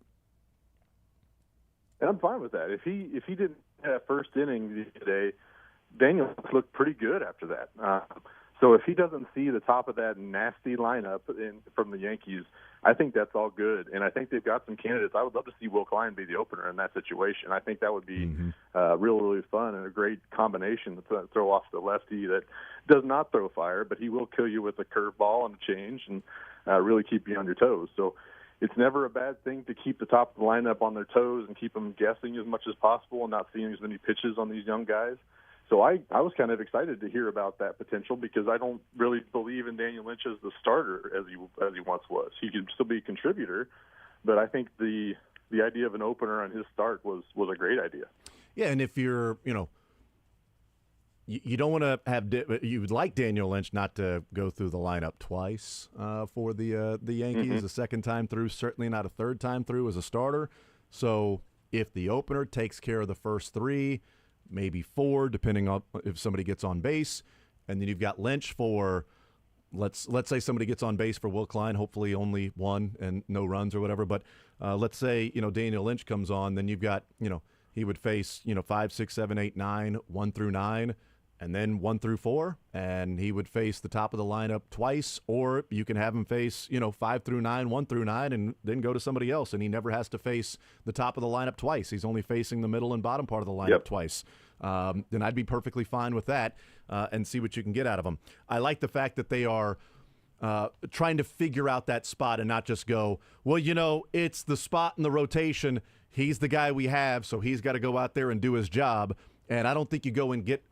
And I'm fine with that. If he didn't have first inning today, Daniel looked pretty good after that. So if he doesn't see the top of that nasty lineup from the Yankees, I think that's all good. And I think they've got some candidates. I would love to see Will Klein be the opener in that situation. I think that would be really fun and a great combination to throw off the lefty that does not throw fire, but he will kill you with a curveball and a change and really keep you on your toes. So it's never a bad thing to keep the top of the lineup on their toes and keep them guessing as much as possible and not seeing as many pitches on these young guys. So I was kind of excited to hear about that potential because I don't really believe in Daniel Lynch as the starter as he once was. He could still be a contributor, but I think the idea of an opener on his start was a great idea. Yeah, and if you're, you don't want to have you would like Daniel Lynch not to go through the lineup twice for the Yankees. The second time through, certainly not a third time through as a starter. So if the opener takes care of the first 3, maybe 4, depending on if somebody gets on base, and then you've got Lynch for let's say somebody gets on base for Will Klein, hopefully only 1 and no runs or whatever. But let's say Daniel Lynch comes on, then you've got he would face 5, 6, 7, 8, 9, 1 through 9, and then 1 through 4, and he would face the top of the lineup twice, or you can have him face 5 through 9, 1 through 9, and then go to somebody else, and he never has to face the top of the lineup twice. He's only facing the middle and bottom part of the lineup twice. Then I'd be perfectly fine with that and see what you can get out of him. I like the fact that they are trying to figure out that spot and not just go, well, it's the spot in the rotation. He's the guy we have, so he's got to go out there and do his job. And I don't think you go and get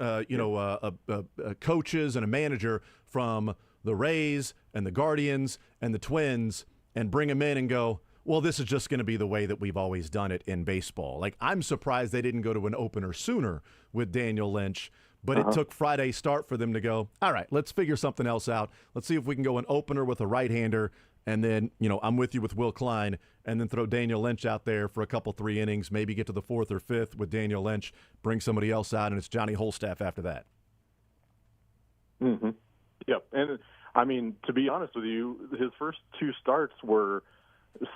coaches and a manager from the Rays and the Guardians and the Twins and bring them in and go, well, this is just going to be the way that we've always done it in baseball. Like, I'm surprised they didn't go to an opener sooner with Daniel Lynch, but it took Friday's start for them to go, all right, let's figure something else out. Let's see if we can go an opener with a right-hander, and then, I'm with you with Will Klein, and then throw Daniel Lynch out there for a couple, 3 innings, maybe get to the 4th or 5th with Daniel Lynch, bring somebody else out, and it's Johnny Holstaff after that. Mm-hmm. Yep. And, I mean, to be honest with you, his first 2 starts were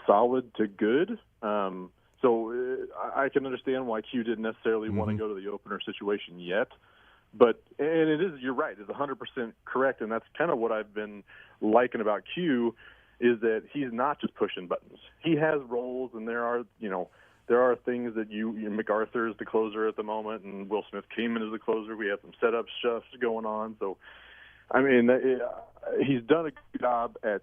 solid to good. So I can understand why Q didn't necessarily want to go to the opener situation yet. But, and it is, you're right, it's 100% correct, and that's kind of what I've been liking about Q, is that he's not just pushing buttons. He has roles, and there are things that MacArthur is the closer at the moment, and Will Smith came in as the closer. We have some setup stuff going on. So, I mean, he's done a good job at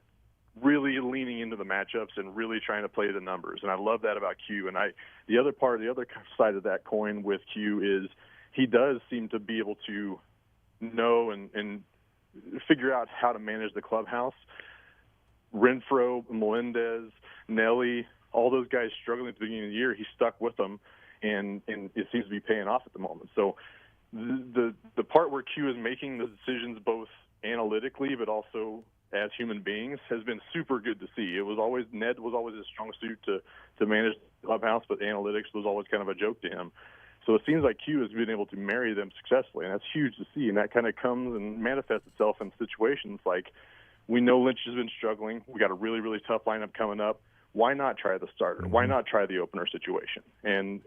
really leaning into the matchups and really trying to play the numbers. And I love that about Q. And the other side of that coin with Q is he does seem to be able to know and figure out how to manage the clubhouse. Renfroe, Melendez, Nelly, all those guys struggling at the beginning of the year, he stuck with them, and it seems to be paying off at the moment. So the part where Q is making the decisions both analytically but also as human beings has been super good to see. Ned was always his strong suit to manage the clubhouse, but analytics was always kind of a joke to him. So it seems like Q has been able to marry them successfully, and that's huge to see. And that kind of comes and manifests itself in situations like, we know Lynch has been struggling. We got a really, really tough lineup coming up. Why not try the starter? Why not try the opener situation? And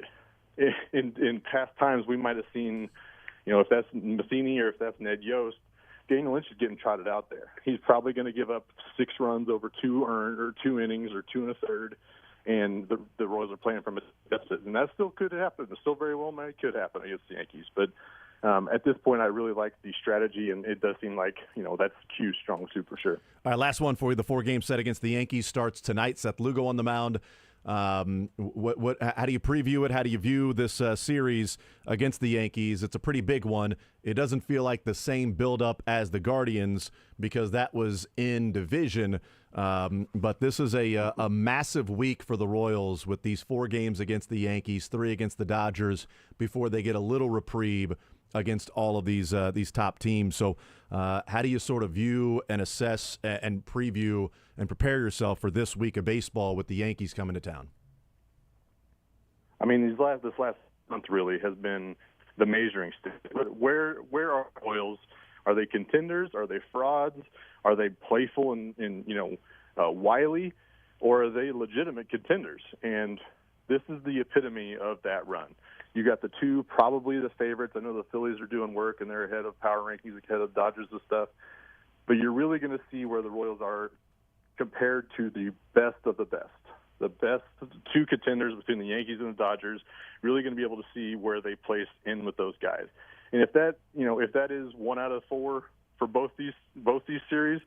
in past times, we might have seen, if that's Matheny or if that's Ned Yost, Daniel Lynch is getting trotted out there. He's probably going to give up 6 runs over 2 innings or 2 1/3, and the Royals are playing from a deficit. And that still could happen. It still very well could happen against the Yankees. But at this point, I really like the strategy, and it does seem like, that's Q's strong suit for sure. All right, last one for you. The 4-game set against the Yankees starts tonight. Seth Lugo on the mound. How do you preview it? How do you view this series against the Yankees? It's a pretty big one. It doesn't feel like the same buildup as the Guardians because that was in division. But this is a massive week for the Royals with these 4 games against the Yankees, 3 against the Dodgers before they get a little reprieve against all of these top teams. So how do you sort of view and assess and preview and prepare yourself for this week of baseball with the Yankees coming to town? I mean, this last month really has been the measuring stick. Where are Royals? Are they contenders? Are they frauds? Are they playful and wily? Or are they legitimate contenders? And this is the epitome of that run. You got the 2, probably the favorites. I know the Phillies are doing work, and they're ahead of power rankings, ahead of Dodgers and stuff. But you're really going to see where the Royals are compared to the best of the best. The best 2 contenders between the Yankees and the Dodgers, really going to be able to see where they place in with those guys. And if that is 1 out of 4 for both these series,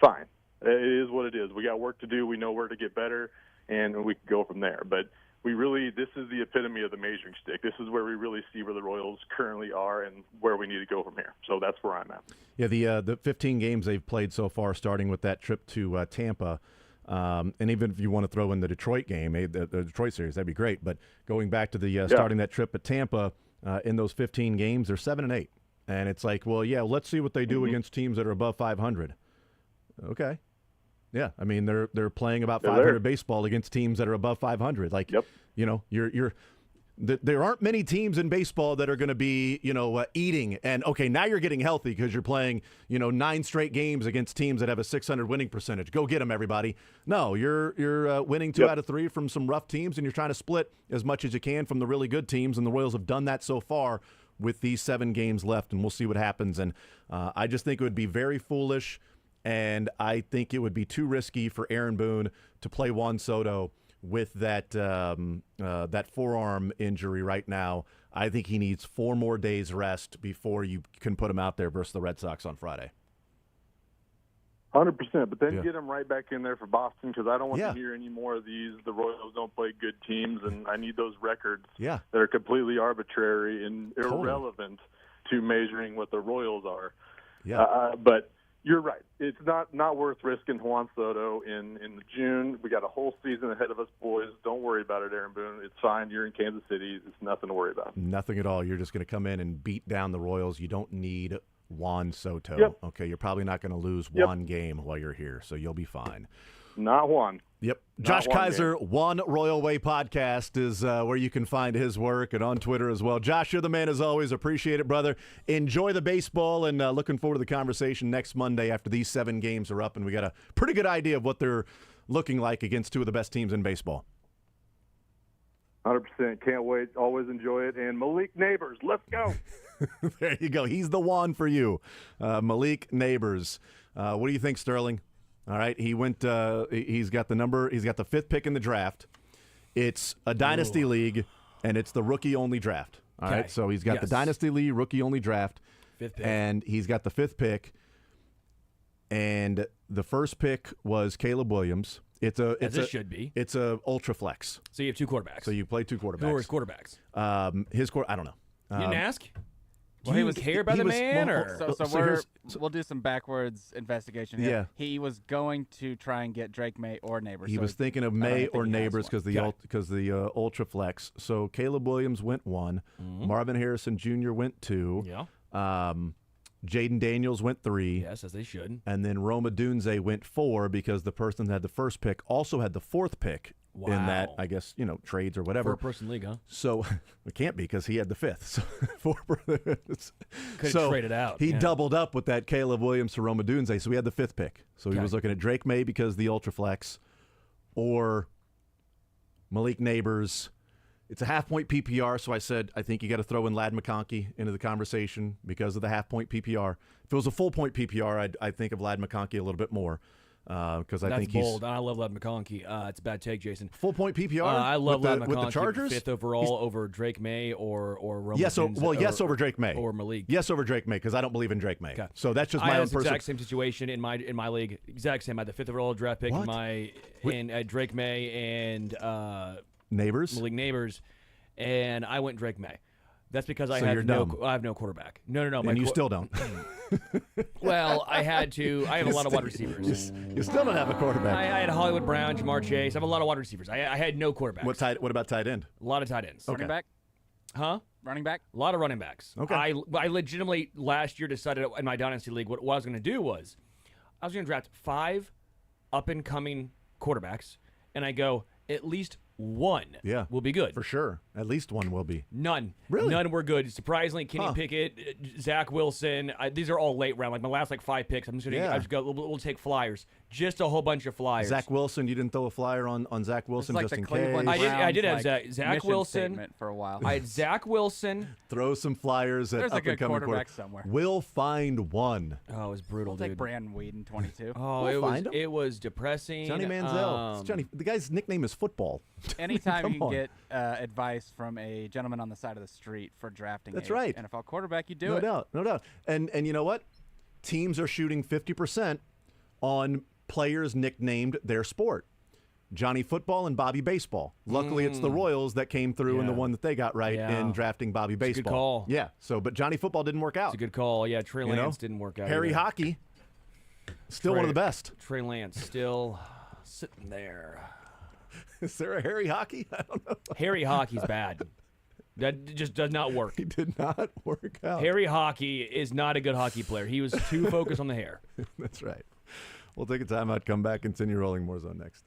fine. It is what it is. We got work to do. We know where to get better, and we can go from there. But this is the epitome of the measuring stick. This is where we really see where the Royals currently are and where we need to go from here. So that's where I'm at. Yeah, the 15 games they've played so far, starting with that trip to Tampa, and even if you want to throw in the Detroit game, the Detroit series, that'd be great. But going back to the starting that trip at Tampa, in those 15 games, they're 7-8, and it's like, well, yeah, let's see what they do against teams that are above 500. Okay. Yeah, I mean they're playing about 500 baseball against teams that are above 500. Like, there aren't many teams in baseball that are going to be eating. And okay, now you're getting healthy because you're playing 9 straight games against teams that have a 600 winning percentage. Go get them, everybody. No, you're winning 2 out of 3 from some rough teams, and you're trying to split as much as you can from the really good teams. And the Royals have done that so far with these 7 games left, and we'll see what happens. And I just think it would be very foolish. And I think it would be too risky for Aaron Boone to play Juan Soto with that forearm injury right now. I think he needs 4 more days rest before you can put him out there versus the Red Sox on Friday. 100%, but then Yeah. get them right back in there for Boston because I don't want Yeah. to hear any more of these. The Royals don't play good teams, and I need those records Yeah. that are completely arbitrary and Totally. irrelevant to measuring what the Royals are. Yeah. But you're right. It's not worth risking Juan Soto in June. We got a whole season ahead of us, boys. Don't worry about it, Aaron Boone. It's fine. You're in Kansas City. It's nothing to worry about. Nothing at all. You're just going to come in and beat down the Royals. You don't need Juan Soto. Yep. Okay, you're probably not going to lose one game while you're here, so you'll be fine. Not one. Yep. Not Josh one Kaiser, game. One Royal Way podcast is where you can find his work, and on Twitter as well. Josh, you're the man as always. Appreciate it, brother. Enjoy the baseball, and looking forward to the conversation next Monday after these 7 games are up, and we got a pretty good idea of what they're looking like against 2 of the best teams in baseball. 100%. Can't wait. Always enjoy it. And Malik Neighbors, let's go. There you go. He's the one for you. Malik Neighbors. What do you think, Sterling? All right. He went he's got the 5th pick in the draft. It's a dynasty league, and it's the rookie-only draft. All right. So he's got the dynasty league rookie-only draft. 5th pick. And he's got the 5th pick. And the first pick was Caleb Williams. It's a ultra flex. So you have 2 quarterbacks. So you play 2 quarterbacks. Who are his quarterbacks? I don't know. You didn't ask? Do Well, you care about the man? We'll do some backwards investigation here. Yeah. He was going to try and get Drake May or Neighbors. He was thinking of May or Neighbors because the ultra flex. So Caleb Williams went 1. Marvin Harrison Jr. went 2. Yeah. Jaden Daniels went 3. Yes, as they should. And then Roma Dunze went 4 because the person that had the first pick also had the 4th pick in that, I guess, trades or whatever. 4-person league, huh? So it can't be because he had the 5th. So 4. Could have traded out. He doubled up with that Caleb Williams to Roma Dunze. So he had the 5th pick. So he was looking at Drake May because the ultra flex or Malik Neighbors. It's a half-point PPR, so I said I think you got to throw in Ladd McConkey into the conversation because of the half-point PPR. If it was a full-point PPR, I'd think of Ladd McConkey a little bit more because I think bold. I love Ladd McConkey. It's a bad take, Jason. Full-point PPR. I love Ladd McConkey with the Chargers. 5th overall over Drake May or Roma. Yes, over Drake May or Malik. Yes, over Drake May because I don't believe in Drake May. Okay. So that's just my own personal. Exact same situation in my league. Exact same. I had the 5th overall draft pick in Drake May and Neighbors. Malik Neighbors. And I went Drake May. That's because I have no quarterback. No. And you still don't. Well, I had to. I have a lot of wide receivers. You still don't have a quarterback. I had Hollywood Brown, Jamar Chase. I have a lot of wide receivers. I had no quarterbacks. What about tight end? A lot of tight ends. Running back? Huh? Running back? A lot of running backs. Okay. I legitimately last year decided in my dynasty league what I was going to do was I was going to draft 5 up-and-coming quarterbacks, and I go at least 1 will be good. For sure. At least 1 will be. None. Really? None were good. Surprisingly, Kenny Pickett, Zach Wilson. These are all late round. Like my last 5 picks. I'm just gonna we'll take flyers. Just a whole bunch of flyers. Zach Wilson. You didn't throw a flyer on Zach Wilson like just the in Cleveland case. I did have Zach mission Wilson statement for a while. I had Zach Wilson. Throw some flyers at There's a good up-and-coming quarterback somewhere. We'll find 1. Oh, it was brutal, We'll take dude. Brandon Whedon, 22. Oh, We'll it was depressing. Johnny Manziel. It's Johnny. The guy's nickname is Football. Anytime you can get advice from a gentleman on the side of the street for drafting That's a right. NFL quarterback, you do No it. doubt. No doubt. And you know what? Teams are shooting 50% on players nicknamed their sport. Johnny Football and Bobby Baseball. Luckily, it's the Royals that came through in the one that they got right in drafting Bobby Baseball. It's a good call. Yeah. So, but Johnny Football didn't work out. It's a good call. Yeah, Trey Lance didn't work out. Harry either. Hockey, still one of the best. Trey Lance still sitting there. Is there a Harry Hockey? I don't know. Harry Hockey's bad. That just does not work. He did not work out. Harry Hockey is not a good hockey player. He was too focused on the hair. That's right. We'll take a timeout, come back, continue rolling more zone next.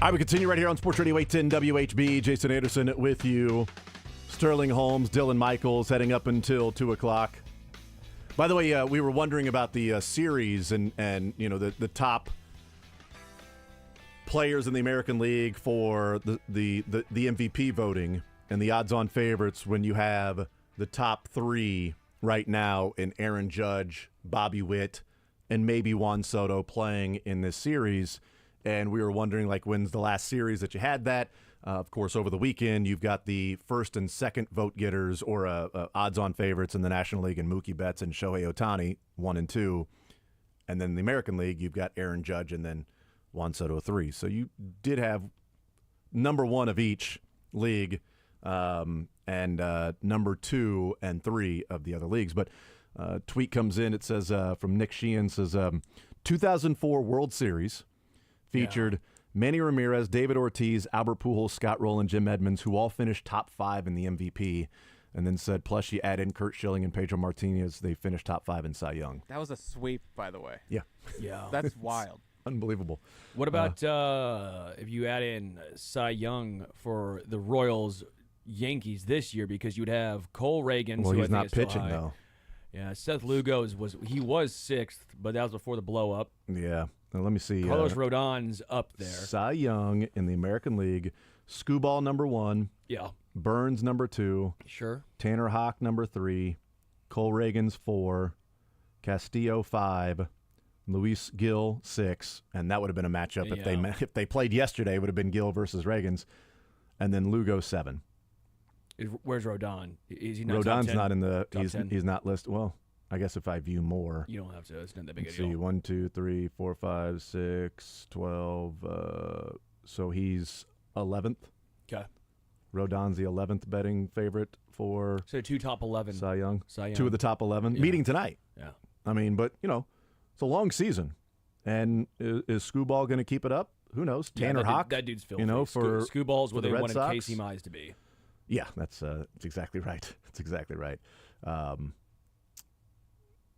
All right, we continue right here on Sports Radio 810 WHB. Jason Anderson with you. Sterling Holmes, Dylan Michaels heading up until 2 o'clock. By the way, we were wondering about the series and the top players in the American League for the MVP voting and the odds-on favorites when you have the top three right now in Aaron Judge, Bobby Witt, and maybe Juan Soto playing in this series. And we were wondering, when's the last series that you had that? Of course, over the weekend, you've got the first and second vote getters or odds-on favorites in the National League and Mookie Betts and Shohei Ohtani, 1 and 2. And then in the American League, you've got Aaron Judge and then Juan Soto, 3. So you did have number 1 of each league and number 2 and 3 of the other leagues. But tweet comes in. It says from Nick Sheehan, says 2004 World Series featured Manny Ramirez, David Ortiz, Albert Pujols, Scott Rowland, Jim Edmonds, who all finished top 5 in the MVP. And then said, plus you add in Kurt Schilling and Pedro Martinez, they finished top 5 in Cy Young. That was a sweep, by the way. Yeah. Yeah. That's wild. Unbelievable. What about if you add in Cy Young for the Royals Yankees this year, because you'd have Cole Reagan. Well, who he's I think not is still pitching, high. though. Yeah, Seth Lugo was 6th, but that was before the blow up. Yeah. Now, let me see. Carlos Rodon's up there. Cy Young in the American League. Skubal, number 1. Yeah. Burns, number 2. Sure. Tanner Houck, number 3. Cole Reagan's 4. Castillo, 5. Luis Gil, 6. And that would have been a matchup if they played yesterday. It would have been Gil versus Reagan's. And then Lugo, 7. Where's Rodon? Is he not Rodon's top 10? not in the Top 10? he's not listed. Well, I guess if I view more. You don't have to. It's not that big Let's a deal. see, 1, 2, 3, 4, 5, 6, 12. So he's 11th. Okay. Rodon's the 11th betting favorite for So 2 top 11. Cy Young. Cy Young. 2 of the top 11. Yeah. Meeting tonight. Yeah. I mean, but, it's a long season. And is Skubal going to keep it up? Who knows? Tanner Houck. That dude's filthy. For Skuball's where the they Red wanted Sox. Casey Mize to be. Yeah, that's exactly right. That's exactly right.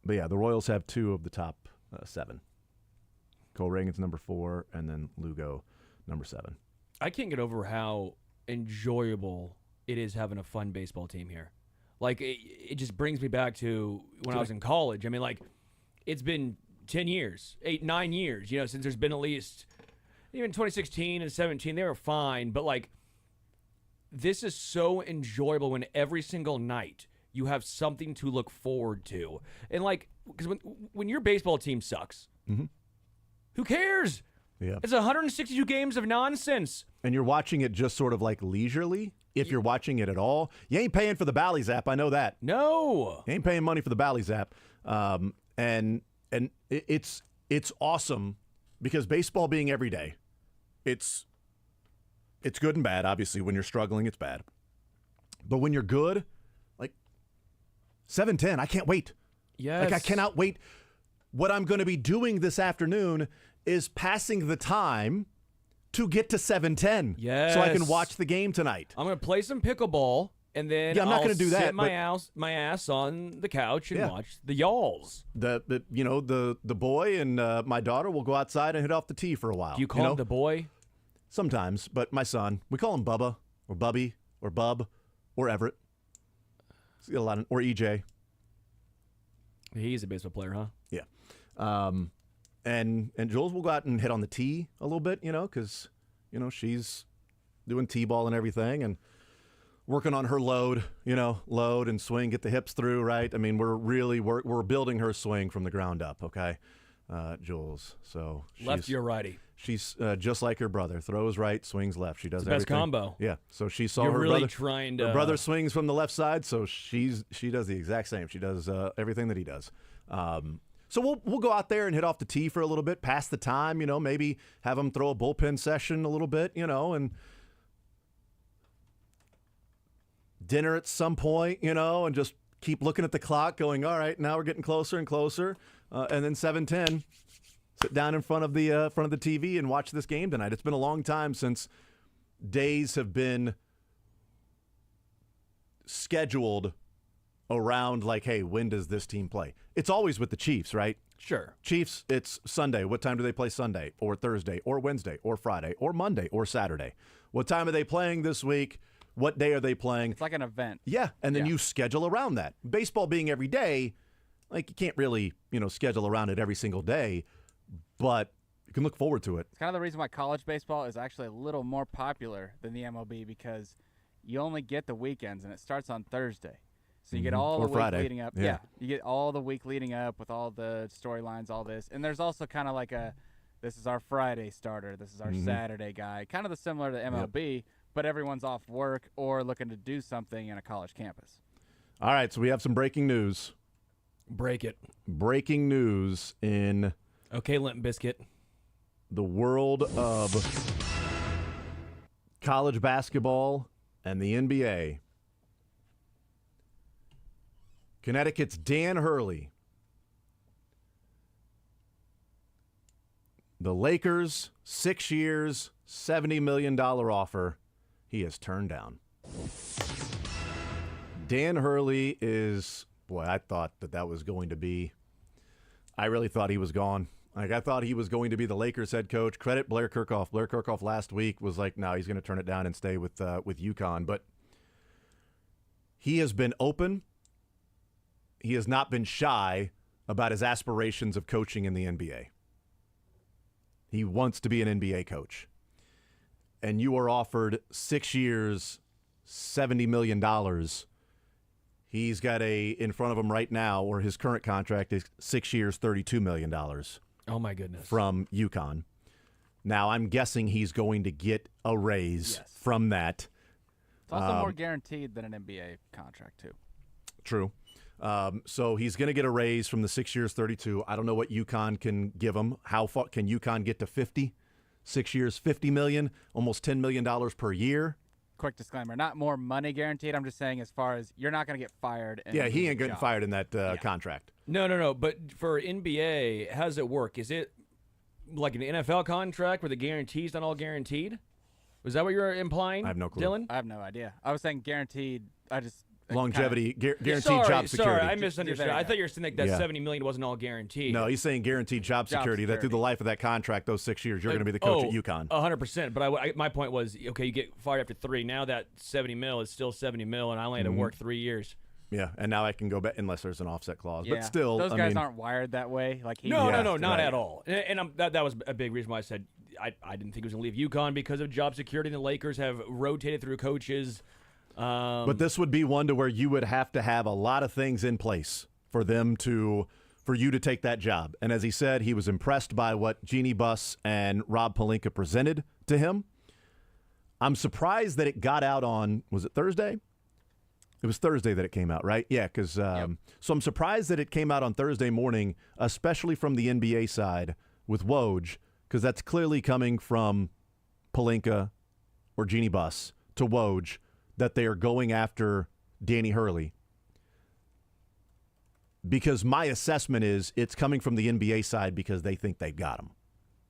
But yeah, the Royals have 2 of the top 7. Cole Reagan's number 4, and then Lugo, number 7. I can't get over how enjoyable it is having a fun baseball team here. It just brings me back to when I was in college. I mean, it's been 10 years, 8, 9 years, since there's been at least, even 2016 and 17, they were fine. But, this is so enjoyable when every single night you have something to look forward to. And, because when your baseball team sucks, who cares? Yeah. It's 162 games of nonsense. And you're watching it just sort of leisurely, if you're watching it at all. You ain't paying for the Bally Zap, I know that. No. You ain't paying money for the Bally Zap. And it's awesome because baseball being every day, it's good and bad. Obviously, when you're struggling, it's bad. But when you're good, 7:10, I can't wait. Yes. I cannot wait. What I'm going to be doing this afternoon is passing the time to get to 7:10. Yes. So I can watch the game tonight. I'm going to play some pickleball, and then I'm not going gonna to do that, my ass on the couch and Yeah. watch the Y'alls. The boy and my daughter will go outside and hit off the tee for a while. Do you call him the boy? Sometimes, but my son, we call him Bubba or Bubby or Bub or Everett. Or EJ. He's a baseball player, huh? Yeah. And Jules will go out and hit on the tee a little bit, because, she's doing T-ball and everything and working on her load and swing, get the hips through, right? I mean, we're building her swing from the ground up, okay, Jules. So Lefty or righty? She's just like her brother. Throws right, swings left. She does It's the best everything. combo. Yeah. So she saw You're her really brother. trying Her to- brother swings from the left side, so she does the exact same. She does everything that he does. So we'll go out there and hit off the tee for a little bit, pass the time. Maybe have them throw a bullpen session a little bit. And dinner at some point. And just keep looking at the clock, going, all right, now we're getting closer and closer. And then 7:10. Sit down in front of the TV and watch this game tonight. It's been a long time since days have been scheduled around like, hey, when does this team play? It's always with the Chiefs, right? Sure. Chiefs, it's Sunday. What time do they play Sunday or Thursday or Wednesday or Friday or Monday or Saturday? What time are they playing this week? What day are they playing? It's like an event. Yeah, and then you schedule around that. Baseball being every day, like you can't really, schedule around it every single day, but you can look forward to it. It's kind of the reason why college baseball is actually a little more popular than the MLB because you only get the weekends, and it starts on Thursday. So you get all the week leading up. Yeah, you get all the week leading up with all the storylines, all this. And there's also kind of like this is our Friday starter, this is our Saturday guy, kind of the similar to MLB, but everyone's off work or looking to do something in a college campus. All right, so we have some breaking news. Break it. Breaking news in Okay, Limp Biscuit. the world of college basketball and the NBA. Connecticut's Dan Hurley. The Lakers, 6 years, $70 million offer he has turned down. Dan Hurley is, boy, I thought that was going to be, I really thought he was gone. Like, I thought he was going to be the Lakers head coach. Credit Blair Kirkhoff. Blair Kirkhoff last week was like, no, he's going to turn it down and stay with UConn. But he has been open. He has not been shy about his aspirations of coaching in the NBA. He wants to be an NBA coach. And you are offered 6 years, $70 million. He's got in front of him right now, or his current contract is 6 years, $32 million. Oh, my goodness. From UConn. Now, I'm guessing he's going to get a raise from that. It's also more guaranteed than an NBA contract, too. True. So he's going to get a raise from the 6 years, 32. I don't know what UConn can give him. How far can UConn get to 50? 6 years, $50 million, almost $10 million per year. Quick disclaimer, not more money guaranteed. I'm just saying as far as you're not going to get fired. Yeah, he ain't getting fired in that contract. No. But for NBA, how does it work? Is it like an NFL contract where the guarantee's not all guaranteed? Was that what you're implying? I have no clue. Dylan? I have no idea. I was saying guaranteed. Longevity, guaranteed job security. Sorry, I misunderstood. I thought you were saying that $70 million wasn't all guaranteed. No, he's saying guaranteed job security, that through the life of that contract, those 6 years, you're going to be the coach at UConn. 100%. But my point was, okay, you get fired after 3. Now that $70 million is still $70 million, and I only had to work 3 years. Yeah, and now I can go back unless there's an offset clause. Yeah. But still, those guys aren't wired that way. No, not at all. And that was a big reason why I said I didn't think he was going to leave UConn because of job security. And the Lakers have rotated through coaches. But this would be one to where you would have to have a lot of things in place for you to take that job. And as he said, he was impressed by what Jeannie Buss and Rob Pelinka presented to him. I'm surprised that it got out on, was it Thursday? It was Thursday that it came out, right? Yeah, because so I'm surprised that it came out on Thursday morning, especially from the NBA side with Woj, because that's clearly coming from Pelinka or Jeannie Buss to Woj, that they are going after Danny Hurley. Because my assessment is it's coming from the NBA side because they think they've got him.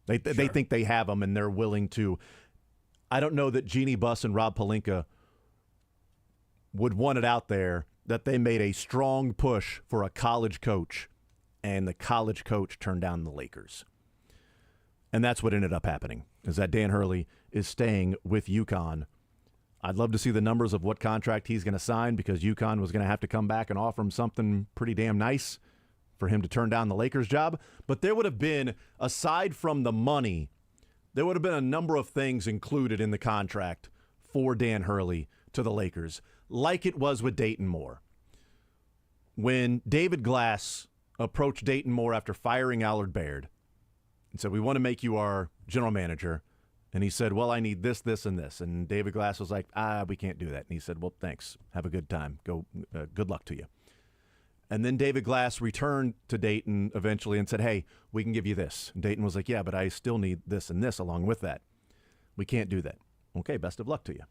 They think they have him, and they're willing to. I don't know that Jeannie Buss and Rob Pelinka would want it out there that they made a strong push for a college coach, and the college coach turned down the Lakers. And that's what ended up happening, is that Dan Hurley is staying with UConn. I'd love to see the numbers of what contract he's going to sign because UConn was going to have to come back and offer him something pretty damn nice for him to turn down the Lakers job. But there would have been, aside from the money, there would have been a number of things included in the contract for Dan Hurley to the Lakers, like it was with Dayton Moore. When David Glass approached Dayton Moore after firing Allard Baird and said, we want to make you our general manager, and he said, well, I need this, this, and this. And David Glass was like, we can't do that. And he said, well, thanks. Have a good time. Good luck to you. And then David Glass returned to Dayton eventually and said, hey, we can give you this. And Dayton was like, yeah, but I still need this and this along with that. We can't do that. Okay, best of luck to you.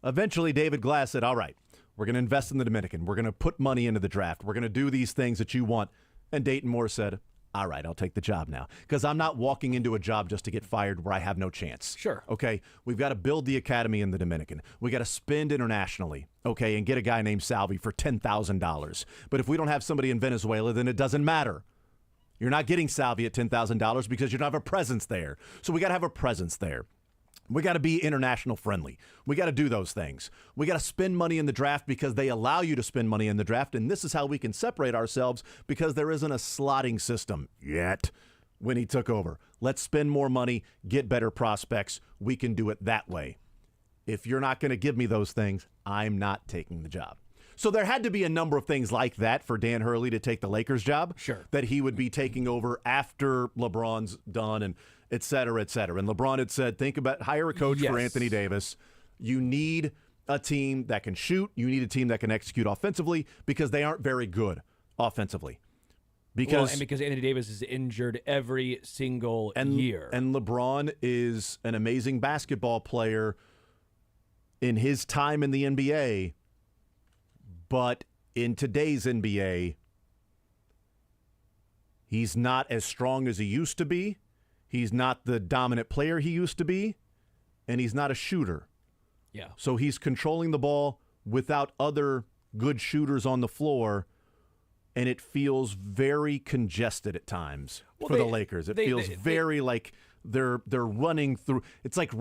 Eventually, David Glass said, all right, we're going to invest in the Dominican. We're going to put money into the draft. We're going to do these things that you want. And Dayton Moore said, all right, I'll take the job now. Because I'm not walking into a job just to get fired where I have no chance. Sure. Okay, we've got to build the academy in the Dominican. We got to spend internationally, okay, and get a guy named Salvi for $10,000. But if we don't have somebody in Venezuela, then it doesn't matter. You're not getting Salvi at $10,000 because you don't have a presence there. So we got to have a presence there. We got to be international friendly. We got to do those things. We got to spend money in the draft because they allow you to spend money in the draft, and this is how we can separate ourselves because there isn't a slotting system yet when he took over. Let's spend more money, get better prospects. We can do it that way. If you're not going to give me those things, I'm not taking the job. So there had to be a number of things like that for Dan Hurley to take the Lakers job. Sure. That he would be taking over after LeBron's done and et cetera, et cetera. And LeBron had said, hire a coach for Anthony Davis. You need a team that can shoot. You need a team that can execute offensively because they aren't very good offensively. Because Anthony Davis is injured every single year. And LeBron is an amazing basketball player in his time in the NBA. But in today's NBA, he's not as strong as he used to be. He's not the dominant player he used to be, and he's not a shooter. Yeah. So he's controlling the ball without other good shooters on the floor, and it feels very congested at times for the Lakers. It feels very like they're running through. It's like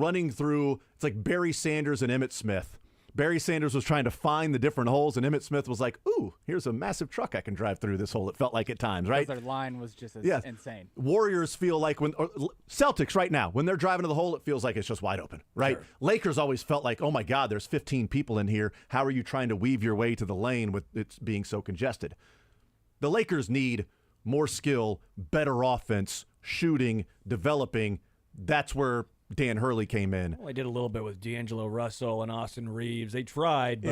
Barry Sanders and Emmitt Smith. Barry Sanders was trying to find the different holes, and Emmitt Smith was like, ooh, here's a massive truck I can drive through this hole. It felt like at times, right? Because their line was just insane. Warriors feel like Celtics right now, when they're driving to the hole, it feels like it's just wide open, right? Sure. Lakers always felt like, oh my God, there's 15 people in here. How are you trying to weave your way to the lane with it being so congested? The Lakers need more skill, better offense, shooting, developing. That's where Dan Hurley came in. Well, they did a little bit with D'Angelo Russell and Austin Reeves. They tried,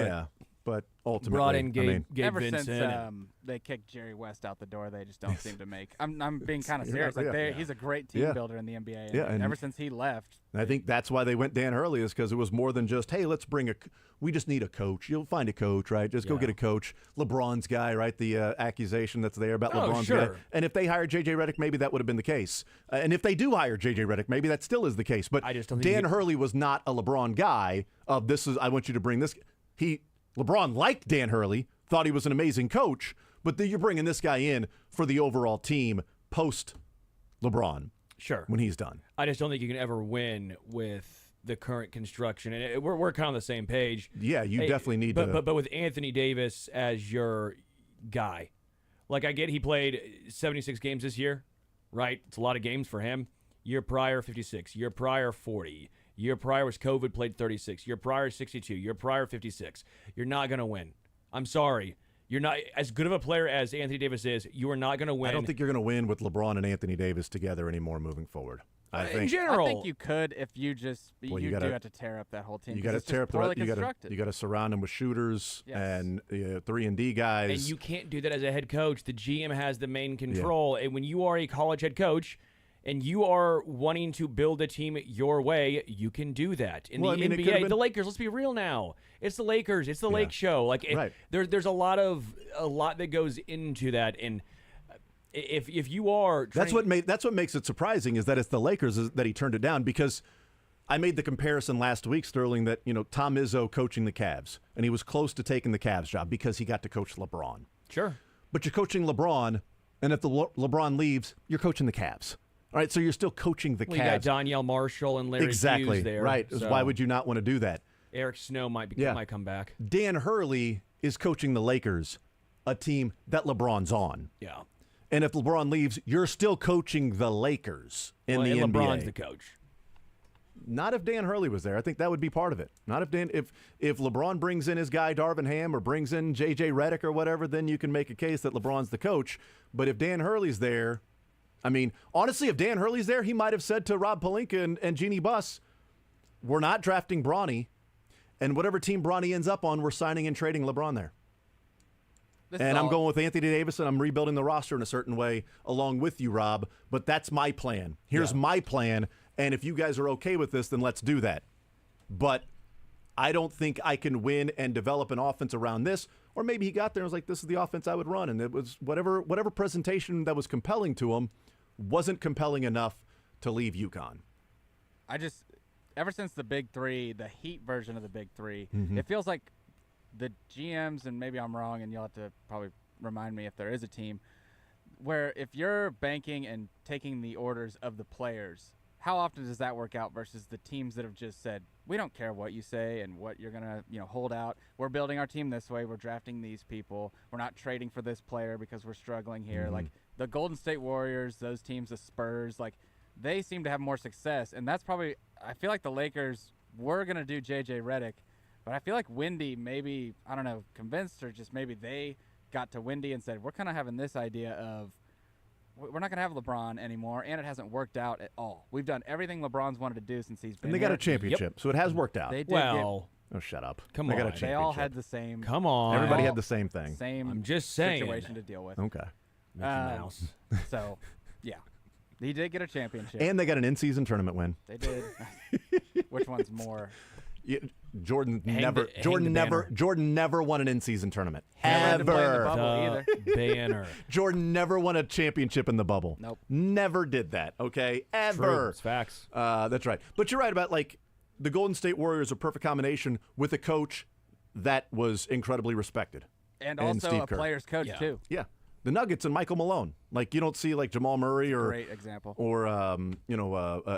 but ultimately brought in Gabe ever Vincent. Since they kicked Jerry West out the door, they just don't seem to make. I'm being kind of serious. He's a great team builder in the NBA. And ever since he left, I think that's why they went Dan Hurley, is because it was more than just, hey, we just need a coach. You'll find a coach, right? Just go get a coach. LeBron's guy, right? The accusation that's there about LeBron's guy. And if they hired J.J. Redick, maybe that would have been the case. And if they do hire J.J. Redick, maybe that still is the case. But I just don't Dan Hurley was not a LeBron guy of I want you to bring this. LeBron liked Dan Hurley, thought he was an amazing coach, but then you're bringing this guy in for the overall team post LeBron. Sure. When he's done. I just don't think you can ever win with the current construction. And we're kind of on the same page. Yeah, you definitely need to. But with Anthony Davis as your guy, like I get he played 76 games this year, right? It's a lot of games for him. Year prior, 56. Year prior, 40. Year prior was COVID, played 36. Year prior, 62. Year prior, 56. You're not going to win. I'm sorry. You're not as good of a player as Anthony Davis is. You are not going to win. I don't think you're going to win with LeBron and Anthony Davis together anymore moving forward. In general, I think you could if you just you do have to tear up that whole team. You got to tear up you got to surround them with shooters and 3-and-D guys. And you can't do that as a head coach. The GM has the main control. And when you are a college head coach and you are wanting to build a team your way, you can do that. In the NBA, the Lakers, let's be real now. It's the Lakers. It's the Lake Show. There's a lot that goes into that. And if you are that's what makes it surprising is that it's the Lakers that he turned it down, because I made the comparison last week, Sterling, that Tom Izzo coaching the Cavs, and he was close to taking the Cavs job because he got to coach LeBron. Sure. But you're coaching LeBron, and if the LeBron leaves, you're coaching the Cavs. All right, so you're still coaching the Cavs. You got Donyell Marshall and Larry Hughes there. Right. So why would you not want to do that? Eric Snow might come back. Dan Hurley is coaching the Lakers, a team that LeBron's on. Yeah. And if LeBron leaves, you're still coaching the Lakers in the NBA. LeBron's the coach. Not if Dan Hurley was there. I think that would be part of it. Not if LeBron brings in his guy Darvin Ham or brings in J.J. Redick or whatever, then you can make a case that LeBron's the coach. But if Dan Hurley's there, I mean, honestly, if Dan Hurley's there, he might have said to Rob Pelinka and Jeannie Buss, we're not drafting Bronny, and whatever team Bronny ends up on, we're signing and trading LeBron there. I'm going with Anthony Davis, and I'm rebuilding the roster in a certain way along with you, Rob. But that's my plan. Here's my plan, and if you guys are okay with this, then let's do that. But I don't think I can win and develop an offense around this Or maybe he got there and was like, this is the offense I would run. And it was whatever presentation that was compelling to him wasn't compelling enough to leave UConn. Ever since the Big Three, the Heat version of the Big Three, Mm-hmm. it feels like the GMs, and maybe I'm wrong, and you'll have to probably remind me if there is a team, where if you're banking and taking the orders of the players, how often does that work out versus the teams that have just said, we don't care what you say and what you're going to hold out. We're building our team this way. We're drafting these people. We're not trading for this player because we're struggling here. Mm-hmm. Like the Golden State Warriors, those teams, the Spurs, like they seem to have more success. And that's probably – I feel like the Lakers were going to do J.J. Redick, but I feel like Wendy maybe, I don't know, convinced or just maybe they got to Wendy and said, we're kind of having this idea of we're not going to have LeBron anymore, and it hasn't worked out at all. We've done everything LeBron's wanted to do since he's been And they got here. a championship, so it has worked out. They did Well, Oh, shut up. Come They got a on. they all championship. had the same come on. Everybody all- had the same thing. same I'm just saying. situation to deal with. Okay. Mickey Mouse. So, yeah. He did get a championship. And they got an in-season tournament win. They did. Which one's more? Yeah, Jordan Hang never. the- Jordan hang the never. banner. Jordan never won an in-season tournament. Never had to play in the Ever. bubble either. Banner. Jordan never won a championship in the bubble. Nope. Never did that. Okay. True. Ever. It's facts. That's right. But you're right about like the Golden State Warriors, a perfect combination with a coach that was incredibly respected. And And also Steve a Kerr. player's coach, Yeah. too. Yeah. The Nuggets and Michael Malone. Like you don't see like Jamal Murray or Great example. or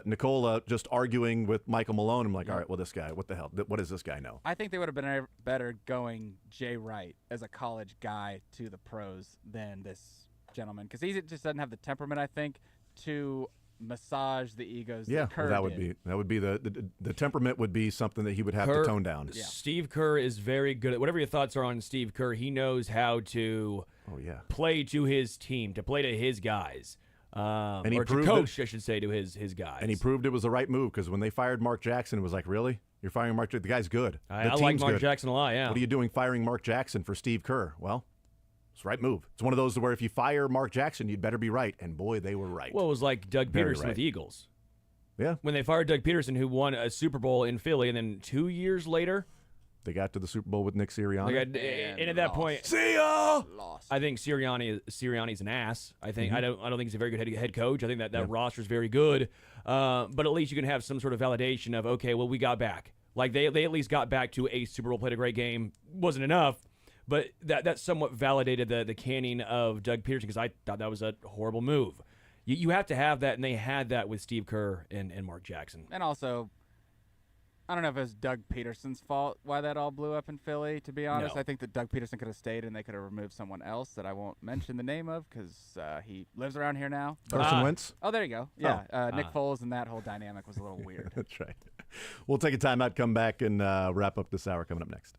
Nicola just arguing with Michael Malone. I'm like, all right, well, this guy, what the hell? What does this guy know? I think they would have been better going Jay Wright as a college guy to the pros than this gentleman because he just doesn't have the temperament, I think, to massage the egos. Yeah, that Kerr well, that would be the temperament would be something that he would have to tone down. Steve Kerr is very good at whatever your thoughts are on Steve Kerr. He knows how to play to his team, to play to his guys, And he or to proved coach, I should say, to his guys. And he proved it was the right move because when they fired Mark Jackson, it was like, really? You're firing Mark Jackson? The guy's good. I The like team's Mark good. Jackson a lot. Yeah. What are you doing firing Mark Jackson for Steve Kerr? Well, it's the right move. It's one of those where if you fire Mark Jackson, you'd better be right. And boy, they were right. Well, it was like Doug Very Peterson right. with the Eagles. Yeah. When they fired Doug Peterson, who won a Super Bowl in Philly, and then 2 years later, They got to the Super Bowl with Nick Sirianni. and at that point, see ya! Lost. I think Sirianni's an ass. I think Mm-hmm. I don't think he's a very good head coach. I think that roster's very good. But at least you can have some sort of validation of, okay, well, we got back. Like they at least got back to a Super Bowl, played a great game. Wasn't enough, but that somewhat validated the canning of Doug Peterson because I thought that was a horrible move. You have to have that, and they had that with Steve Kerr and Mark Jackson. And also, I don't know if it was Doug Peterson's fault why that all blew up in Philly, to be honest. No. I think that Doug Peterson could have stayed and they could have removed someone else that I won't mention the name of because he lives around here now. Carson Wentz? Oh, there you go. Yeah, Nick Foles and that whole dynamic was a little weird. That's right. We'll take a timeout, come back, and wrap up this hour coming up next.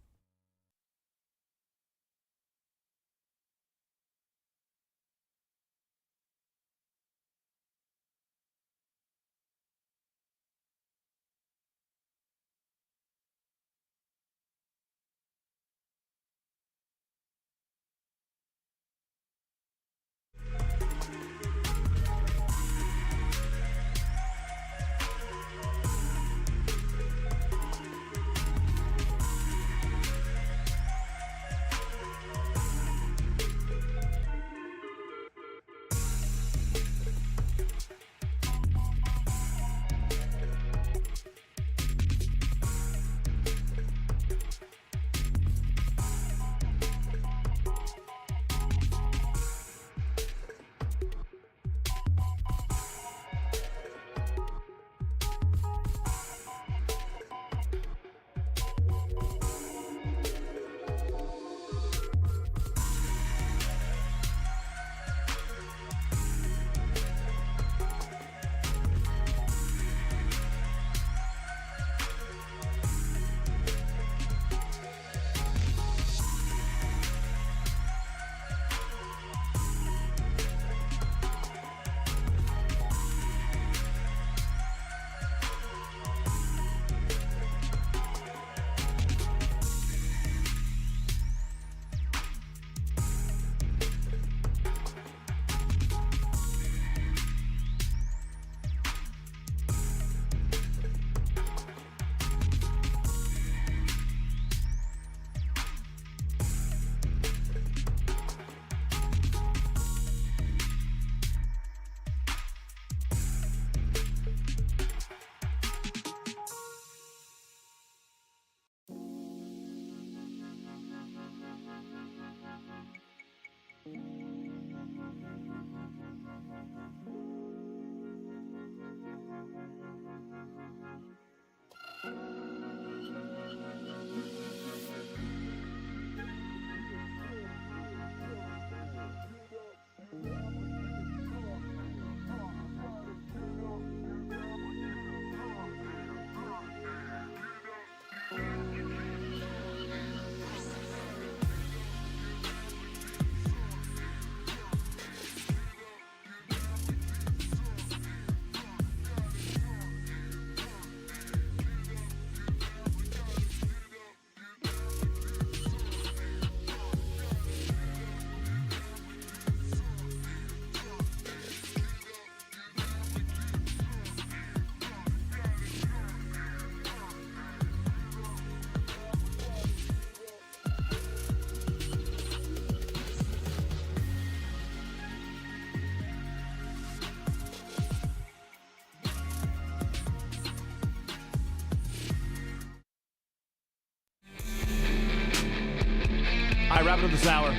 wrapping up this hour.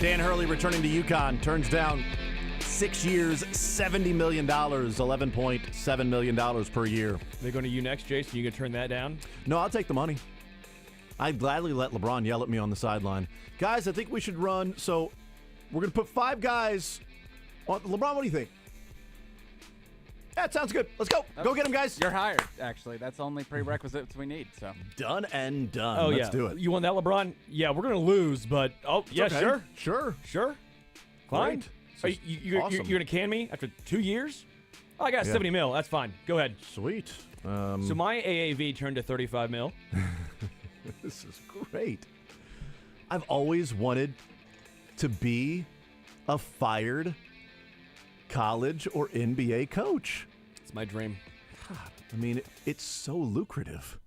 Dan Hurley returning to UConn turns down 6 years, $70 million, $11.7 million per year. They're going to you next, Jason. You going to turn that down? No, I'll take the money. I'd gladly let LeBron yell at me on the sideline. Guys, I think we should run. So we're going to put 5 guys on. LeBron, what do you think? That sounds good. Let's go. Go get them, guys. You're hired, actually. That's the only prerequisites we need. So done and done. Oh, Let's do it. You want that, LeBron? Yeah, we're going to lose, but yeah, okay. Sure. Fine. Great. You're Awesome. going to can me after 2 years? Oh, I got 70 mil. That's fine. Go ahead. Sweet. So my AAV turned to 35 mil. This is great. I've always wanted to be a fired college or NBA coach. It's my dream. God, I mean, it's so lucrative.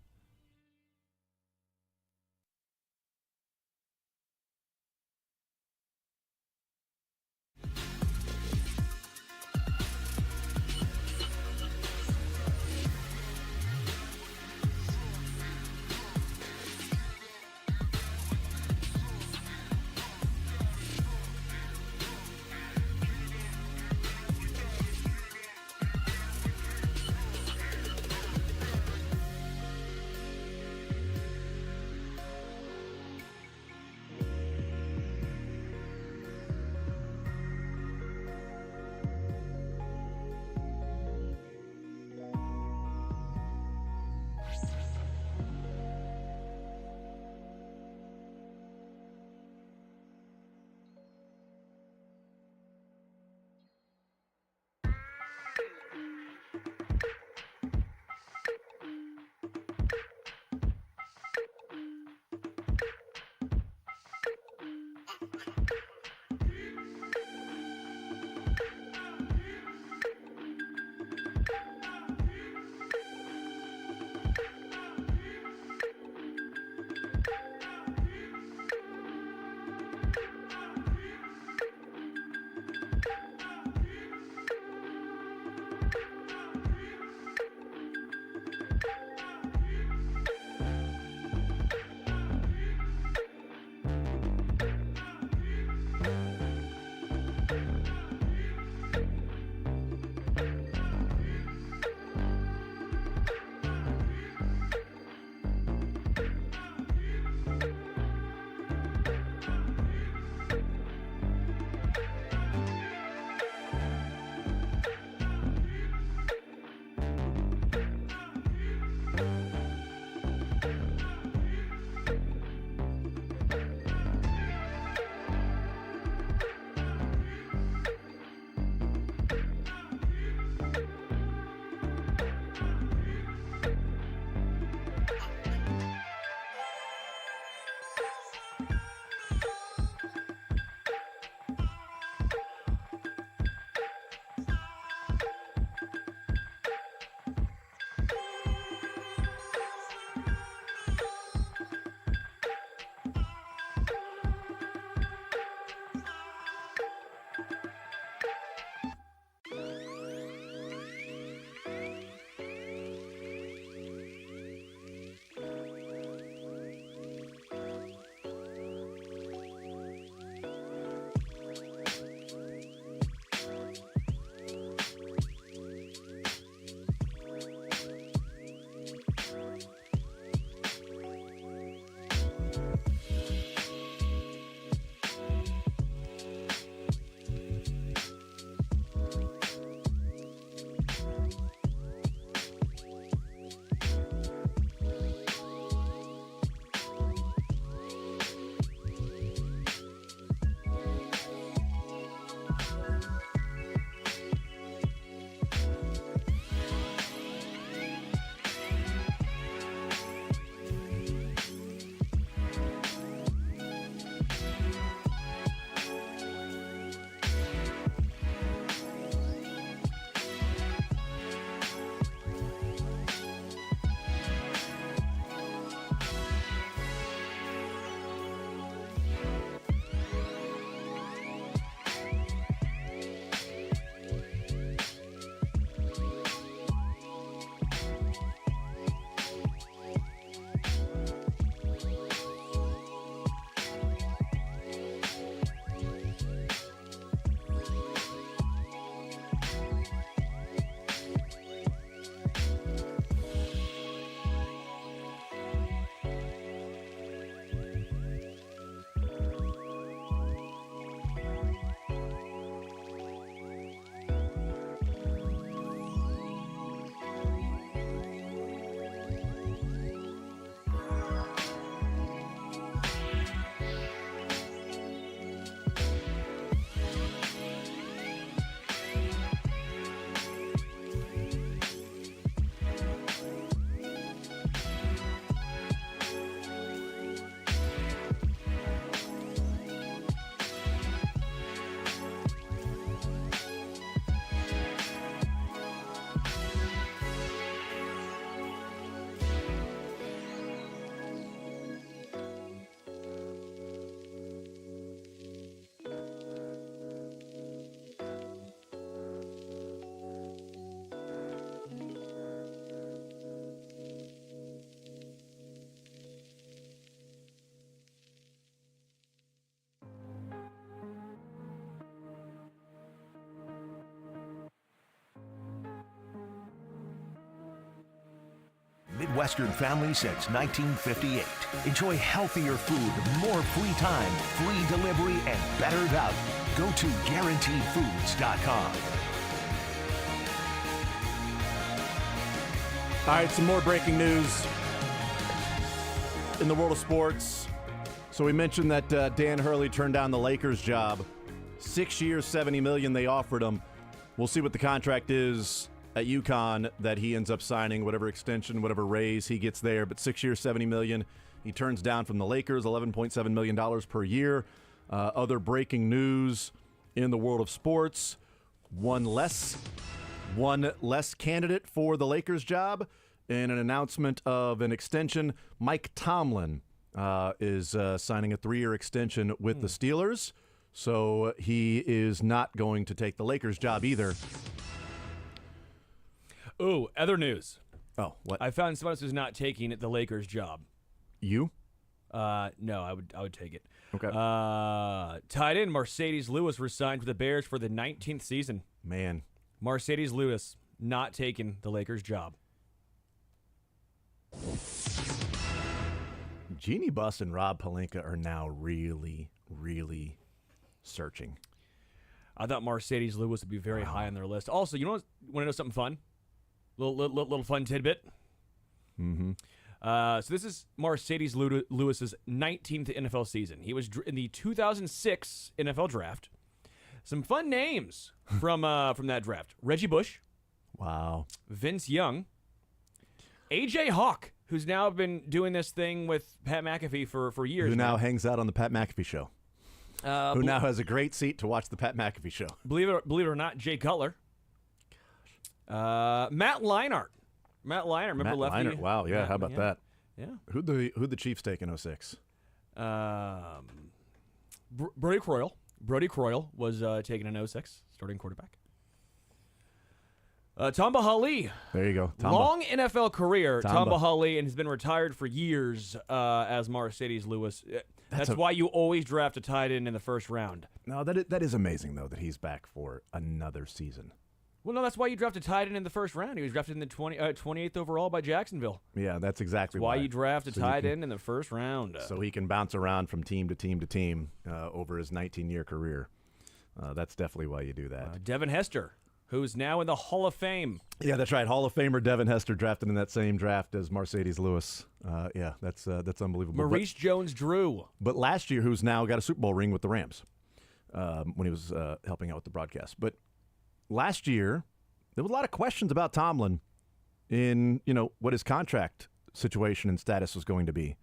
Midwestern family since 1958. Enjoy healthier food, more free time, free delivery, and better value. Go to GuaranteedFoods.com. All right, some more breaking news in the world of sports. So we mentioned that Dan Hurley turned down the Lakers job. 6 years, $70 million they offered him. We'll see what the contract is at UConn that he ends up signing, whatever extension, whatever raise he gets there. But 6 years, $70 million. He turns down from the Lakers, $11.7 million per year. Other breaking news in the world of sports: one less candidate for the Lakers job. In an announcement of an extension, Mike Tomlin is signing a 3-year extension with the Steelers. So he is not going to take the Lakers job either. Ooh, other news. Oh, what? I found someone else who's not taking the Lakers job. You? No, I would take it. Okay. Tight end Mercedes Lewis resigned with the Bears for the 19th season. Man. Mercedes Lewis not taking the Lakers job. Jeannie Buss and Rob Pelinka are now really, really searching. I thought Mercedes Lewis would be very high on their list. Also, you want to know something fun? Little fun tidbit. Mm-hmm. So this is Mercedes Lewis's 19th NFL season. He was in the 2006 NFL draft. Some fun names from that draft: Reggie Bush, wow, Vince Young, AJ Hawk, who's now been doing this thing with Pat McAfee for years. Who now hangs out on the Pat McAfee show. Who now has a great seat to watch the Pat McAfee show. Believe it or not, Jay Cutler. Matt Leinart. Remember Matt lefty? Leinart. Wow, yeah, how about that? Yeah. Who'd the Chiefs take in 06? Brody Croyle. Brody Croyle was taken in 06, starting quarterback. Tamba Hali. There you go. Tamba. Long NFL career, Tamba. Tamba Hali, and has been retired for years as Mercedes Lewis. That's why you always draft a tight end in the first round. No, that is amazing, though, that he's back for another season. Well, no, that's why you draft a tight end in the first round. He was drafted in the 28th overall by Jacksonville. Yeah, that's exactly why you draft a tight end in the first round. So he can bounce around from team to team to team over his 19-year career. That's definitely why you do that. Devin Hester, who's now in the Hall of Fame. Yeah, that's right. Hall of Famer Devin Hester drafted in that same draft as Mercedes Lewis. Yeah, that's unbelievable. Maurice Jones-Drew. But last year, who's now got a Super Bowl ring with the Rams when he was helping out with the broadcast. But last year, there was a lot of questions about Tomlin in, what his contract situation and status was going to be.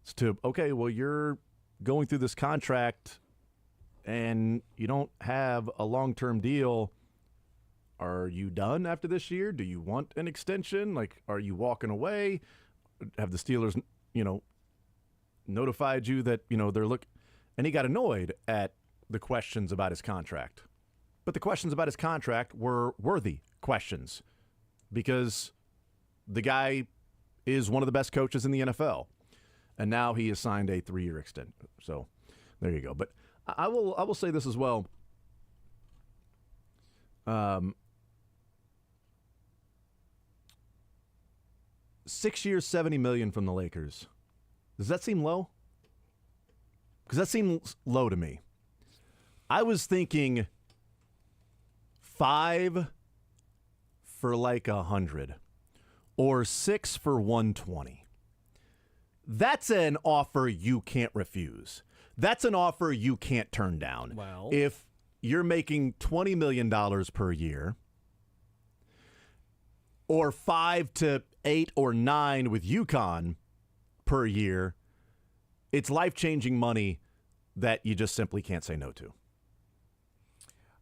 It's okay, well, you're going through this contract and you don't have a long-term deal. Are you done after this year? Do you want an extension? Like, are you walking away? Have the Steelers, notified you that, they're and he got annoyed at the questions about his contract. But the questions about his contract were worthy questions because the guy is one of the best coaches in the NFL. And now he has signed a 3-year extension. So there you go. But I will say this as well. 6 years, $70 million from the Lakers. Does that seem low? Because that seems low to me. I was thinking 5 for like 100 or 6 for 120. That's an offer you can't refuse. That's an offer you can't turn down. Well, if you're making $20 million per year or 5 to 8 or 9 with UConn per year, it's life-changing money that you just simply can't say no to.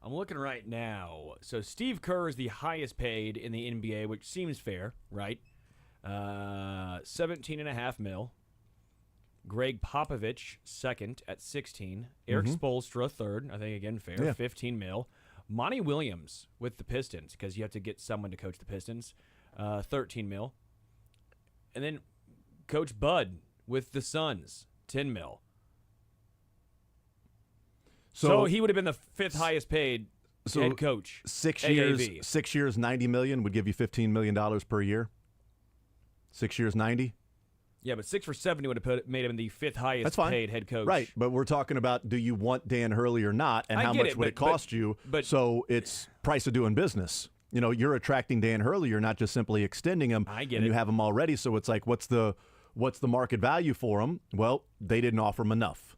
I'm looking right now. So Steve Kerr is the highest paid in the NBA, which seems fair, right? $17.5 million. Greg Popovich, second at 16. Eric Spoelstra, third. I think, again, fair. Yeah. $15 million. Monty Williams with the Pistons, because you have to get someone to coach the Pistons. $13 million. And then Coach Bud with the Suns, $10 million. So he would have been the fifth highest paid head coach. 6 years, $90 million would give you $15 million per year. 6 years, 90. Yeah, but 6 for 70 would have made him the 5th highest That's fine. paid head coach. Right, but we're talking about, do you want Dan Hurley or not, and I how get much it, would it cost you? So it's price of doing business. You know, you're attracting Dan Hurley. You're not just simply extending him. I get and it. You have him already, so it's like, what's the market value for him? Well, they didn't offer him enough.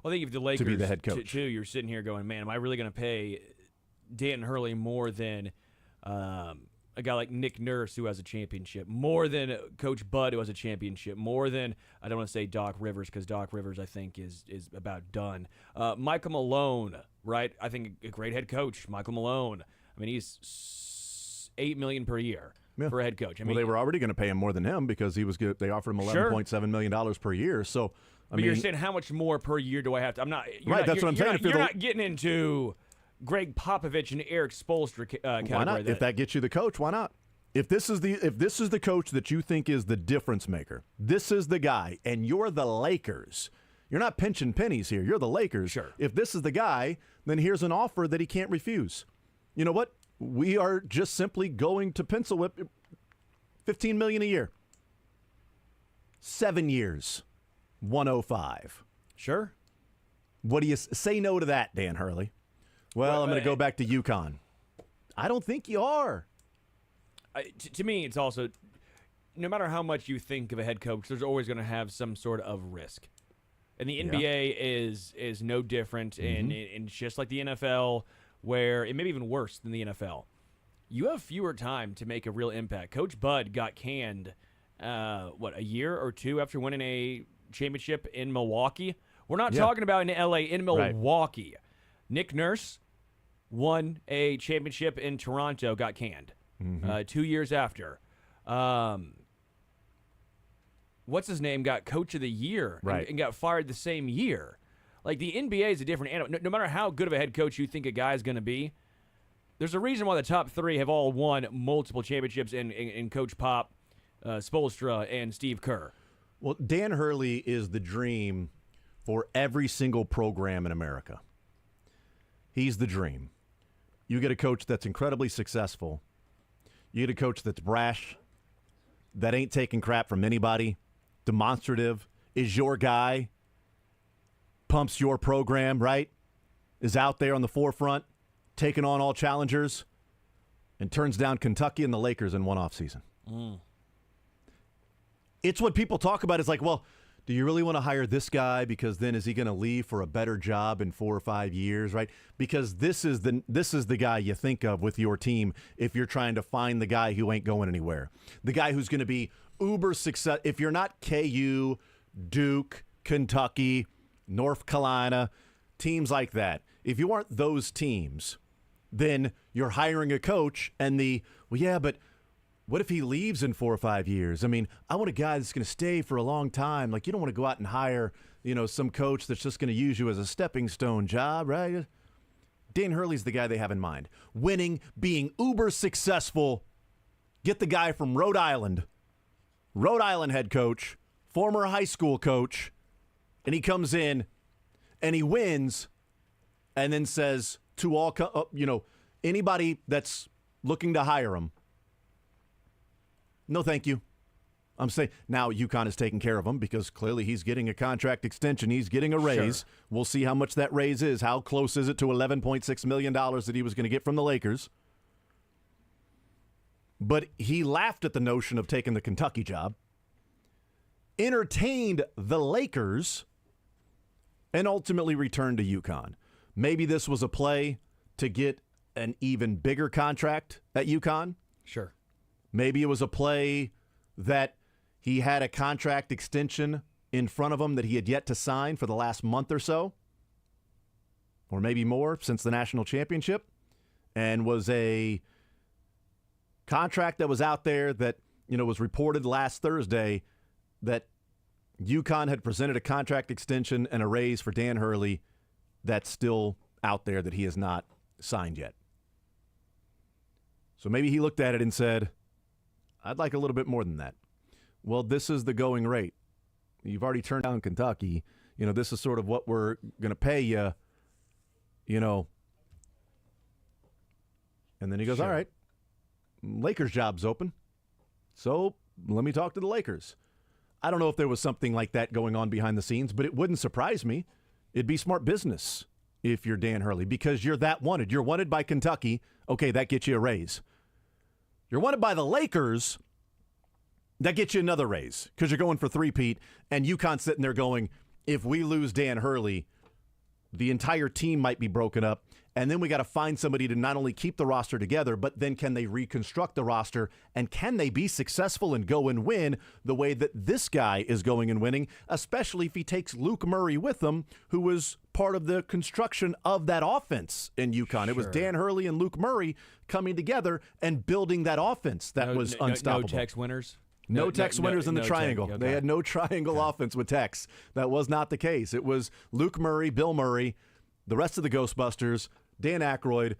Well, I think if the Lakers to be the head coach. too, you're sitting here going, man, am I really going to pay Dan Hurley more than a guy like Nick Nurse, who has a championship, more than Coach Bud, who has a championship, more than, I don't want to say Doc Rivers, because Doc Rivers, I think, is about done. Michael Malone, right? I think a great head coach, Michael Malone. I mean, he's $8 million per year for a head coach. I mean, well, they were already going to pay him more than him because he was good. They offered him $11.7 million per year. So, I mean, you're saying how much more per year do I have to? I'm not. Right, that's what I'm saying. You're not getting into Greg Popovich and Eric Spoelstra category. Why not? If that gets you the coach, why not? If this is the coach that you think is the difference maker, this is the guy, and you're the Lakers. You're not pinching pennies here. You're the Lakers. Sure. If this is the guy, then here's an offer that he can't refuse. You know what? We are just simply going to pencil whip $15 million a year. 7 years, 105. Sure. What do you say no to that, Dan Hurley? Well, I'm going to go back to UConn. I don't think you are. To me, it's also, no matter how much you think of a head coach, there's always going to have some sort of risk. And the NBA is no different, and just like the NFL, where it may be even worse than the NFL. You have fewer time to make a real impact. Coach Bud got canned, a year or two after winning a championship in Milwaukee? We're not talking about in L.A., in Milwaukee. Right. Nick Nurse won a championship in Toronto, got canned 2 years after. What's his name got coach of the year and got fired the same year. Like, the NBA is a different animal. No matter how good of a head coach you think a guy is going to be, there's a reason why the top three have all won multiple championships in Coach Pop, Spoelstra, and Steve Kerr. Well, Dan Hurley is the dream for every single program in America. He's the dream. You get a coach that's incredibly successful. You get a coach that's brash, that ain't taking crap from anybody, demonstrative, is your guy, pumps your program, right? Is out there on the forefront, taking on all challengers, and turns down Kentucky and the Lakers in one offseason. It's what people talk about. It's like, well, do you really want to hire this guy because then is he going to leave for a better job in 4 or 5 years, right? Because this is the guy you think of with your team if you're trying to find the guy who ain't going anywhere. The guy who's going to be uber success. If you're not KU, Duke, Kentucky, North Carolina, teams like that, if you aren't those teams, then you're hiring a coach and but what if he leaves in 4 or 5 years? I mean, I want a guy that's going to stay for a long time. Like, you don't want to go out and hire, some coach that's just going to use you as a stepping stone job, right? Dan Hurley's the guy they have in mind. Winning, being uber successful. Get the guy from Rhode Island head coach, former high school coach, and he comes in and he wins and then says to all, anybody that's looking to hire him, no, thank you. I'm saying now UConn is taking care of him because clearly he's getting a contract extension. He's getting a raise. Sure. We'll see how much that raise is. How close is it to $11.6 million that he was going to get from the Lakers? But he laughed at the notion of taking the Kentucky job, entertained the Lakers, and ultimately returned to UConn. Maybe this was a play to get an even bigger contract at UConn. Sure. Maybe it was a play that he had a contract extension in front of him that he had yet to sign for the last month or so, or maybe more since the national championship, and was a contract that was out there that, was reported last Thursday that UConn had presented a contract extension and a raise for Dan Hurley that's still out there that he has not signed yet. So maybe he looked at it and said, I'd like a little bit more than that. Well, this is the going rate. You've already turned down Kentucky. This is sort of what we're going to pay you, And then he goes, All right, Lakers job's open. So let me talk to the Lakers. I don't know if there was something like that going on behind the scenes, but it wouldn't surprise me. It'd be smart business if you're Dan Hurley because you're that wanted. You're wanted by Kentucky. Okay, that gets you a raise. You're wanted by the Lakers. That gets you another raise because you're going for three-peat, and UConn's sitting there going, if we lose Dan Hurley, the entire team might be broken up, and then we got to find somebody to not only keep the roster together, but then can they reconstruct the roster, and can they be successful and go and win the way that this guy is going and winning, especially if he takes Luke Murray with him, who was part of the construction of that offense in UConn. It was Dan Hurley and Luke Murray coming together and building that offense that was unstoppable. No Tex winners? No Tex winners in the triangle. Okay. They had no triangle offense with Tex. That was not the case. It was Luke Murray, Bill Murray, the rest of the Ghostbusters, Dan Aykroyd,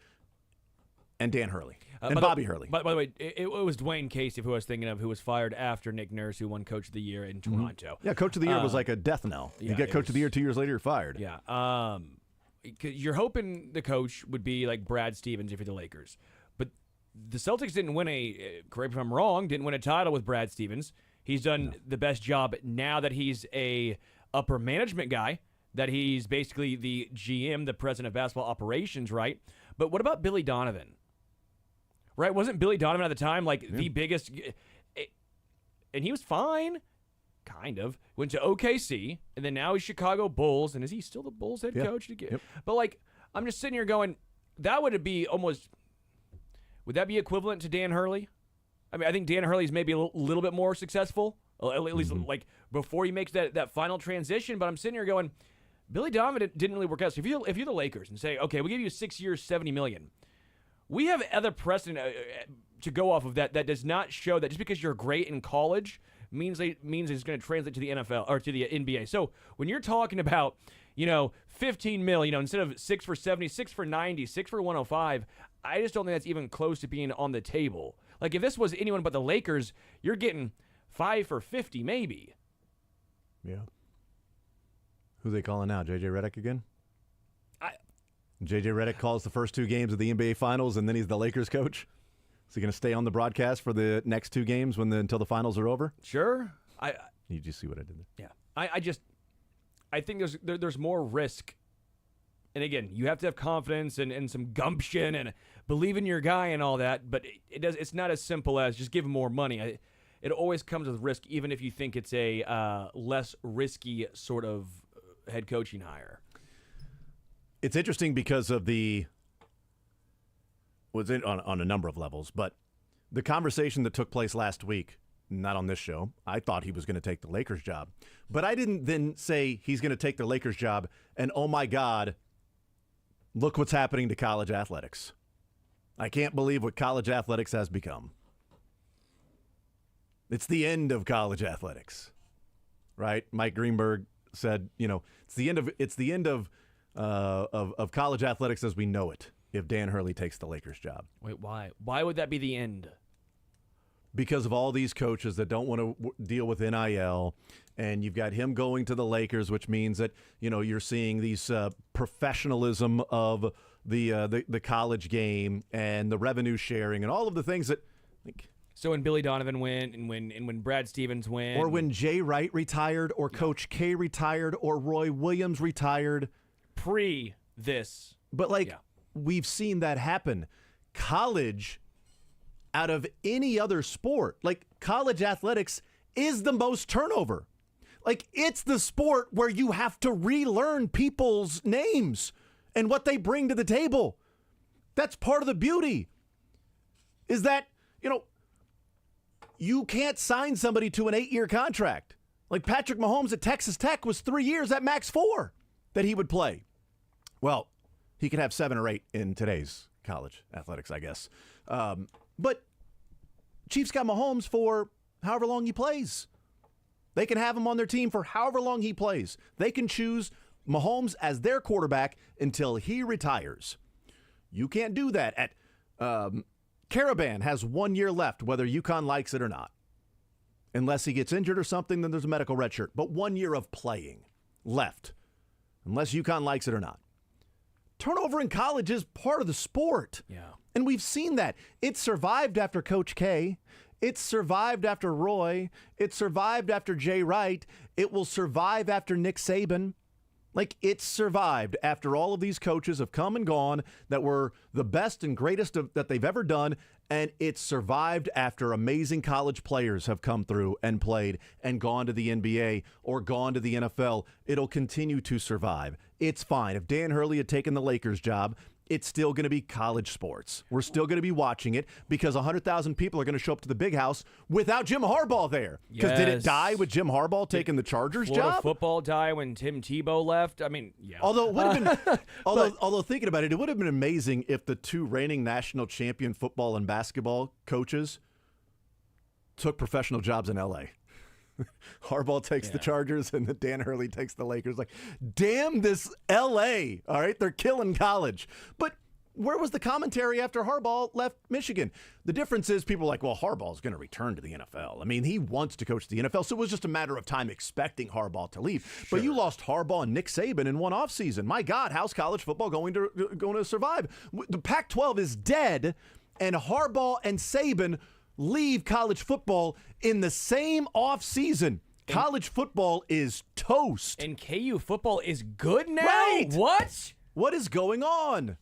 and Dan Hurley. And Bobby Hurley. By the way, it was Dwayne Casey, who I was thinking of, who was fired after Nick Nurse, who won Coach of the Year in Toronto. Yeah, Coach of the Year was like a death knell. You get Coach of the Year 2 years later, you're fired. Yeah. You're hoping the coach would be like Brad Stevens if you're the Lakers. But the Celtics didn't win correct me if I'm wrong, didn't win a title with Brad Stevens. He's done the best job now that he's a upper management guy, that he's basically the GM, the president of basketball operations, right? But what about Billy Donovan? Right? Wasn't Billy Donovan at the time like the biggest? And he was fine, kind of. Went to OKC, and then now he's Chicago Bulls. And is he still the Bulls head coach? Yep. But like, I'm just sitting here going, that would be almost. Would that be equivalent to Dan Hurley? I mean, I think Dan Hurley's maybe a little bit more successful, at least like before he makes that final transition. But I'm sitting here going, Billy Donovan didn't really work out. So if you're the Lakers and say, okay, we give you 6 years, $70 million. We have other precedent to go off of that does not show that just because you're great in college means it's going to translate to the NFL or to the NBA. So when you're talking about, 15 mil, instead of 6 for 70, 6 for 90, 6 for 105, I just don't think that's even close to being on the table. Like if this was anyone but the Lakers, you're getting 5 for 50 maybe. Yeah. Who they calling now? JJ Redick again? JJ Redick calls the first 2 games of the NBA Finals, and then he's the Lakers coach. Is he going to stay on the broadcast for the next 2 games until the finals are over? Sure. You just see what I did there. Yeah. I think there's more risk. And again, you have to have confidence and some gumption and believe in your guy and all that. But it's not as simple as just give him more money. It always comes with risk, even if you think it's a less risky sort of head coaching hire. It's interesting because of on a number of levels, but the conversation that took place last week, not on this show, I thought he was going to take the Lakers job. But I didn't then say he's going to take the Lakers job and, oh my God, look what's happening to college athletics. I can't believe what college athletics has become. It's the end of college athletics, right? Mike Greenberg said, it's the end of college athletics as we know it if Dan Hurley takes the Lakers job. Wait, why? Why would that be the end? Because of all these coaches that don't want to deal with NIL, and you've got him going to the Lakers, which means that you're seeing these professionalism of the college game and the revenue sharing and all of the things that. So when Billy Donovan went, and when Brad Stevens went, or when Jay Wright retired, or Coach K retired, or Roy Williams retired, pre this, but we've seen that happen. College. Out of any other sport, college athletics is the most turnover. It's the sport where you have to relearn people's names and what they bring to the table. That's part of the beauty, is that, you can't sign somebody to an 8-year contract. Like Patrick Mahomes at Texas Tech was 3 years at max 4 that he would play. Well, he could have 7 or 8 in today's college athletics, I guess. But Chiefs got Mahomes for however long he plays. They can have him on their team for however long he plays. They can choose Mahomes as their quarterback until he retires. You can't do that. Caravan has 1 year left, whether UConn likes it or not. Unless he gets injured or something, then there's a medical red shirt. But 1 year of playing left, unless UConn likes it or not. Turnover in college is part of the sport. Yeah. And we've seen that. It survived after Coach K. It survived after Roy. It survived after Jay Wright. It will survive after Nick Saban. Like, it's survived after all of these coaches have come and gone that were the best and greatest that they've ever done, and it's survived after amazing college players have come through and played and gone to the NBA or gone to the NFL. It'll continue to survive. It's fine. If Dan Hurley had taken the Lakers job, it's still going to be college sports. We're still going to be watching it because 100,000 people are going to show up to the big house without Jim Harbaugh there. Because did it die with Jim Harbaugh taking the Chargers Florida job? Football die when Tim Tebow left? I mean, yeah. Although it would have been, although thinking about it, it would have been amazing if the two reigning national champion football and basketball coaches took professional jobs in L.A. Harbaugh takes the Chargers and then Dan Hurley takes the Lakers. Like, damn this L.A., all right? They're killing college. But where was the commentary after Harbaugh left Michigan? The difference is people are like, well, Harbaugh's going to return to the NFL. I mean, he wants to coach the NFL, so it was just a matter of time expecting Harbaugh to leave. Sure. But you lost Harbaugh and Nick Saban in one offseason. My God, how's college football going to survive? The Pac-12 is dead, and Harbaugh and Saban leave college football in the same offseason. College football is toast. And KU football is good now? Right. What? What is going on?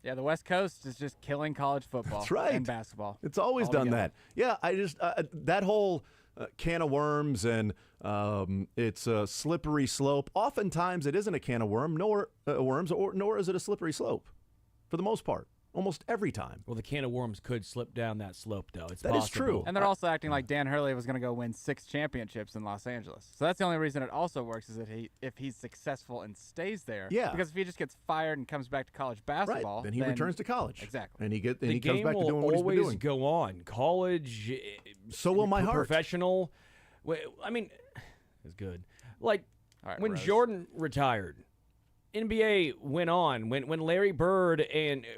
Yeah, the West Coast is just killing college football. That's right. And basketball. It's always done that. Yeah, I just that whole can of worms and it's a slippery slope. Oftentimes it isn't a can of worms, nor is it a slippery slope for the most part. Almost every time. Well, the can of worms could slip down that slope, though. It's that possible. is true. And they're also acting like Dan Hurley was going to go win 6 championships in Los Angeles. So that's the only reason it also works is that if he's successful and stays there. Yeah. Because if he just gets fired and comes back to college basketball, then he returns to college. Exactly. And he comes back to doing what he's been doing. The game will always go on. College. So will my heart. Professional. I mean, it's good. Like when Rose. Jordan retired. NBA went on when Larry Bird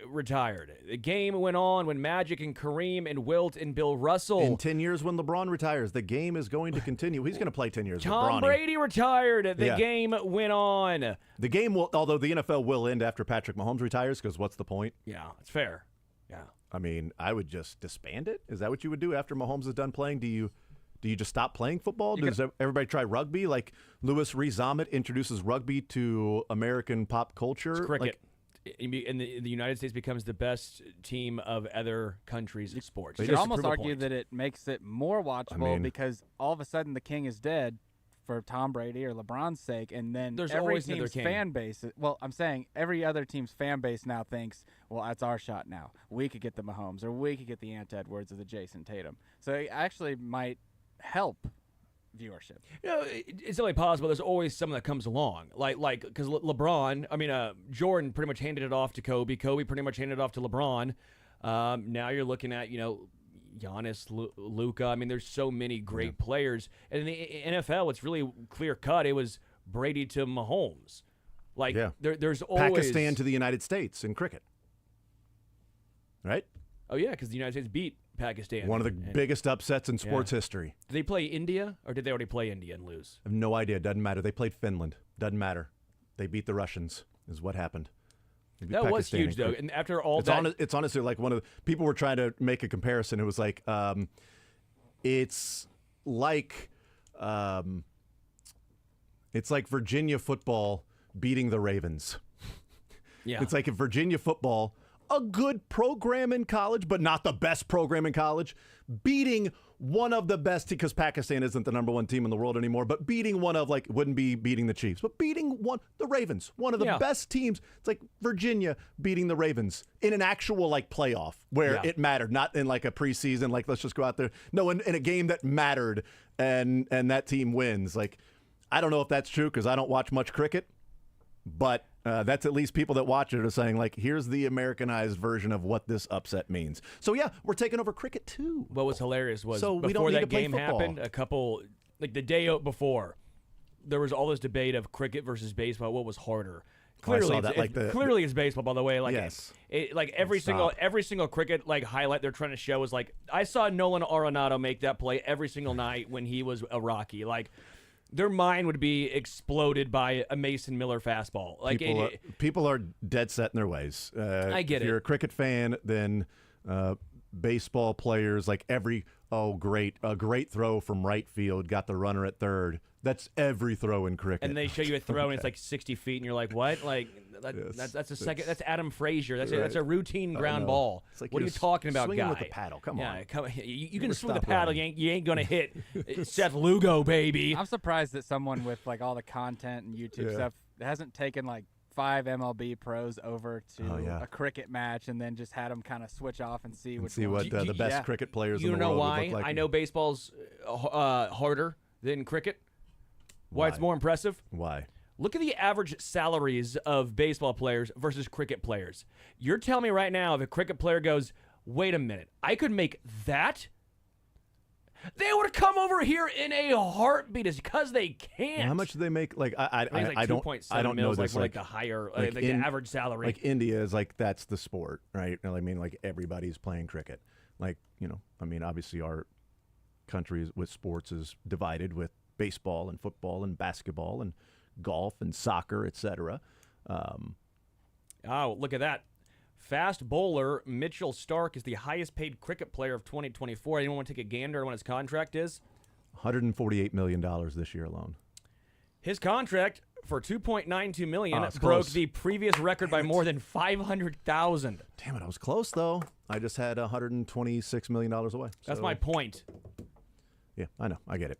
retired. The game went on when Magic and Kareem and Wilt and Bill Russell. In 10 years when LeBron retires, the game is going to continue. He's going to play 10 years with Tom Bronny. Brady retired. The game went on. The game will, although the NFL will end after Patrick Mahomes retires, because what's the point? Yeah, it's fair. Yeah. I mean, I would just disband it. Is that what you would do after Mahomes is done playing? Do you just stop playing football? Does everybody try rugby? Like Louis Rees-Zammit introduces rugby to American pop culture. It's cricket. And the United States becomes the best team of other countries' sports. You could almost argue that it makes it more watchable because all of a sudden the king is dead for Tom Brady or LeBron's sake, and then there's every always team's fan base. Well, I'm saying every other team's fan base now thinks, well, that's our shot now. We could get the Mahomes, or we could get the Ant Edwards or the Jason Tatum. So it actually might help viewership. You know, it's only possible. There's always someone that comes along, like because Jordan pretty much handed it off to Kobe. Kobe pretty much handed it off to LeBron. Now you're looking at Giannis, Luka. I mean, there's so many great players. And in the NFL, it's really clear cut. It was Brady to Mahomes. There's always Pakistan to the United States in cricket. Right? Oh yeah, because the United States beat Pakistan. One of the biggest upsets in sports history. Did they play India, or did they already play India and lose? I have no idea. Doesn't matter. They played Finland. Doesn't matter. They beat the Russians is what happened. That was huge, though. And after all it's honestly like one of the people were trying to make a comparison. It was like it's like Virginia football beating the Ravens. Yeah. It's like if Virginia football, a good program in college, but not the best program in college, beating one of the best, because Pakistan isn't the number one team in the world anymore, but beating one of, wouldn't be beating the Chiefs, but beating the Ravens, one of the best teams. It's like Virginia beating the Ravens in an actual, playoff where it mattered, not in, a preseason, let's just go out there. No, in a game that mattered, and that team wins. I don't know if that's true because I don't watch much cricket, but that's at least people that watch it are saying, here's the Americanized version of what this upset means. So, yeah, we're taking over cricket, too. What was hilarious was we don't before need that to play game football. happened, a couple, the day before, there was all this debate of cricket versus baseball. What was harder? Clearly, clearly it's baseball, by the way. Yes. Every single cricket highlight they're trying to show is I saw Nolan Arenado make that play every single night when he was a Rocky. Their mind would be exploded by a Mason Miller fastball. People are dead set in their ways. I get it. If you're a cricket fan, then baseball players, every oh, great, a great throw from right field, got the runner at third. That's every throw in cricket. And they show you a throw, and it's like 60 feet, and you're like, what? Like, that's a second. That's Adam Frazier. That's a routine ground ball. Like what are you talking about, swinging guy? with the paddle. Come on. You can swing the paddle. You ain't going to hit Seth Lugo, baby. I'm surprised that someone with like all the content and YouTube stuff hasn't taken like 5 MLB pros over to a cricket match and then just had them kind of switch off and see what the best cricket players in the world know would why? look like. I know baseball's harder than cricket. Why it's more impressive? Why? Look at the average salaries of baseball players versus cricket players. You're telling me right now if a cricket player goes, wait a minute, I could make that? They would have come over here in a heartbeat. It's because they can't. Well, how much do they make? Like I don't know this. Like the higher, like the average salary. Like India is like that's the sport, right? I mean, like everybody's playing cricket. Like I mean, obviously our country with sports is divided with baseball and football and basketball and golf and soccer, etc. Oh, look at that. Fast bowler Mitchell Stark is the highest paid cricket player of 2024. Anyone want to take a gander on what his contract is? $148 million this year alone. His contract for $2.92 million broke close. the previous record by more than $500,000. Damn it, I was close though. I just had $126 million away. That's my point. Yeah, I know. I get it.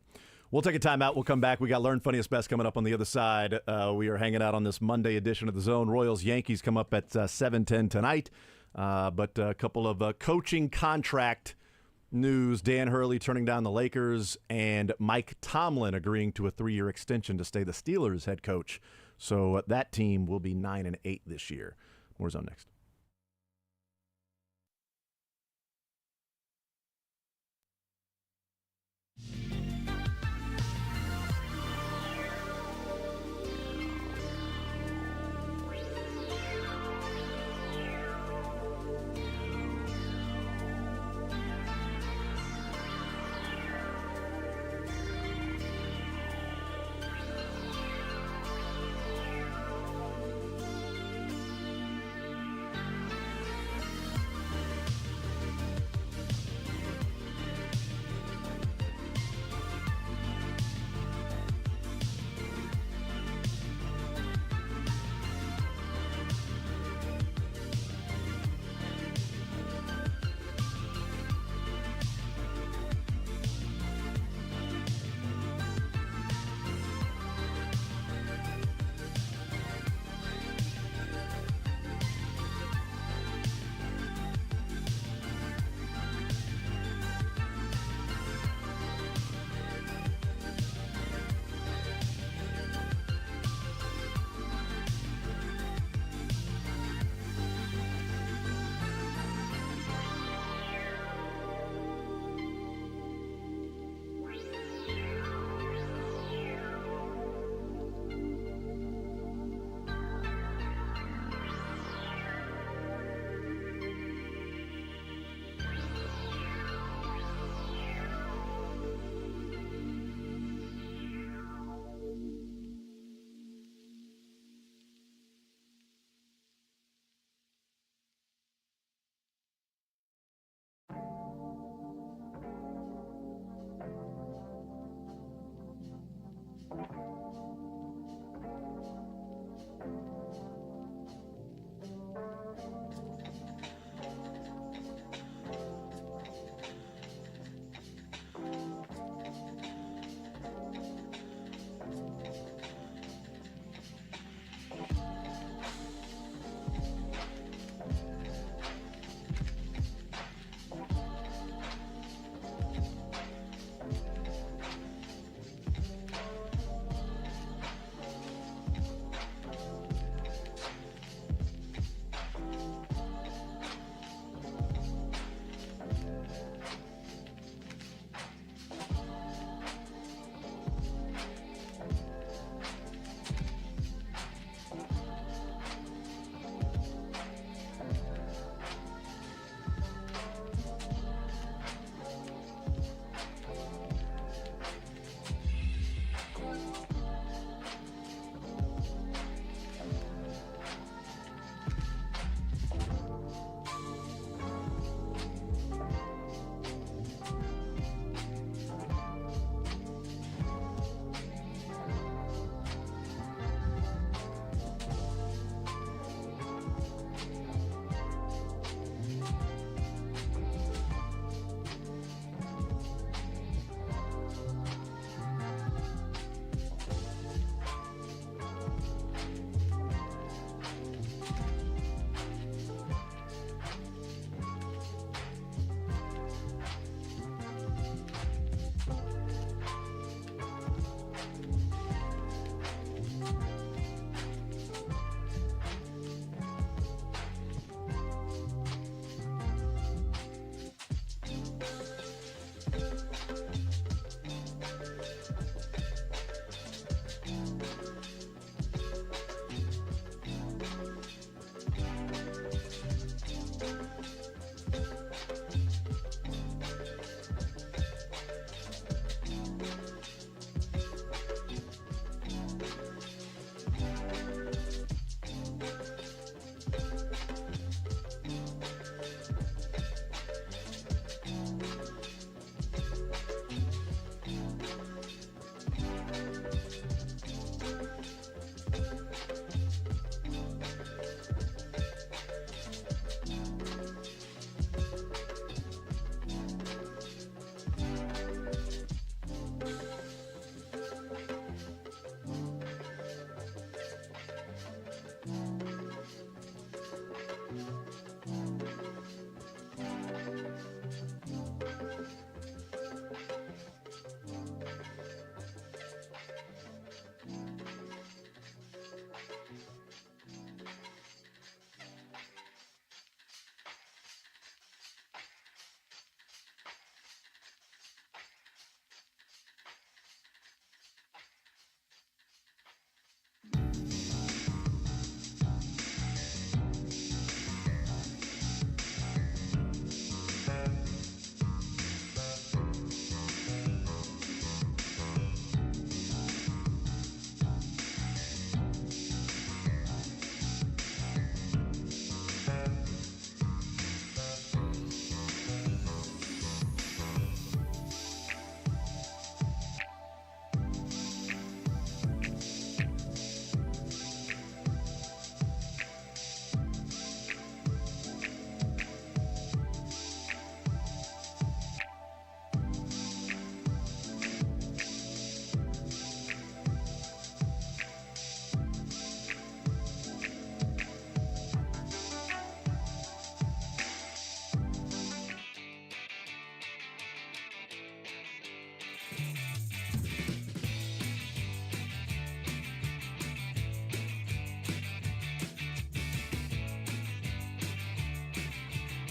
We'll take a timeout. We'll come back. We got Learn Funniest Best coming up on the other side. We are hanging out on this Monday edition of The Zone. Royals-Yankees come up at 7:10 tonight. But a couple of coaching contract news. Dan Hurley turning down the Lakers and Mike Tomlin agreeing to a 3-year extension to stay the Steelers head coach. So that team will be 9-8 this year. More Zone next.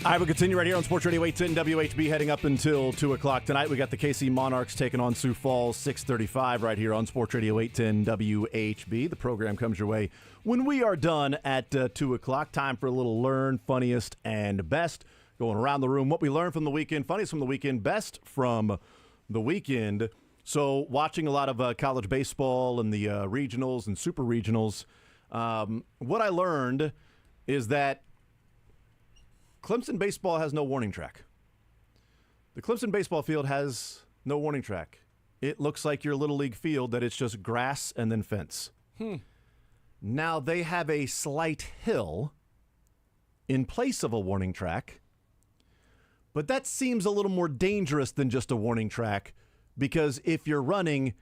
All right, we'll continue right here on Sports Radio 810 WHB heading up until 2 o'clock tonight. We got the KC Monarchs taking on Sioux Falls, 6:35 right here on Sports Radio 810 WHB. The program comes your way when we are done at 2 o'clock. Time for a little Learn, Funniest, and Best. Going around the room, what we learned from the weekend, funniest from the weekend, best from the weekend. So watching a lot of college baseball and the regionals and super regionals, what I learned is that Clemson baseball has no warning track. The Clemson baseball field has no warning track. It looks like your Little League field, that it's just grass and then fence. Now they have a slight hill in place of a warning track, but that seems a little more dangerous than just a warning track, because if you're running,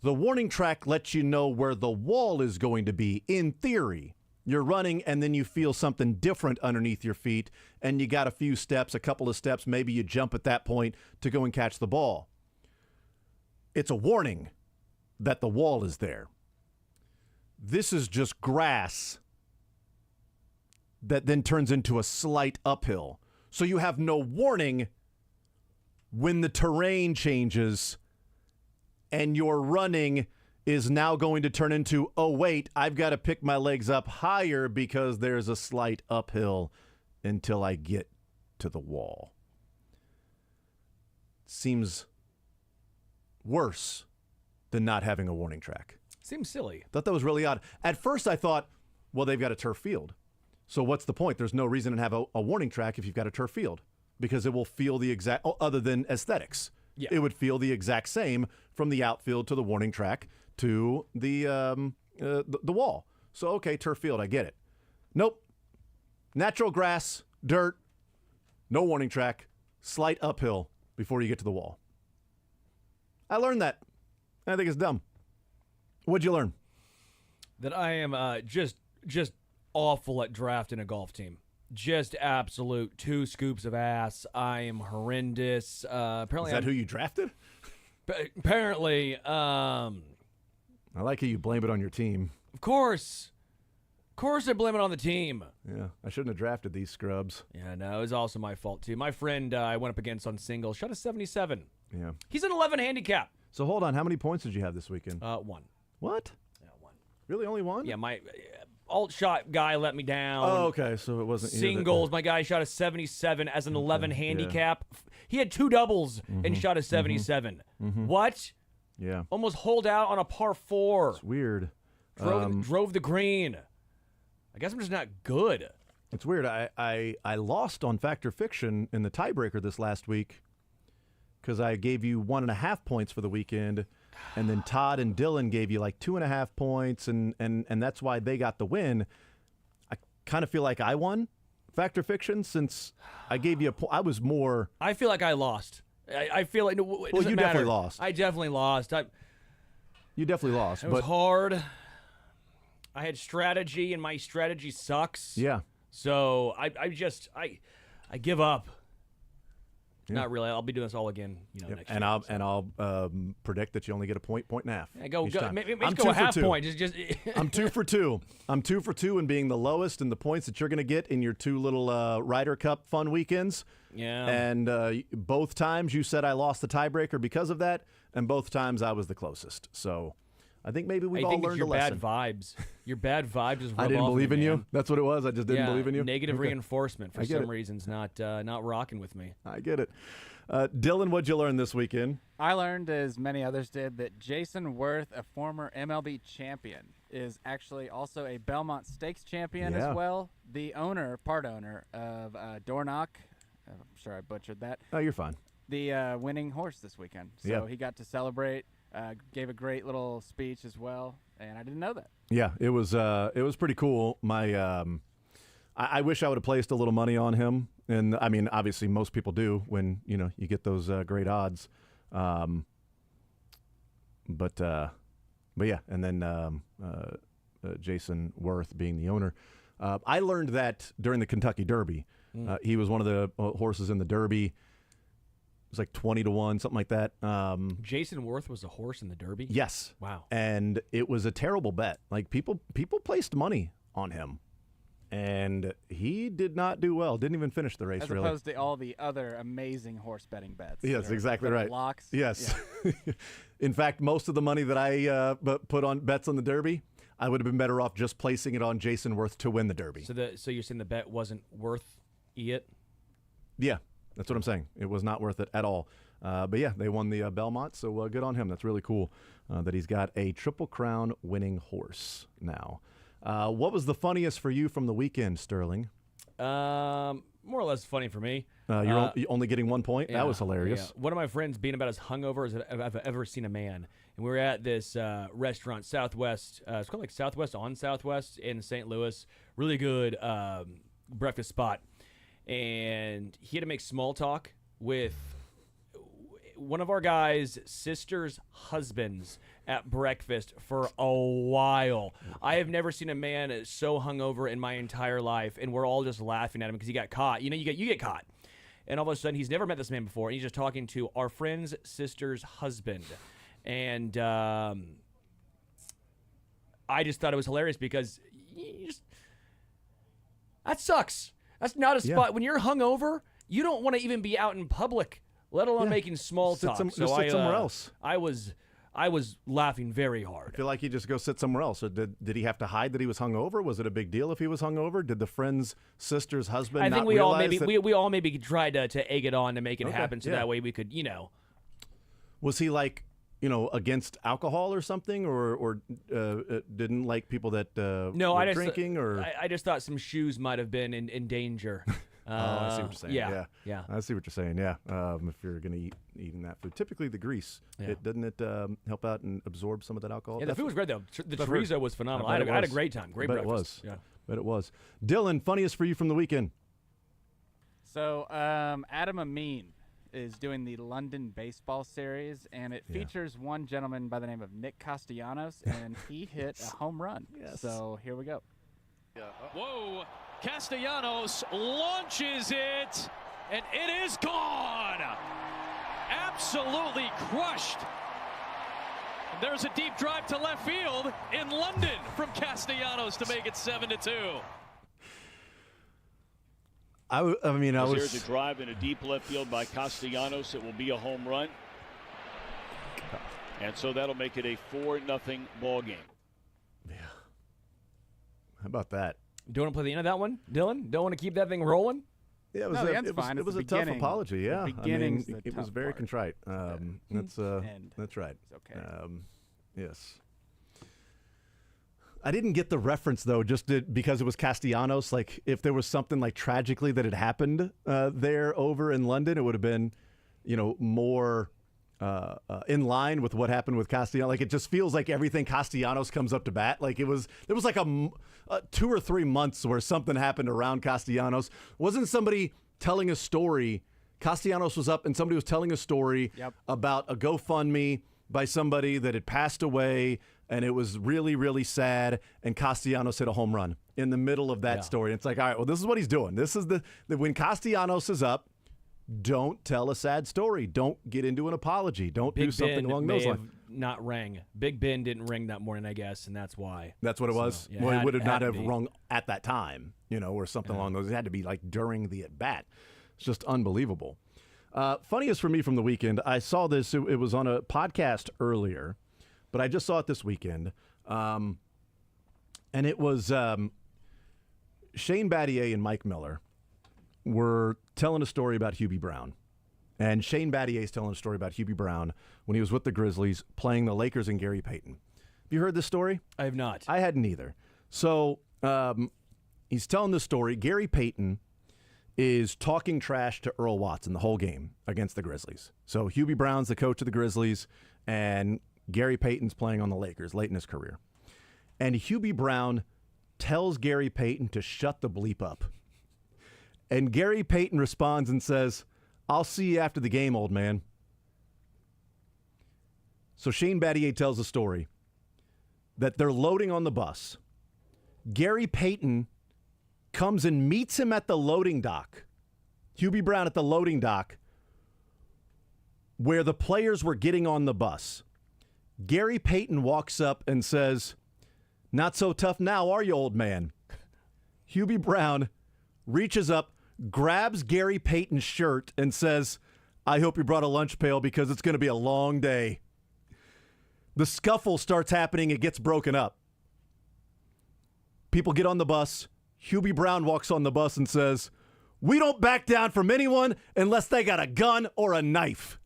the warning track lets you know where the wall is going to be, in theory. You're running, and then you feel something different underneath your feet, and you got a few steps, a couple of steps. Maybe you jump at that point to go and catch the ball. It's a warning that the wall is there. This is just grass that then turns into a slight uphill. So you have no warning when the terrain changes and your running is now going to turn into, oh, wait, I've got to pick my legs up higher because there's a slight uphill until I get to the wall. Seems worse than not having a warning track. Seems silly. Thought that was really odd. At first I thought, well, they've got a turf field. So what's the point? There's no reason to have a warning track if you've got a turf field, because it will feel the exact, other than aesthetics. Yeah. It would feel the exact same from the outfield to the warning track to the wall. So, okay, turf field, I get it. Nope. Natural grass, dirt, no warning track, slight uphill before you get to the wall. I learned that. I think it's dumb. What'd you learn? That I am just awful at drafting a golf team. Just absolute 2 scoops of ass. I am horrendous. Apparently, is that who you drafted? Apparently. I like how you blame it on your team. Of course I blame it on the team. Yeah, I shouldn't have drafted these scrubs. Yeah, no, it was also my fault, too. My friend I went up against on singles shot a 77. Yeah. He's an 11 handicap. So hold on, how many points did you have this weekend? 1. What? Yeah, 1. Really, only 1? Yeah, my alt shot guy let me down. Oh, okay, so it wasn't singles. My guy shot a 77 as an 11 handicap. Yeah. He had 2 doubles and shot a 77. What? Yeah. Almost holed out on a par 4. It's weird. Drove the green. I guess I'm just not good. It's weird. I lost on Fact or Fiction in the tiebreaker this last week because I gave you 1.5 points for the weekend, and then Todd and Dylan gave you like 2.5 points, and that's why they got the win. I kind of feel like I won Fact or Fiction since I gave you I was more. I feel like I lost. I feel like it doesn't matter. Definitely lost. I definitely lost. You definitely lost. It was hard. I had strategy, and my strategy sucks. Yeah. So I give up. Yeah. Not really. I'll be doing this all again, next and year. I'll predict that you only get a point and a half. Yeah, go. Maybe I'm go a half point. I'm 2 for 2. I'm 2 for 2 in being the lowest in the points that you're going to get in your 2 little Ryder Cup fun weekends. Yeah. And both times you said I lost the tiebreaker because of that, and both times I was the closest. So I think maybe we've all learned a lesson. Bad vibes. Your bad vibes is. I didn't believe in you. That's what it was. I just didn't believe in you. Negative reinforcement for some reasons, not rocking with me. I get it. Dylan, what'd you learn this weekend? I learned, as many others did, that Jason Worth, a former MLB champion, is actually also a Belmont Stakes champion as well. The part owner of Dornoch. I'm sure I butchered that. Oh, you're fine. The winning horse this weekend. So he got to celebrate. Gave a great little speech as well, and I didn't know that. Yeah, it was pretty cool. I wish I would have placed a little money on him, and I mean, obviously, most people do when you get those great odds. But yeah, and then Jason Worth being the owner. I learned that during the Kentucky Derby. He was one of the horses in the Derby. It was like 20-1, something like that. Jason Worth was a horse in the Derby? Yes. Wow. And it was a terrible bet. Like people placed money on him. and he did not do well. Didn't even finish the race, As really. opposed to all the other amazing horse betting bets. Yes, exactly right. Locks. Yes. Yeah. In fact, most of the money that I put on bets on the Derby, I would have been better off just placing it on Jason Worth to win the Derby. So you're saying the bet wasn't worth it? Yeah, that's what I'm saying. It was not worth it at all. But yeah, they won the Belmont, so good on him. That's really cool that he's got a Triple Crown winning horse now. What was the funniest for you from the weekend, Sterling? More or less funny for me. You're only getting 1 point? Yeah, That was hilarious. yeah. One of my friends being about as hungover as I've ever seen a man. And we were at this restaurant, Southwest. It's called like Southwest on Southwest in St. Louis. Really good breakfast spot. And he had to make small talk with one of our guys' sister's husbands at breakfast for a while. I have never seen a man so hungover in my entire life, and we're all just laughing at him because he got caught. You know, you get caught. And all of a sudden, he's never met this man before, and he's just talking to our friend's sister's husband. And I just thought it was hilarious because that sucks. That's not a spot. When you're hungover, you don't want to even be out in public, let alone making small talk. Sit somewhere else. I was laughing very hard. I feel like he just go sit somewhere else. Or did he have to hide that he was hungover? Was it a big deal if he was hungover? Did the friend's sister's husband I think not we all realize maybe that... we all maybe tried to egg it on to make it happen, so that way we could, Was he like, against alcohol or something, or didn't like people that were drinking? Or I just thought some shoes might have been in danger. I see what you're saying. Yeah. I see what you're saying. Yeah, if you're going to eating that food, typically the grease, doesn't it help out and absorb some of that alcohol? Yeah, the food was great though. The chorizo was phenomenal. I had a great time. Great breakfast. It was. Bet it was. Dylan, funniest for you from the weekend? So Adam Amin is doing the London Baseball Series, and it features one gentleman by the name of Nick Castellanos, and he hit a home run. Yes. So here we go. Whoa, Castellanos launches it, and it is gone. Absolutely crushed. There's a deep drive to left field in London from Castellanos to make it 7-2. There's a drive in a deep left field by Castellanos. It will be a home run. And so that'll make it a 4-0 ball game. Yeah. How about that? Do you want to play the end of that one, Dylan? Don't want to keep that thing rolling? Yeah, it was, it was a tough apology. Yeah, it was very contrite. That's right. It's okay. Yes. I didn't get the reference though, because it was Castellanos. Like, if there was something like tragically that had happened there over in London, it would have been, more in line with what happened with Castellanos. Like, it just feels like everything Castellanos comes up to bat. Like, there was like a 2 or 3 months where something happened around Castellanos. Wasn't somebody telling a story? Castellanos was up and somebody was telling a story about a GoFundMe by somebody that had passed away, and it was really, really sad, and Castellanos hit a home run in the middle of that story. And it's like, all right, well, this is what he's doing. This is when Castellanos is up, don't tell a sad story. Don't get into an apology. Don't do something along those lines. Not rang. Big Ben didn't ring that morning, I guess, and that's why. That's what it was? Yeah, well, it would not have rung at that time, or something along those. It had to be like during the at-bat. It's just unbelievable. Funniest for me from the weekend, I saw this. It was on a podcast earlier, but I just saw it this weekend. And it was Shane Battier and Mike Miller were telling a story about Hubie Brown. And Shane Battier is telling a story about Hubie Brown when he was with the Grizzlies playing the Lakers and Gary Payton. Have you heard this story? I have not. I hadn't either. So he's telling this story. Gary Payton is talking trash to Earl Watson the whole game against the Grizzlies. So Hubie Brown's the coach of the Grizzlies, and Gary Payton's playing on the Lakers late in his career. And Hubie Brown tells Gary Payton to shut the bleep up. And Gary Payton responds and says, "I'll see you after the game, old man." So Shane Battier tells a story that they're loading on the bus. Gary Payton comes and meets him at the loading dock. Hubie Brown at the loading dock where the players were getting on the bus. Gary Payton walks up and says, "Not so tough now, are you, old man?" Hubie Brown reaches up, grabs Gary Payton's shirt, and says, I hope you brought a lunch pail because it's going to be a long day. The scuffle starts happening. It gets broken up. People get on the bus. Hubie Brown walks on the bus and says, we don't back down from anyone unless they got a gun or a knife.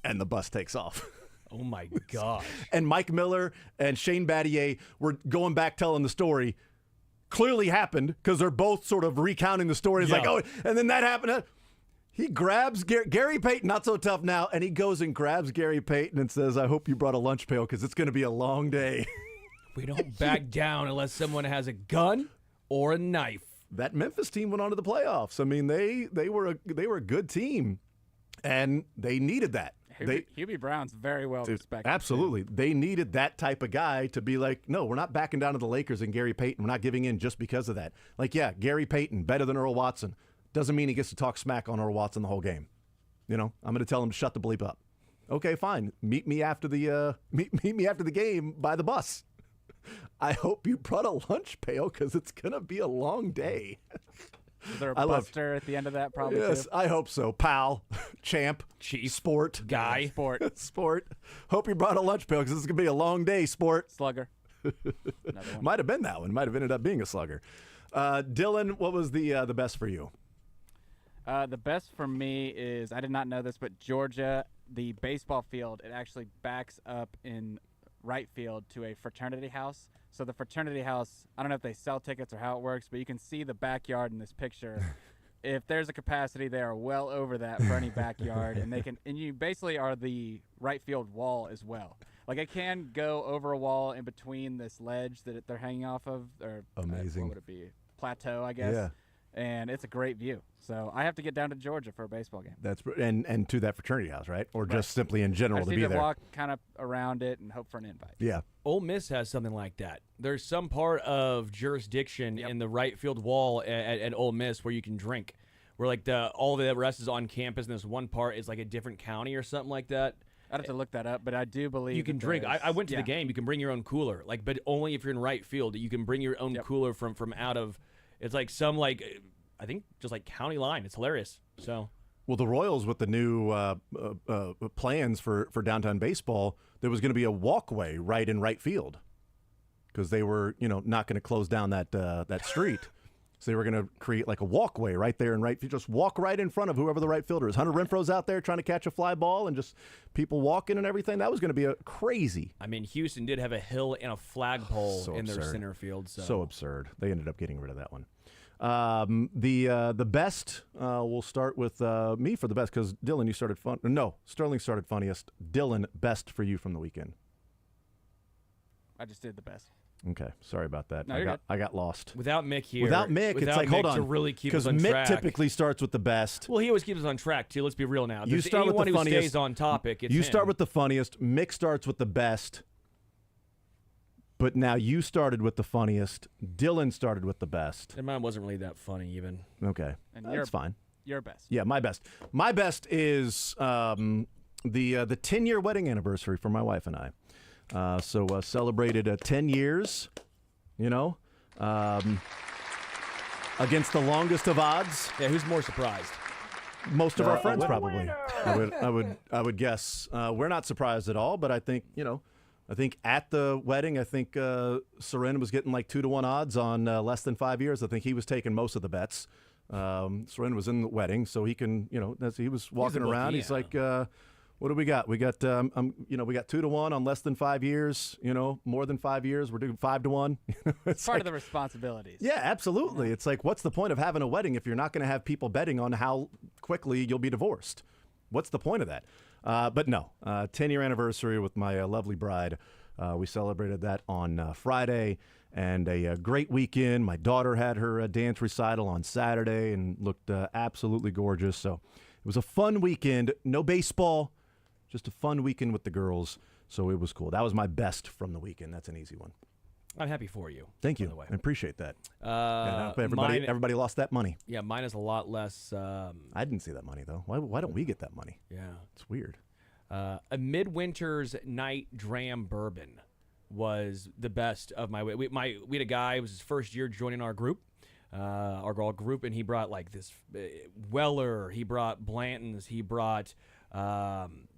And the bus takes off. Oh, my gosh. And Mike Miller and Shane Battier were going back telling the story. Clearly happened because they're both sort of recounting the story. It's like, oh, and then that happened. He grabs Gary Payton, not so tough now, and he goes and grabs Gary Payton and says, I hope you brought a lunch pail because it's going to be a long day. We don't back down unless someone has a gun or a knife. That Memphis team went on to the playoffs. I mean, they were a good team, and they needed that. Hubie Brown's very well respected. Absolutely. They needed that type of guy to be like, no, we're not backing down to the Lakers and Gary Payton. We're not giving in just because of that. Like, yeah, Gary Payton, better than Earl Watson. Doesn't mean he gets to talk smack on Earl Watson the whole game. You know, I'm going to tell him to shut the bleep up. Okay, fine. Meet me after the game by the bus. I hope you brought a lunch pail because it's going to be a long day. Is there a buster at the end of that probably Yes, too? I hope so. Pal, champ, chief, sport, guy, sport. Hope you brought a lunch pail because it's going to be a long day, sport. Slugger. Might have been that one. Might have ended up being a slugger. Dylan, what was the best for you? The best for me is, I did not know this, but Georgia, the baseball field, it actually backs up in right field to a fraternity house. So the fraternity house, I don't know if they sell tickets or how it works, but you can see the backyard in this picture. If there's a capacity, they are well over that for any backyard, and you basically are the right field wall as well. Like, it can go over a wall in between this ledge that they're hanging off of, or amazing. What would it be? Plateau, I guess. Yeah. And it's a great view. So I have to get down to Georgia for a baseball game. That's and to that fraternity house, right? Or just simply in general I to just be need there. walk kind of around it and hope for an invite. Yeah. Ole Miss has something like that. There's some part of jurisdiction in the right field wall at Ole Miss where you can drink, where like all the rest is on campus, and this one part is like a different county or something like that. I'd have to look that up, but I do believe you can drink. I went to the game. You can bring your own cooler, like, but only if you're in right field. You can bring your own cooler from out of. It's like some I think just like county line. It's hilarious. So. Well, the Royals with the new plans for downtown baseball, there was going to be a walkway right in right field because they were, not going to close down that street. So they were going to create like a walkway right there in right field. Just walk right in front of whoever the right fielder is. Hunter Renfro's out there trying to catch a fly ball and just people walking and everything. That was going to be crazy. I mean, Houston did have a hill and a flagpole So in their absurd. center field. So absurd. They ended up getting rid of that one. The best, we'll start with me for the best because Dylan, you started fun. No, Sterling started funniest. Dylan, best for you from the weekend. I just did the best. Okay, sorry about that. No, I got lost. Without Mick here. Without Mick, it's like, hold on. To really keep us on Mick track. typically starts with the best. Well, he always keeps us on track, too. Let's be real now. You start with the anyone funniest. Who stays on topic, it's you him. start with the funniest. Mick starts with the best. But now you started with the funniest. Dylan started with the best. And mine wasn't really that funny, even. Okay, And that's fine. Your best. Yeah, my best. My best is the 10-year wedding anniversary for my wife and I. So celebrated 10 years, against the longest of odds. Yeah, who's more surprised? Most of our friends probably. I would guess. We're not surprised at all, but I think at the wedding, Seren was getting like 2-to-1 odds on less than 5 years. I think he was taking most of the bets. Seren was in the wedding, so he can, he was walking around. He's like, what do we got? We got, we got 2-to-1 on less than 5 years. More than 5 years, we're doing 5-to-1. It's part of the responsibilities. Yeah, absolutely. It's like, what's the point of having a wedding if you're not going to have people betting on how quickly you'll be divorced? What's the point of that? But no, 10-year anniversary with my lovely bride. We celebrated that on Friday, and a great weekend. My daughter had her dance recital on Saturday and looked absolutely gorgeous. So it was a fun weekend. No baseball, just a fun weekend with the girls. So it was cool. That was my best from the weekend. That's an easy one. I'm happy for you. Thank you. By the way. I appreciate that. Mine- Everybody lost that money. Yeah, mine is a lot less. I didn't see that money, though. Why don't we get that money? Yeah. It's weird. A midwinter's night dram bourbon. was the best of my. We had a guy. It was his first year joining our group. Our girl group, and he brought like this Weller, he brought Blanton's, he brought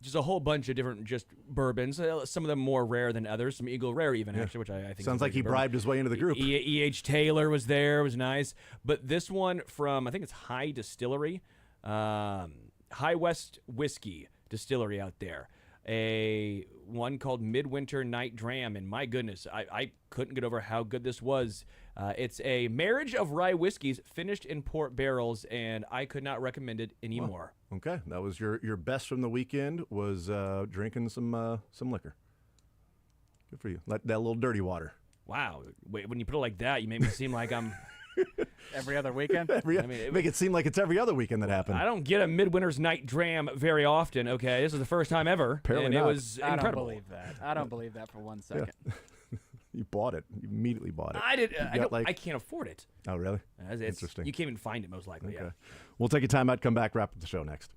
just a whole bunch of different just bourbons, some of them more rare than others, some Eagle Rare even, actually, which I think sounds like he bribed his way into the group. E.H. Taylor was there, was nice, but this one from, I think it's High Distillery, High West Whiskey Distillery out there, a one called Midwinter Night Dram, and my goodness, I couldn't get over how good this was. It's a marriage of rye whiskeys finished in port barrels, and I could not recommend it anymore. Okay, that was your best from the weekend, was drinking some liquor. Good for you. Like that little dirty water. Wow. Wait, when you put it like that, you make me seem like I'm... Every other weekend? Make it seem like it's every other weekend that happened. I don't get a Midwinter's Night Dram very often, okay? This is the first time ever, Apparently and not. it was incredible. I don't believe that. I don't believe that for 1 second. Yeah. You bought it. You immediately bought it. I did. I can't afford it. Oh, really? Interesting. You can't even find it, most likely. Okay. Yeah. We'll take a time out, come back, wrap up the show next.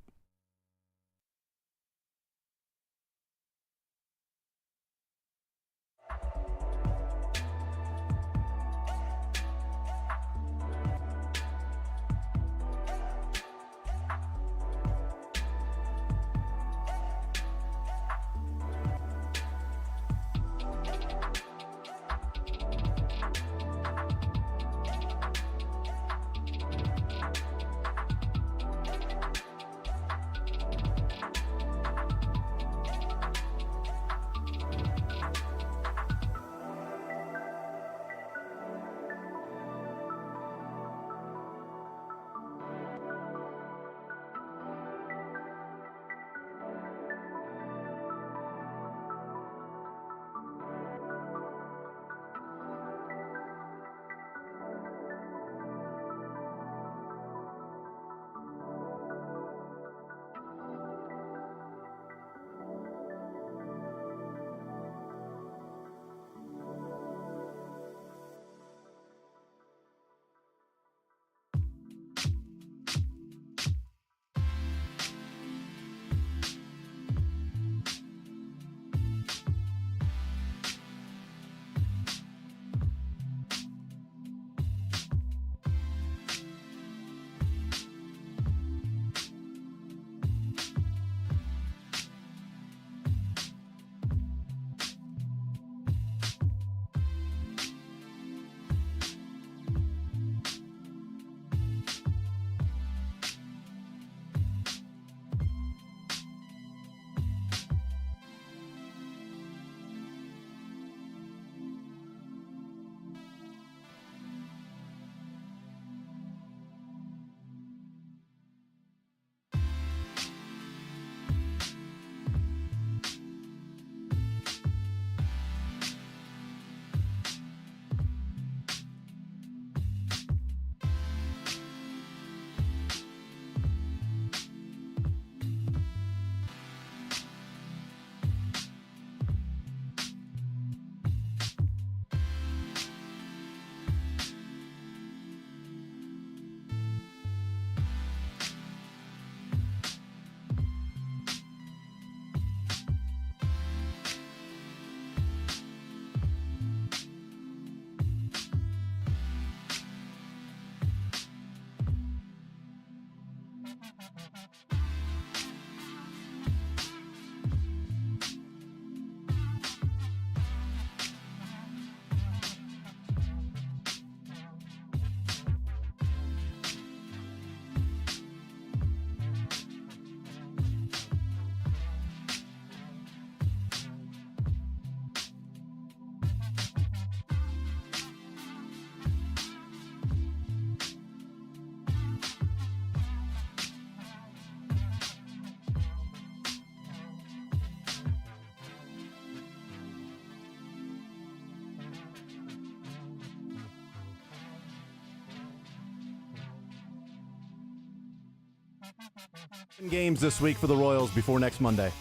Games this week for the Royals before next Monday.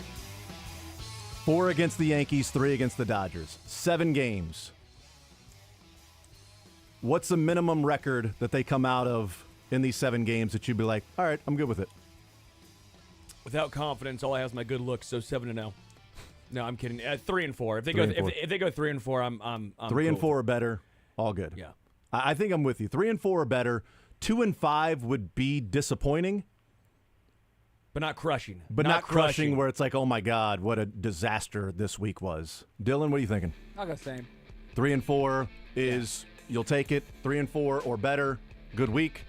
4 against the Yankees, 3 against the Dodgers. 7 games. What's the minimum record that they come out of in these 7 games that you'd be like, all right, I'm good with it? Without confidence, all I have is my good looks, so 7-0. No, I'm kidding. 3 and 4. If they go, if they go 3 and 4, I'm 3 and cool. 4 or better, all good. Yeah, I think I'm with you. 3 and 4 or better. 2 and 5 would be disappointing, but not crushing. But not crushing where it's like, oh my God, what a disaster this week was. Dylan, what are you thinking? I'll go same. 3 and 4 is you'll take it. 3 and 4 or better, good week.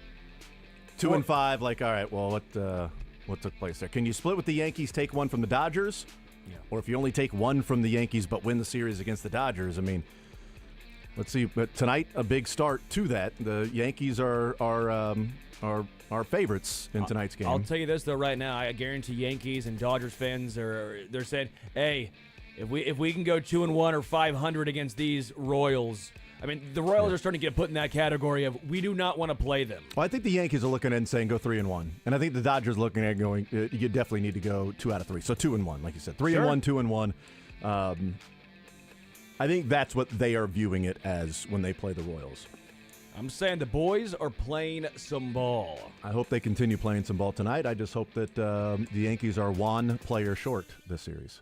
2 and 5, like, all right, well, what took place there? Can you split with the Yankees, take one from the Dodgers? Yeah. Or if you only take one from the Yankees but win the series against the Dodgers, I mean, let's see. But tonight, a big start to that. The Yankees are favorites in tonight's game. I'll tell you this though, right now, I guarantee Yankees and Dodgers fans they're saying, hey, if we can go 2 and 1 or 500 against these Royals. I mean, the Royals are starting to get put in that category of we do not want to play them. Well, I think the Yankees are looking at it and saying go 3 and 1, and I think the Dodgers are looking at it going you definitely need to go 2 out of 3, so 2 and 1, like you said, 3 and 1, 2 and 1. I think that's what they are viewing it as when they play the Royals. I'm saying the boys are playing some ball. I hope they continue playing some ball tonight. I just hope that the Yankees are one player short this series.